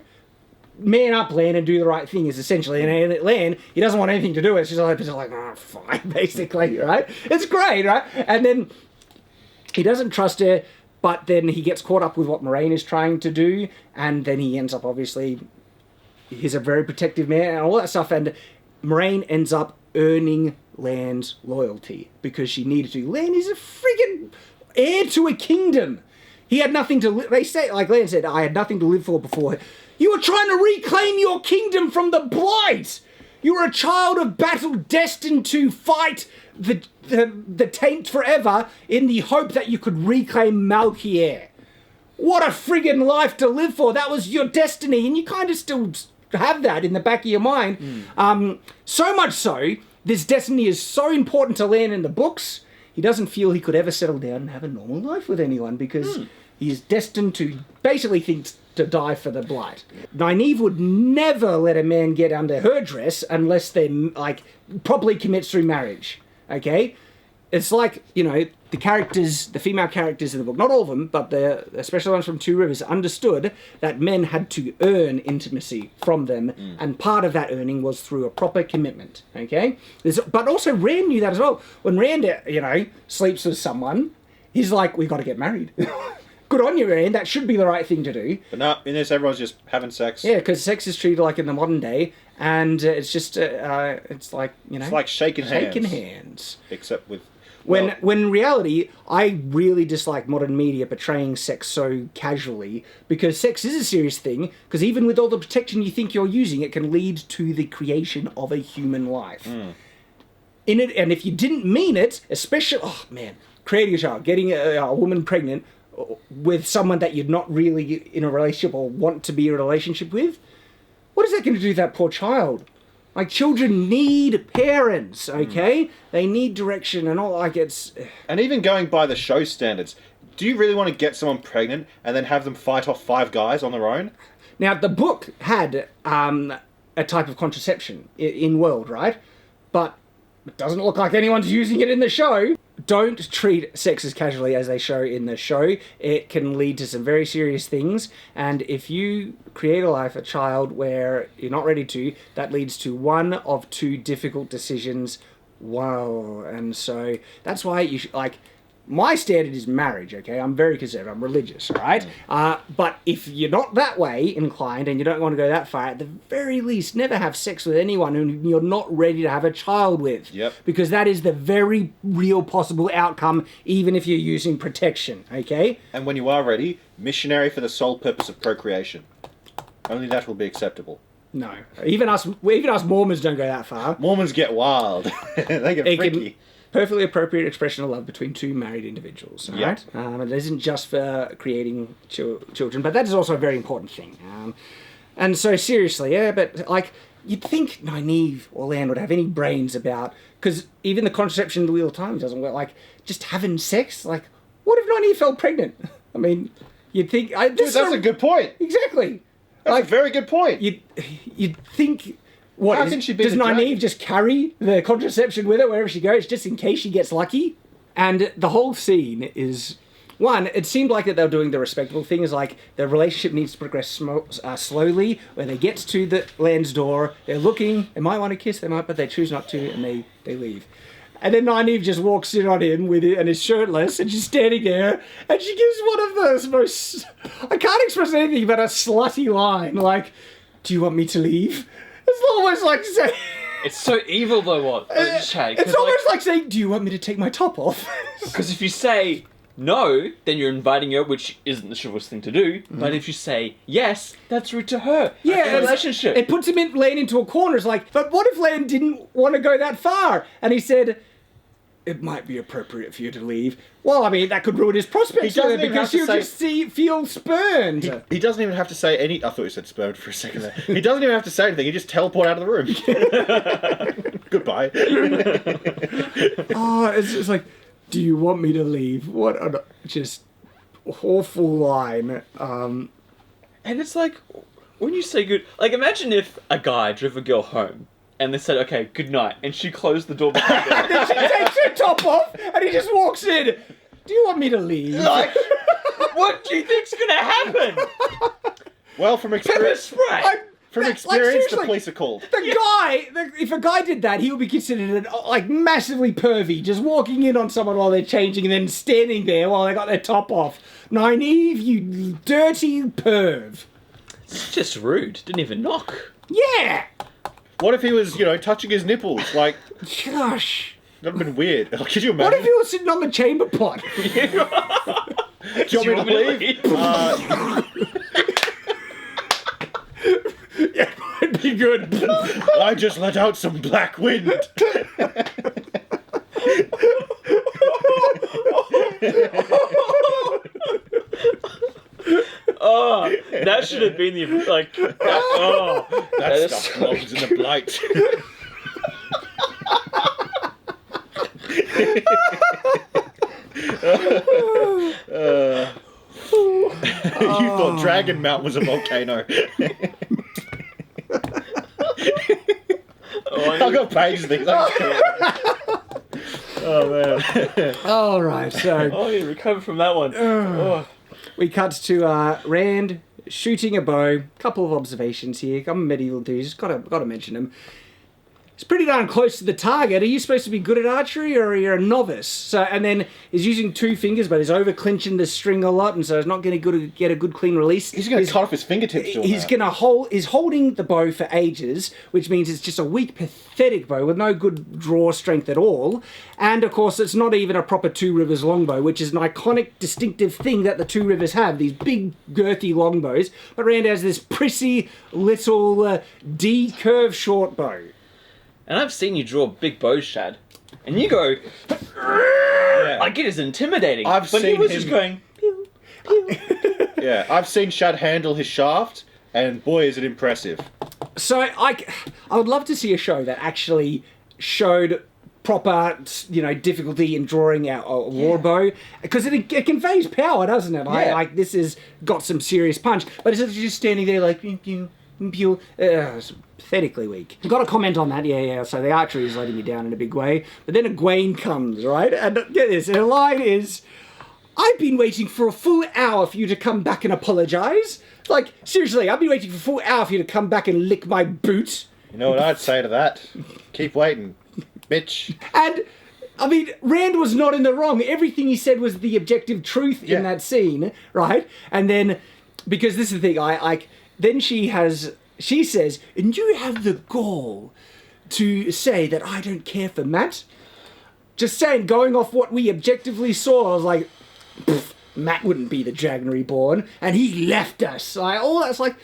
Speaker 1: Man up, Lan, and do the right thing is essentially. And Lan, he doesn't want anything to do with it. She's like, oh, fine, basically, right? It's great, right? And then he doesn't trust her, but then he gets caught up with what Moraine is trying to do, and then he ends up, obviously, he's a very protective man and all that stuff, and Moraine ends up earning Lan's loyalty because she needed to. Lan is a friggin' heir to a kingdom. He had nothing to they say, like Lan said, I had nothing to live for before. You were trying to reclaim your kingdom from the Blight. You were a child of battle destined to fight the taint forever in the hope that you could reclaim Malkier. What a friggin' life to live for. That was your destiny, and you kind of still have that in the back of your mind. So much so, this destiny is so important to Lan in the books, he doesn't feel he could ever settle down and have a normal life with anyone because he is destined to basically to die for the Blight. Nynaeve would never let a man get under her dress unless they properly commits through marriage. Okay? It's like, the characters, the female characters in the book, not all of them, but the especially ones from Two Rivers, understood that men had to earn intimacy from them, and part of that earning was through a proper commitment, okay? But also Rand knew that as well. When Rand, sleeps with someone, he's like, we've got to get married. Good on you, Rand, that should be the right thing to do.
Speaker 2: But no, in this, everyone's just having sex.
Speaker 1: Yeah, because sex is treated like in the modern day, and it's just, it's like,
Speaker 2: It's like shaking hands.
Speaker 1: Shaking hands.
Speaker 2: Except with...
Speaker 1: When in reality, I really dislike modern media portraying sex so casually, because sex is a serious thing, because even with all the protection you think you're using, it can lead to the creation of a human life. In it, and if you didn't mean it, especially, creating a child, getting a woman pregnant with someone that you're not really in a relationship or want to be in a relationship with, what is that going to do to that poor child? Like, children need parents, okay? They need direction and all, it's...
Speaker 2: And even going by the show standards, do you really want to get someone pregnant and then have them fight off 5 guys on their own?
Speaker 1: Now, the book had a type of contraception in world, right? But it doesn't look like anyone's using it in the show. don't treat sex as casually as they show in the show. It can lead to some very serious things, and if you create a child where you're not ready to, that leads to one of two difficult decisions. Wow. And so that's why you should, like, my standard is marriage, okay? I'm very conservative. I'm religious, right? But if you're not that way inclined and you don't want to go that far, at the very least, never have sex with anyone who you're not ready to have a child with.
Speaker 2: Yep.
Speaker 1: Because that is the very real possible outcome, even if you're using protection, okay?
Speaker 2: And when you are ready, missionary for the sole purpose of procreation. Only that will be acceptable.
Speaker 1: No. Even us Mormons don't go that far.
Speaker 2: Mormons get wild. They get freaky.
Speaker 1: Perfectly appropriate expression of love between two married individuals, right? It isn't just for creating children, but that is also a very important thing. And so seriously, but like, you'd think Nynaeve or Lan would have any brains about, because even the contraception in the Wheel of Time doesn't work, like, just having sex, like, what if Nynaeve fell pregnant? I mean, you'd think...
Speaker 2: Dude, that's a good point.
Speaker 1: Exactly.
Speaker 2: That's a very good point.
Speaker 1: You'd think... What,
Speaker 2: How can she be
Speaker 1: does
Speaker 2: the dragon?
Speaker 1: Nynaeve just carry the contraception with her wherever she goes, just in case she gets lucky? And the whole scene is... One, it seemed like that they were doing the respectable thing, is like the relationship needs to progress slowly. When they get to the Lan's door, they're looking, they might want to kiss, they might, but they choose not to, and they leave. And then Nynaeve just walks in on him with it and is shirtless, and she's standing there, and she gives one of those most... I can't express anything but a slutty line, like, "Do you want me to leave?" It's almost like saying...
Speaker 4: It's so evil though, Chad.
Speaker 1: It's almost like saying, "Do you want me to take my top off?"
Speaker 4: Because if you say no, then you're inviting her, which isn't the chivalrous thing to do. But if you say yes, that's rude to her.
Speaker 1: Yeah,
Speaker 4: a relationship.
Speaker 1: It puts him Lan into a corner. It's like, but what if Lan didn't want to go that far? And he said, "It might be appropriate for you to leave." Well, I mean, that could ruin his prospects
Speaker 2: He doesn't
Speaker 1: with her,
Speaker 2: even
Speaker 1: because
Speaker 2: have to
Speaker 1: she'll just feel spurned.
Speaker 2: He doesn't even have to say any... I thought you said spurned for a second there. He doesn't even have to say anything. He just teleport out of the room. Goodbye.
Speaker 1: It's like, "Do you want me to leave?" What an just awful line.
Speaker 4: And it's like, when you say good... Like, imagine if a guy drove a girl home and they said, "Okay, good night," and she closed the door behind her.
Speaker 1: And then she takes her top off, and he just walks in. "Do you want me to leave?"
Speaker 4: Like, what do you think's gonna happen?
Speaker 2: Well, from
Speaker 4: Pepper
Speaker 2: experience...
Speaker 4: spray!
Speaker 2: From
Speaker 1: Like,
Speaker 2: experience, the
Speaker 1: seriously,
Speaker 2: police are called.
Speaker 1: If a guy did that, he would be considered like massively pervy, just walking in on someone while they're changing and then standing there while they got their top off. Nynaeve, you dirty perv.
Speaker 4: It's just rude. Didn't even knock.
Speaker 1: Yeah.
Speaker 2: What if he was, touching his nipples? Like,
Speaker 1: Gosh.
Speaker 2: that would have been weird. Could you
Speaker 1: What
Speaker 2: imagine?
Speaker 1: if he was sitting on the chamber pot?
Speaker 2: Do you want me to leave?
Speaker 1: Yeah, it'd be good.
Speaker 2: I just let out some black wind.
Speaker 4: Oh, that should have been the like.
Speaker 2: That stuff belongs in the blight. You thought Dragon Mount was a volcano. I've got pages things. Oh man.
Speaker 1: All right, so
Speaker 4: Oh, you recovered from that one. Oh.
Speaker 1: we cut to Rand shooting a bow. Couple of observations here. I'm a medieval enthusiast. Got to mention them. It's pretty darn close to the target. Are you supposed to be good at archery, or are you a novice? So, and then he's using two fingers, but he's over clinching the string a lot, and so he's not going to get a good clean release.
Speaker 2: He's going to cut off his fingertips.
Speaker 1: He's holding the bow for ages, which means it's just a weak, pathetic bow with no good draw strength at all. And of course, it's not even a proper Two Rivers longbow, which is an iconic, distinctive thing that the Two Rivers have. These big, girthy longbows. But Rand has this prissy little D-curve short bow.
Speaker 4: And I've seen you draw big bows, Shad, and you go.
Speaker 2: Yeah.
Speaker 4: Like, it is intimidating.
Speaker 2: I've
Speaker 4: but
Speaker 2: seen
Speaker 4: he was
Speaker 2: him-
Speaker 4: just going.
Speaker 2: Yeah, I've seen Shad handle his shaft, and boy, is it impressive.
Speaker 1: So I would love to see a show that actually showed proper, difficulty in drawing out a war bow, because it conveys power, doesn't it?
Speaker 2: Yeah.
Speaker 1: Like this has got some serious punch, but it's just standing there like, pew, pew, It's pathetically weak. Got to comment on that, yeah. So the archery is letting me down in a big way. But then Egwene comes, right? And get this, her line is, I've been waiting for a full hour for you to come back and apologise. Like, seriously, I've been waiting for a full hour for you to come back and lick my boot.
Speaker 2: You know what I'd say to that? Keep waiting, bitch.
Speaker 1: And, I mean, Rand was not in the wrong. Everything he said was the objective truth in that scene, right? And then, because this is the thing, then she says, and you have the gall to say that I don't care for Matt? Just saying, going off what we objectively saw, I was like, Matt wouldn't be the Dragon Reborn, and he left us. All that's like,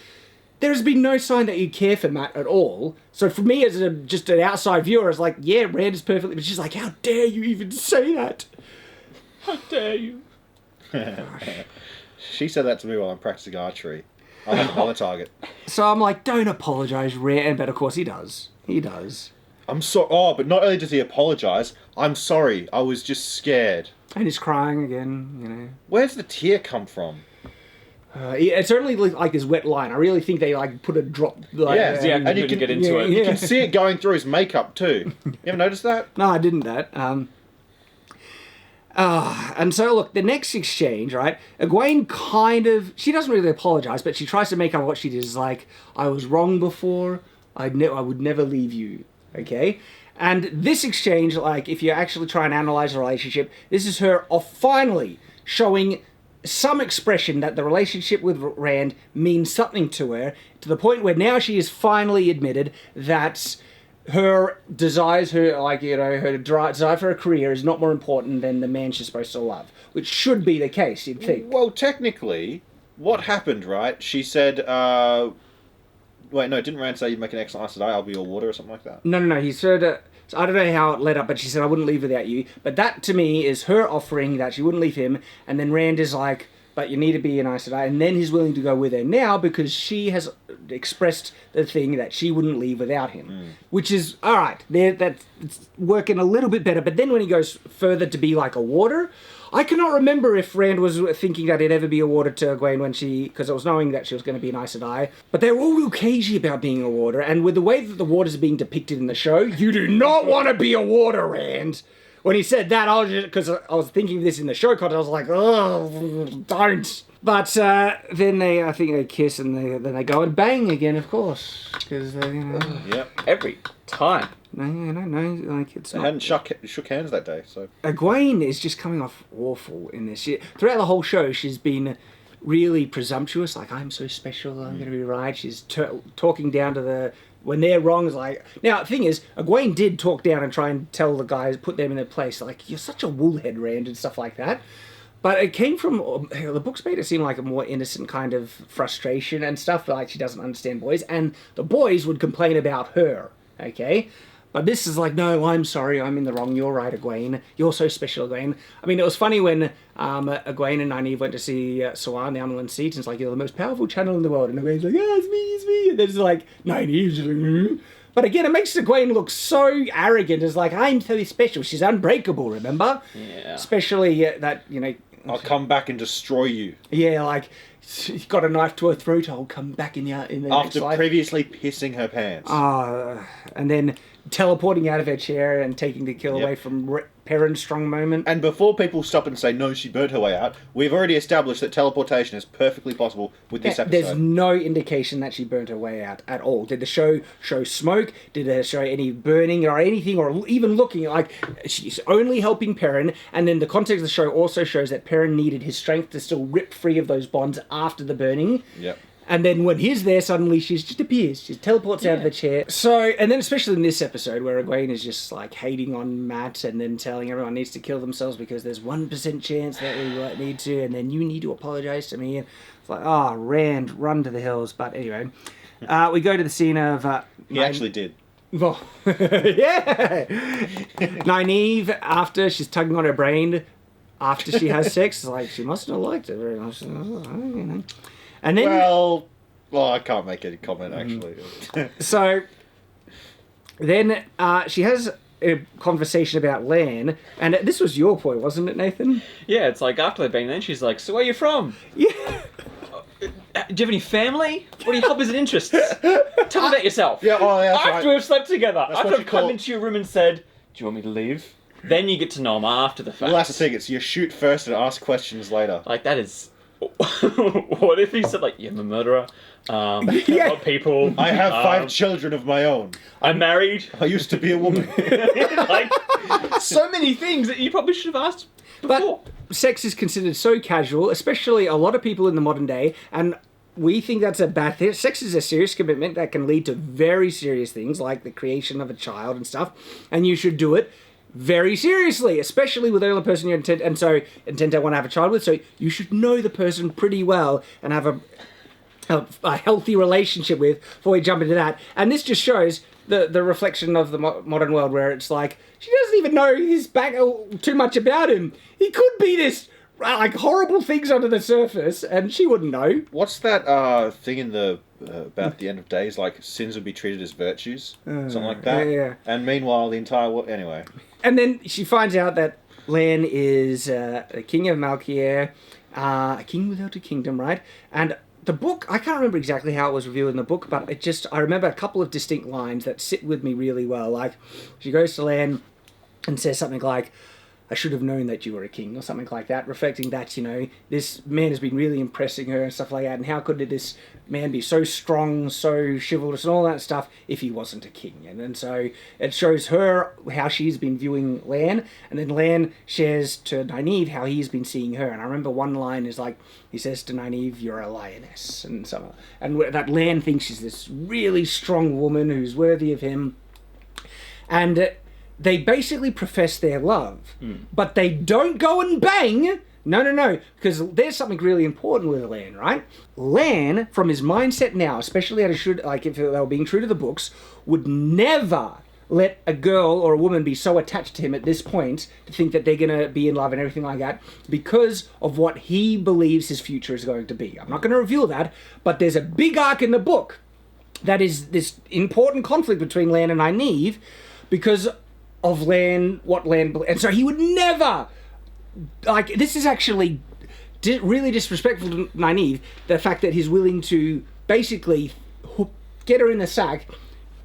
Speaker 1: there's been no sign that you care for Matt at all. So for me, as just an outside viewer, it's like, yeah, Rand is perfectly... But she's like, how dare you even say that? How dare you?
Speaker 2: She said that to me while I'm practicing archery. I have another target.
Speaker 1: So I'm like, don't apologise, Rand. But of course he does. He does.
Speaker 2: I'm sorry. Oh, but not only does he apologise, I'm sorry. I was just scared.
Speaker 1: And he's crying again, you know.
Speaker 2: Where's the tear come from?
Speaker 1: It's only like this wet line. I really think they put a drop.
Speaker 2: And you can
Speaker 4: get into it.
Speaker 2: You can see it going through his makeup too. You ever noticed that?
Speaker 1: No, I didn't. And so look, the next exchange, right? Egwene she doesn't really apologise, but she tries to make up what she did. Is like, I was wrong before. I would never leave you. Okay. And this exchange, like, if you actually try and analyse the relationship, this is her finally showing some expression that the relationship with Rand means something to her, to the point where now she has finally admitted that her desire for her career is not more important than the man she's supposed to love, which should be the case, you'd think.
Speaker 2: Well, technically, what happened, right? She said, wait, no, didn't Rand say you'd make an excellent Aes Sedai, I'll be your water, or something like that?
Speaker 1: No, he said... So I don't know how it led up, but she said, I wouldn't leave without you. But that, to me, is her offering that she wouldn't leave him. And then Rand is like, but you need to be an Aes Sedai. And then he's willing to go with her now because she has expressed the thing that she wouldn't leave without him. Which is, all right, that's working a little bit better. But then when he goes further to be like a warder, I cannot remember if Rand was thinking that it'd ever be a warder to Egwene because it was knowing that she was going to be an Aes Sedai. But they were all real cagey about being a warder, and with the way that the warders are being depicted in the show, you do not want to be a warder, Rand. When he said that, because I was thinking of this in the show content, I was like, oh, don't. But then I think they kiss and then they go and bang again, of course, because
Speaker 2: Yep.
Speaker 4: Every time.
Speaker 1: No, like it's
Speaker 2: They
Speaker 1: not.
Speaker 2: hadn't shook hands that day, so...
Speaker 1: Egwene is just coming off awful in this. Throughout the whole show, she's been really presumptuous, like, I'm so special, I'm going to be right. She's talking down to when they're wrong, it's like... Now, the thing is, Egwene did talk down and try and tell the guys, put them in their place, like, you're such a woolhead, Rand, and stuff like that. But it came from... The books made it seem like a more innocent kind of frustration and stuff, like she doesn't understand boys, and the boys would complain about her, okay? But this is like, no, I'm sorry, I'm in the wrong, you're right, Egwene. You're so special, Egwene. I mean, it was funny when Egwene and Nynaeve went to see Siwan, the Unland Seat, and it's like, you're the most powerful channel in the world. And Egwene's like, yeah, it's me. And there's like, Nynaeve's just like, mm. But again, it makes Egwene look so arront. It's like, I'm so special. She's unbreakable, remember?
Speaker 4: Yeah.
Speaker 1: Especially that,
Speaker 2: I'll come back and destroy you.
Speaker 1: Yeah, like, she's got a knife to her throat, I'll come back in the
Speaker 2: After
Speaker 1: next life.
Speaker 2: previously pissing her pants.
Speaker 1: And then teleporting out of her chair and taking the kill away from Perrin's strong moment.
Speaker 2: And before people stop and say, no, she burnt her way out, we've already established that teleportation is perfectly possible with this episode.
Speaker 1: There's no indication that she burnt her way out at all. Did the show show smoke? Did it show any burning or anything, or even looking like she's only helping Perrin? And then the context of the show also shows that Perrin needed his strength to still rip free of those bonds after the burning.
Speaker 2: Yep.
Speaker 1: And then when he's there, suddenly she just appears. She teleports out of the chair. So, and then especially in this episode where Egwene is just like hating on Matt and then telling everyone needs to kill themselves because there's 1% chance that we need to, and then you need to apologise to me. And it's like, Rand, run to the hills. But anyway, we go to the scene of...
Speaker 2: He actually did.
Speaker 1: Well, yeah! Nynaeve, after she's tugging on her brain, after she has sex, it's like, she must not have liked it very much. And then,
Speaker 2: well, I can't make any comment, actually.
Speaker 1: So, then she has a conversation about Lan, and this was your point, wasn't it, Nathan?
Speaker 4: Yeah, it's like after they've been there, she's like, so where are you from?
Speaker 1: Yeah.
Speaker 4: Do you have any family? What are your hobbies and interests? Tell me about yourself.
Speaker 2: Yeah, oh, yeah, that's
Speaker 4: After
Speaker 2: right.
Speaker 4: we've slept together.
Speaker 2: That's
Speaker 4: After
Speaker 2: what
Speaker 4: I've
Speaker 2: you call-
Speaker 4: come into your room and said, do you want me to leave? Then you get to know them after the fact.
Speaker 2: Well, that's the thing. It's you shoot first and ask questions later.
Speaker 4: Like, that is... What if he said, like, yeah, I'm a murderer, I
Speaker 1: Yeah.
Speaker 4: love people,
Speaker 2: I have 5 children of my own.
Speaker 4: I'm married.
Speaker 2: I used to be a woman.
Speaker 4: Like, so many things that you probably should have asked before.
Speaker 1: But sex is considered so casual, especially a lot of people in the modern day, and we think that's a bad thing. Sex is a serious commitment that can lead to very serious things like the creation of a child and stuff, and you should do it very seriously, especially with the only person you intend to want to have a child with. So you should know the person pretty well and have a healthy relationship with before you jump into that. And this just shows the reflection of the modern world, where it's like she doesn't even know his back too much about him. He could be this like horrible things under the surface, and she wouldn't know.
Speaker 2: What's that thing in the about the end of days? Like sins would be treated as virtues, something like that.
Speaker 1: Yeah.
Speaker 2: And meanwhile, the entire world. Anyway,
Speaker 1: And then she finds out that Lan is the king of Malkier, a king without a kingdom, right? And the book, I can't remember exactly how it was revealed in the book, but I remember a couple of distinct lines that sit with me really well. Like, she goes to Lan and says something like, I should have known that you were a king, or something like that, reflecting that, you know, this man has been really impressing her and stuff like that, and how could this man be so strong, so chivalrous and all that stuff if he wasn't a king? And so it shows her how she's been viewing Lan, and then Lan shares to Nynaeve how he's been seeing her. And I remember one line is like, he says to Nynaeve, you're a lioness, and that Lan thinks she's this really strong woman who's worthy of him. And they basically profess their love, but they don't go and bang. No, because there's something really important with Lan, right? Lan, from his mindset now, especially if they were being true to the books, would never let a girl or a woman be so attached to him at this point to think that they're going to be in love and everything like that because of what he believes his future is going to be. I'm not going to reveal that, but there's a big arc in the book that is this important conflict between Lan and Nynaeve because of and so he would never, like, this is actually really disrespectful to Nynaeve, the fact that he's willing to basically get her in the sack,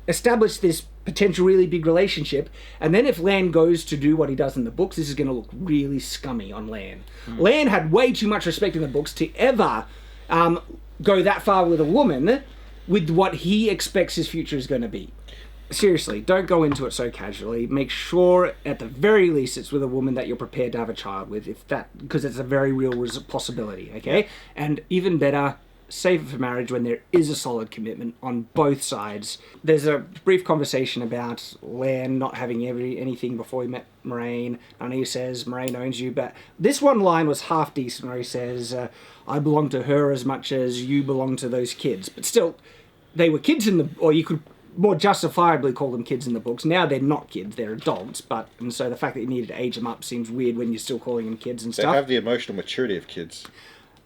Speaker 1: establish this potential really big relationship, and then if Lan goes to do what he does in the books, this is going to look really scummy on Lan. Lan had way too much respect in the books to ever go that far with a woman with what he expects his future is going to be. Seriously, don't go into it so casually. Make sure, at the very least, it's with a woman that you're prepared to have a child with, because it's a very real possibility, okay? And even better, save it for marriage when there is a solid commitment on both sides. There's a brief conversation about Lan not having anything before he met Moraine, and he says, Moraine owns you, but this one line was half decent, where he says, I belong to her as much as you belong to those kids. But still, they were kids or you could more justifiably call them kids in the books. Now they're not kids, they're adults, and so the fact that you needed to age them up seems weird when you're still calling them kids and stuff.
Speaker 2: They have the emotional maturity of kids.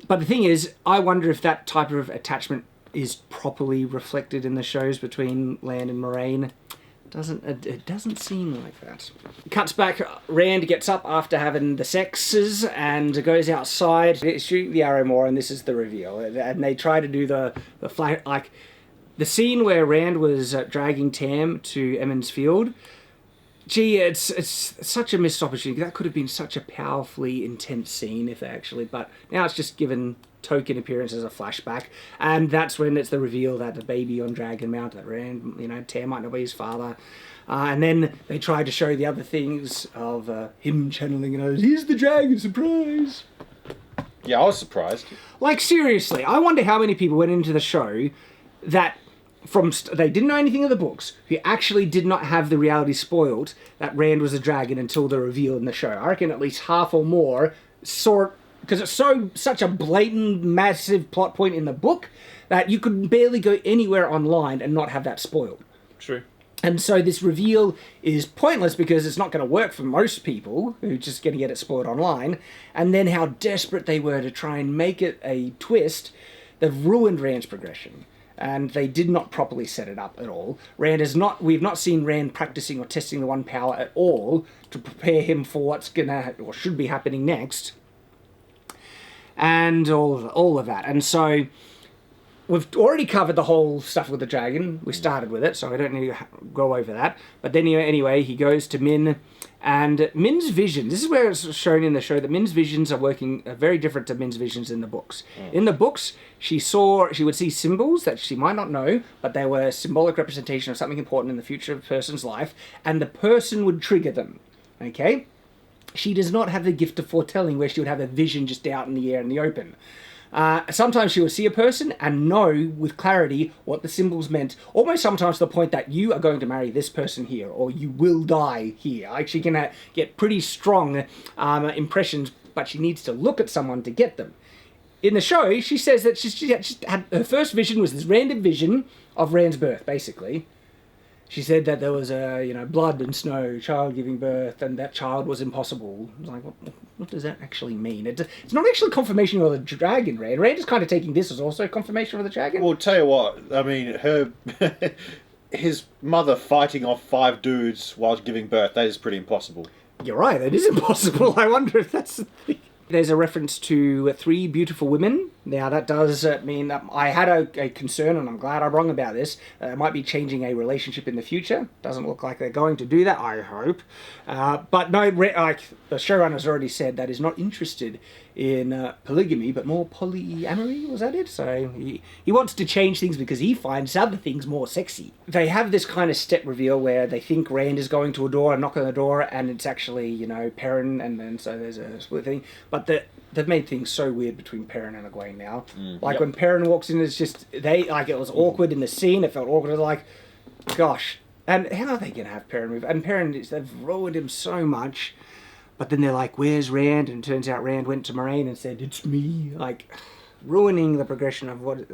Speaker 1: But the thing is, I wonder if that type of attachment is properly reflected in the shows between Lan and Moraine. It doesn't seem like that. It cuts back, Rand gets up after having the sexes and goes outside to shoot the arrow more, and this is the reveal. And they try to do the flash, like, the scene where Rand was dragging Tam to Emmons Field, gee, it's such a missed opportunity. That could have been such a powerfully intense scene but now it's just given token appearance as a flashback, and that's when it's the reveal that the baby on Dragon Mount, that Rand, Tam might not be his father. And then they try to show the other things of him channeling, here's the dragon, surprise.
Speaker 2: Yeah, I was surprised.
Speaker 1: Like, seriously, I wonder how many people went into the show that they didn't know anything of the books, who actually did not have the reality spoiled that Rand was a dragon until the reveal in the show. I reckon at least half or more saw it, because it's such a blatant, massive plot point in the book that you could barely go anywhere online and not have that spoiled.
Speaker 4: True.
Speaker 1: And so this reveal is pointless because it's not going to work for most people who are just going to get it spoiled online. And then how desperate they were to try and make it a twist, they've ruined Rand's progression. And they did not properly set it up at all. We've not seen Rand practicing or testing the one power at all to prepare him for what's or should be happening next. And all of that. And so we've already covered the whole stuff with the dragon. We started with it, so I don't need to go over that. But then anyway, he goes to Min, and Min's vision. This is where it's shown in the show that Min's visions are very different to Min's visions in the books. In the books, she would see symbols that she might not know, but they were symbolic representation of something important in the future of a person's life, and the person would trigger them. Okay? She does not have the gift of foretelling, where she would have a vision just out in the air in the open. Sometimes she would see a person and know with clarity what the symbols meant, almost sometimes to the point that you are going to marry this person here, or you will die here. Like, she can get pretty strong impressions, but she needs to look at someone to get them. In the show, she says that she had her first vision was this random vision of Rand's birth, basically. She said that there was blood and snow, child giving birth, and that child was impossible. I was like, what does that actually mean? It's not actually confirmation of the dragon, Rand. Rand is kind of taking this as also confirmation of the dragon.
Speaker 2: Well, tell you what, I mean, his mother fighting off 5 dudes while giving birth, that is pretty impossible.
Speaker 1: You're right, it is impossible. I wonder if that's the thing. There's a reference to 3 beautiful women. Now, that does mean that I had a concern, and I'm glad I'm wrong about this. It might be changing a relationship in the future. Doesn't look like they're going to do that, I hope. But no, like the showrunner's already said, that is not interested in polygamy, but more polyamory. Was that it? So he wants to change things because he finds other things more sexy. They have this kind of step reveal where they think Rand is going to a door and knock on the door, and it's actually, Perrin, and then so there's a split thing. But they've made things so weird between Perrin and Egwene now. When Perrin walks in, it's just it was awkward in the scene. It felt awkward. Like, gosh, and how are they gonna have Perrin move? And Perrin, they've ruined him so much. But then they're like, "Where's Rand?" And it turns out Rand went to Moraine and said, "It's me." Like, ruining the progression of what.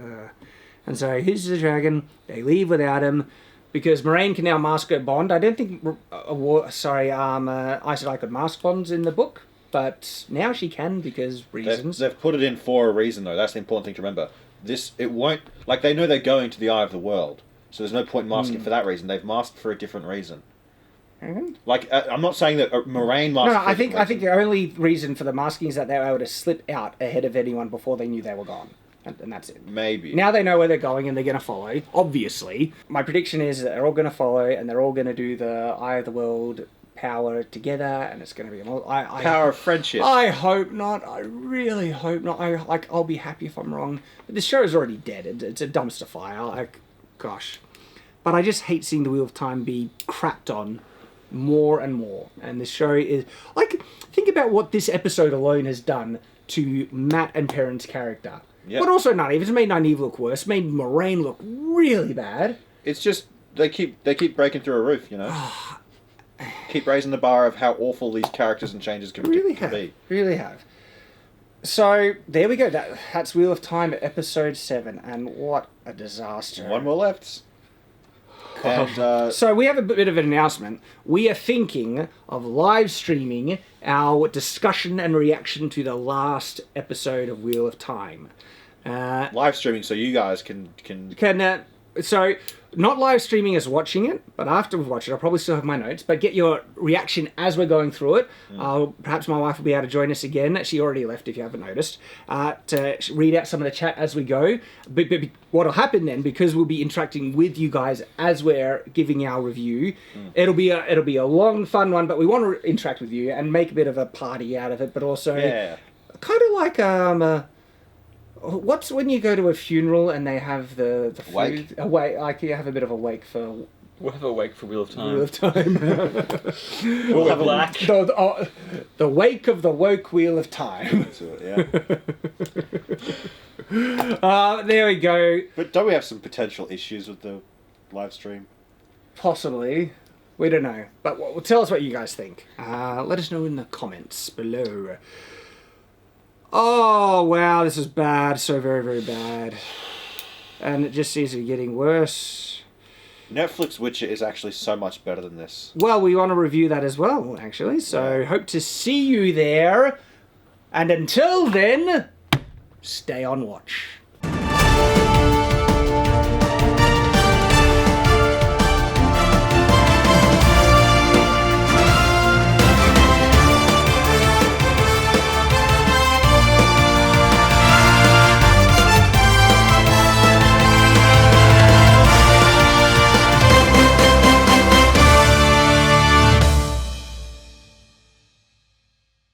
Speaker 1: And so here's the dragon. They leave without him because Moraine can now mask her bond. I don't think Aes Sedai could mask bonds in the book. But now she can because reasons.
Speaker 2: They've put it in for a reason, though. That's the important thing to remember. It won't... Like, they know they're going to the Eye of the World. So there's no point in masking for that reason. They've masked for a different reason. Like, I'm not saying that Moraine masked
Speaker 1: I think the only reason for the masking is that they were able to slip out ahead of anyone before they knew they were gone. And that's it.
Speaker 2: Maybe.
Speaker 1: Now they know where they're going and they're going to follow, obviously. My prediction is that they're all going to follow and they're all going to do the Eye of the World power together, and it's going to be
Speaker 2: power of friendship.
Speaker 1: I hope not. I really hope not. I'll be happy if I'm wrong. But this show is already dead. It's a dumpster fire. Gosh. But I just hate seeing the Wheel of Time be crapped on more and more. And this show is think about what this episode alone has done to Matt and Perrin's character. Yep. But also Nynaeve. It's made Nynaeve look worse. Made Moraine look really bad.
Speaker 2: It's just they keep breaking through a roof. Keep raising the bar of how awful these characters and changes can be.
Speaker 1: Really have. So, there we go. That's Wheel of Time episode 7. And what a disaster.
Speaker 2: One more left. And,
Speaker 1: so, we have a bit of an announcement. We are thinking of live streaming our discussion and reaction to the last episode of Wheel of Time.
Speaker 2: Live streaming so you guys can...
Speaker 1: So, not live streaming as watching it, but after we've watched it, I'll probably still have my notes, but get your reaction as we're going through it. Perhaps my wife will be able to join us again. She already left, if you haven't noticed, to read out some of the chat as we go. But what will happen then, because we'll be interacting with you guys as we're giving our review, it'll be a long, fun one, but we want to interact with you and make a bit of a party out of it, but also kind of like... what's when you go to a funeral and they have the food? A wake? Like you have a bit of a wake for...
Speaker 4: We'll have a wake for Wheel of Time.
Speaker 1: Wheel of Time.
Speaker 4: We'll have black.
Speaker 1: The wake of the woke Wheel of Time. There we go.
Speaker 2: But don't we have some potential issues with the live stream?
Speaker 1: Possibly. We don't know. But tell us what you guys think. Let us know in the comments below. Oh, wow, this is bad. So very, very bad. And it just seems to be getting worse.
Speaker 2: Netflix Witcher is actually so much better than this.
Speaker 1: Well, we want to review that as well, actually. So, hope to see you there. And until then, stay on watch.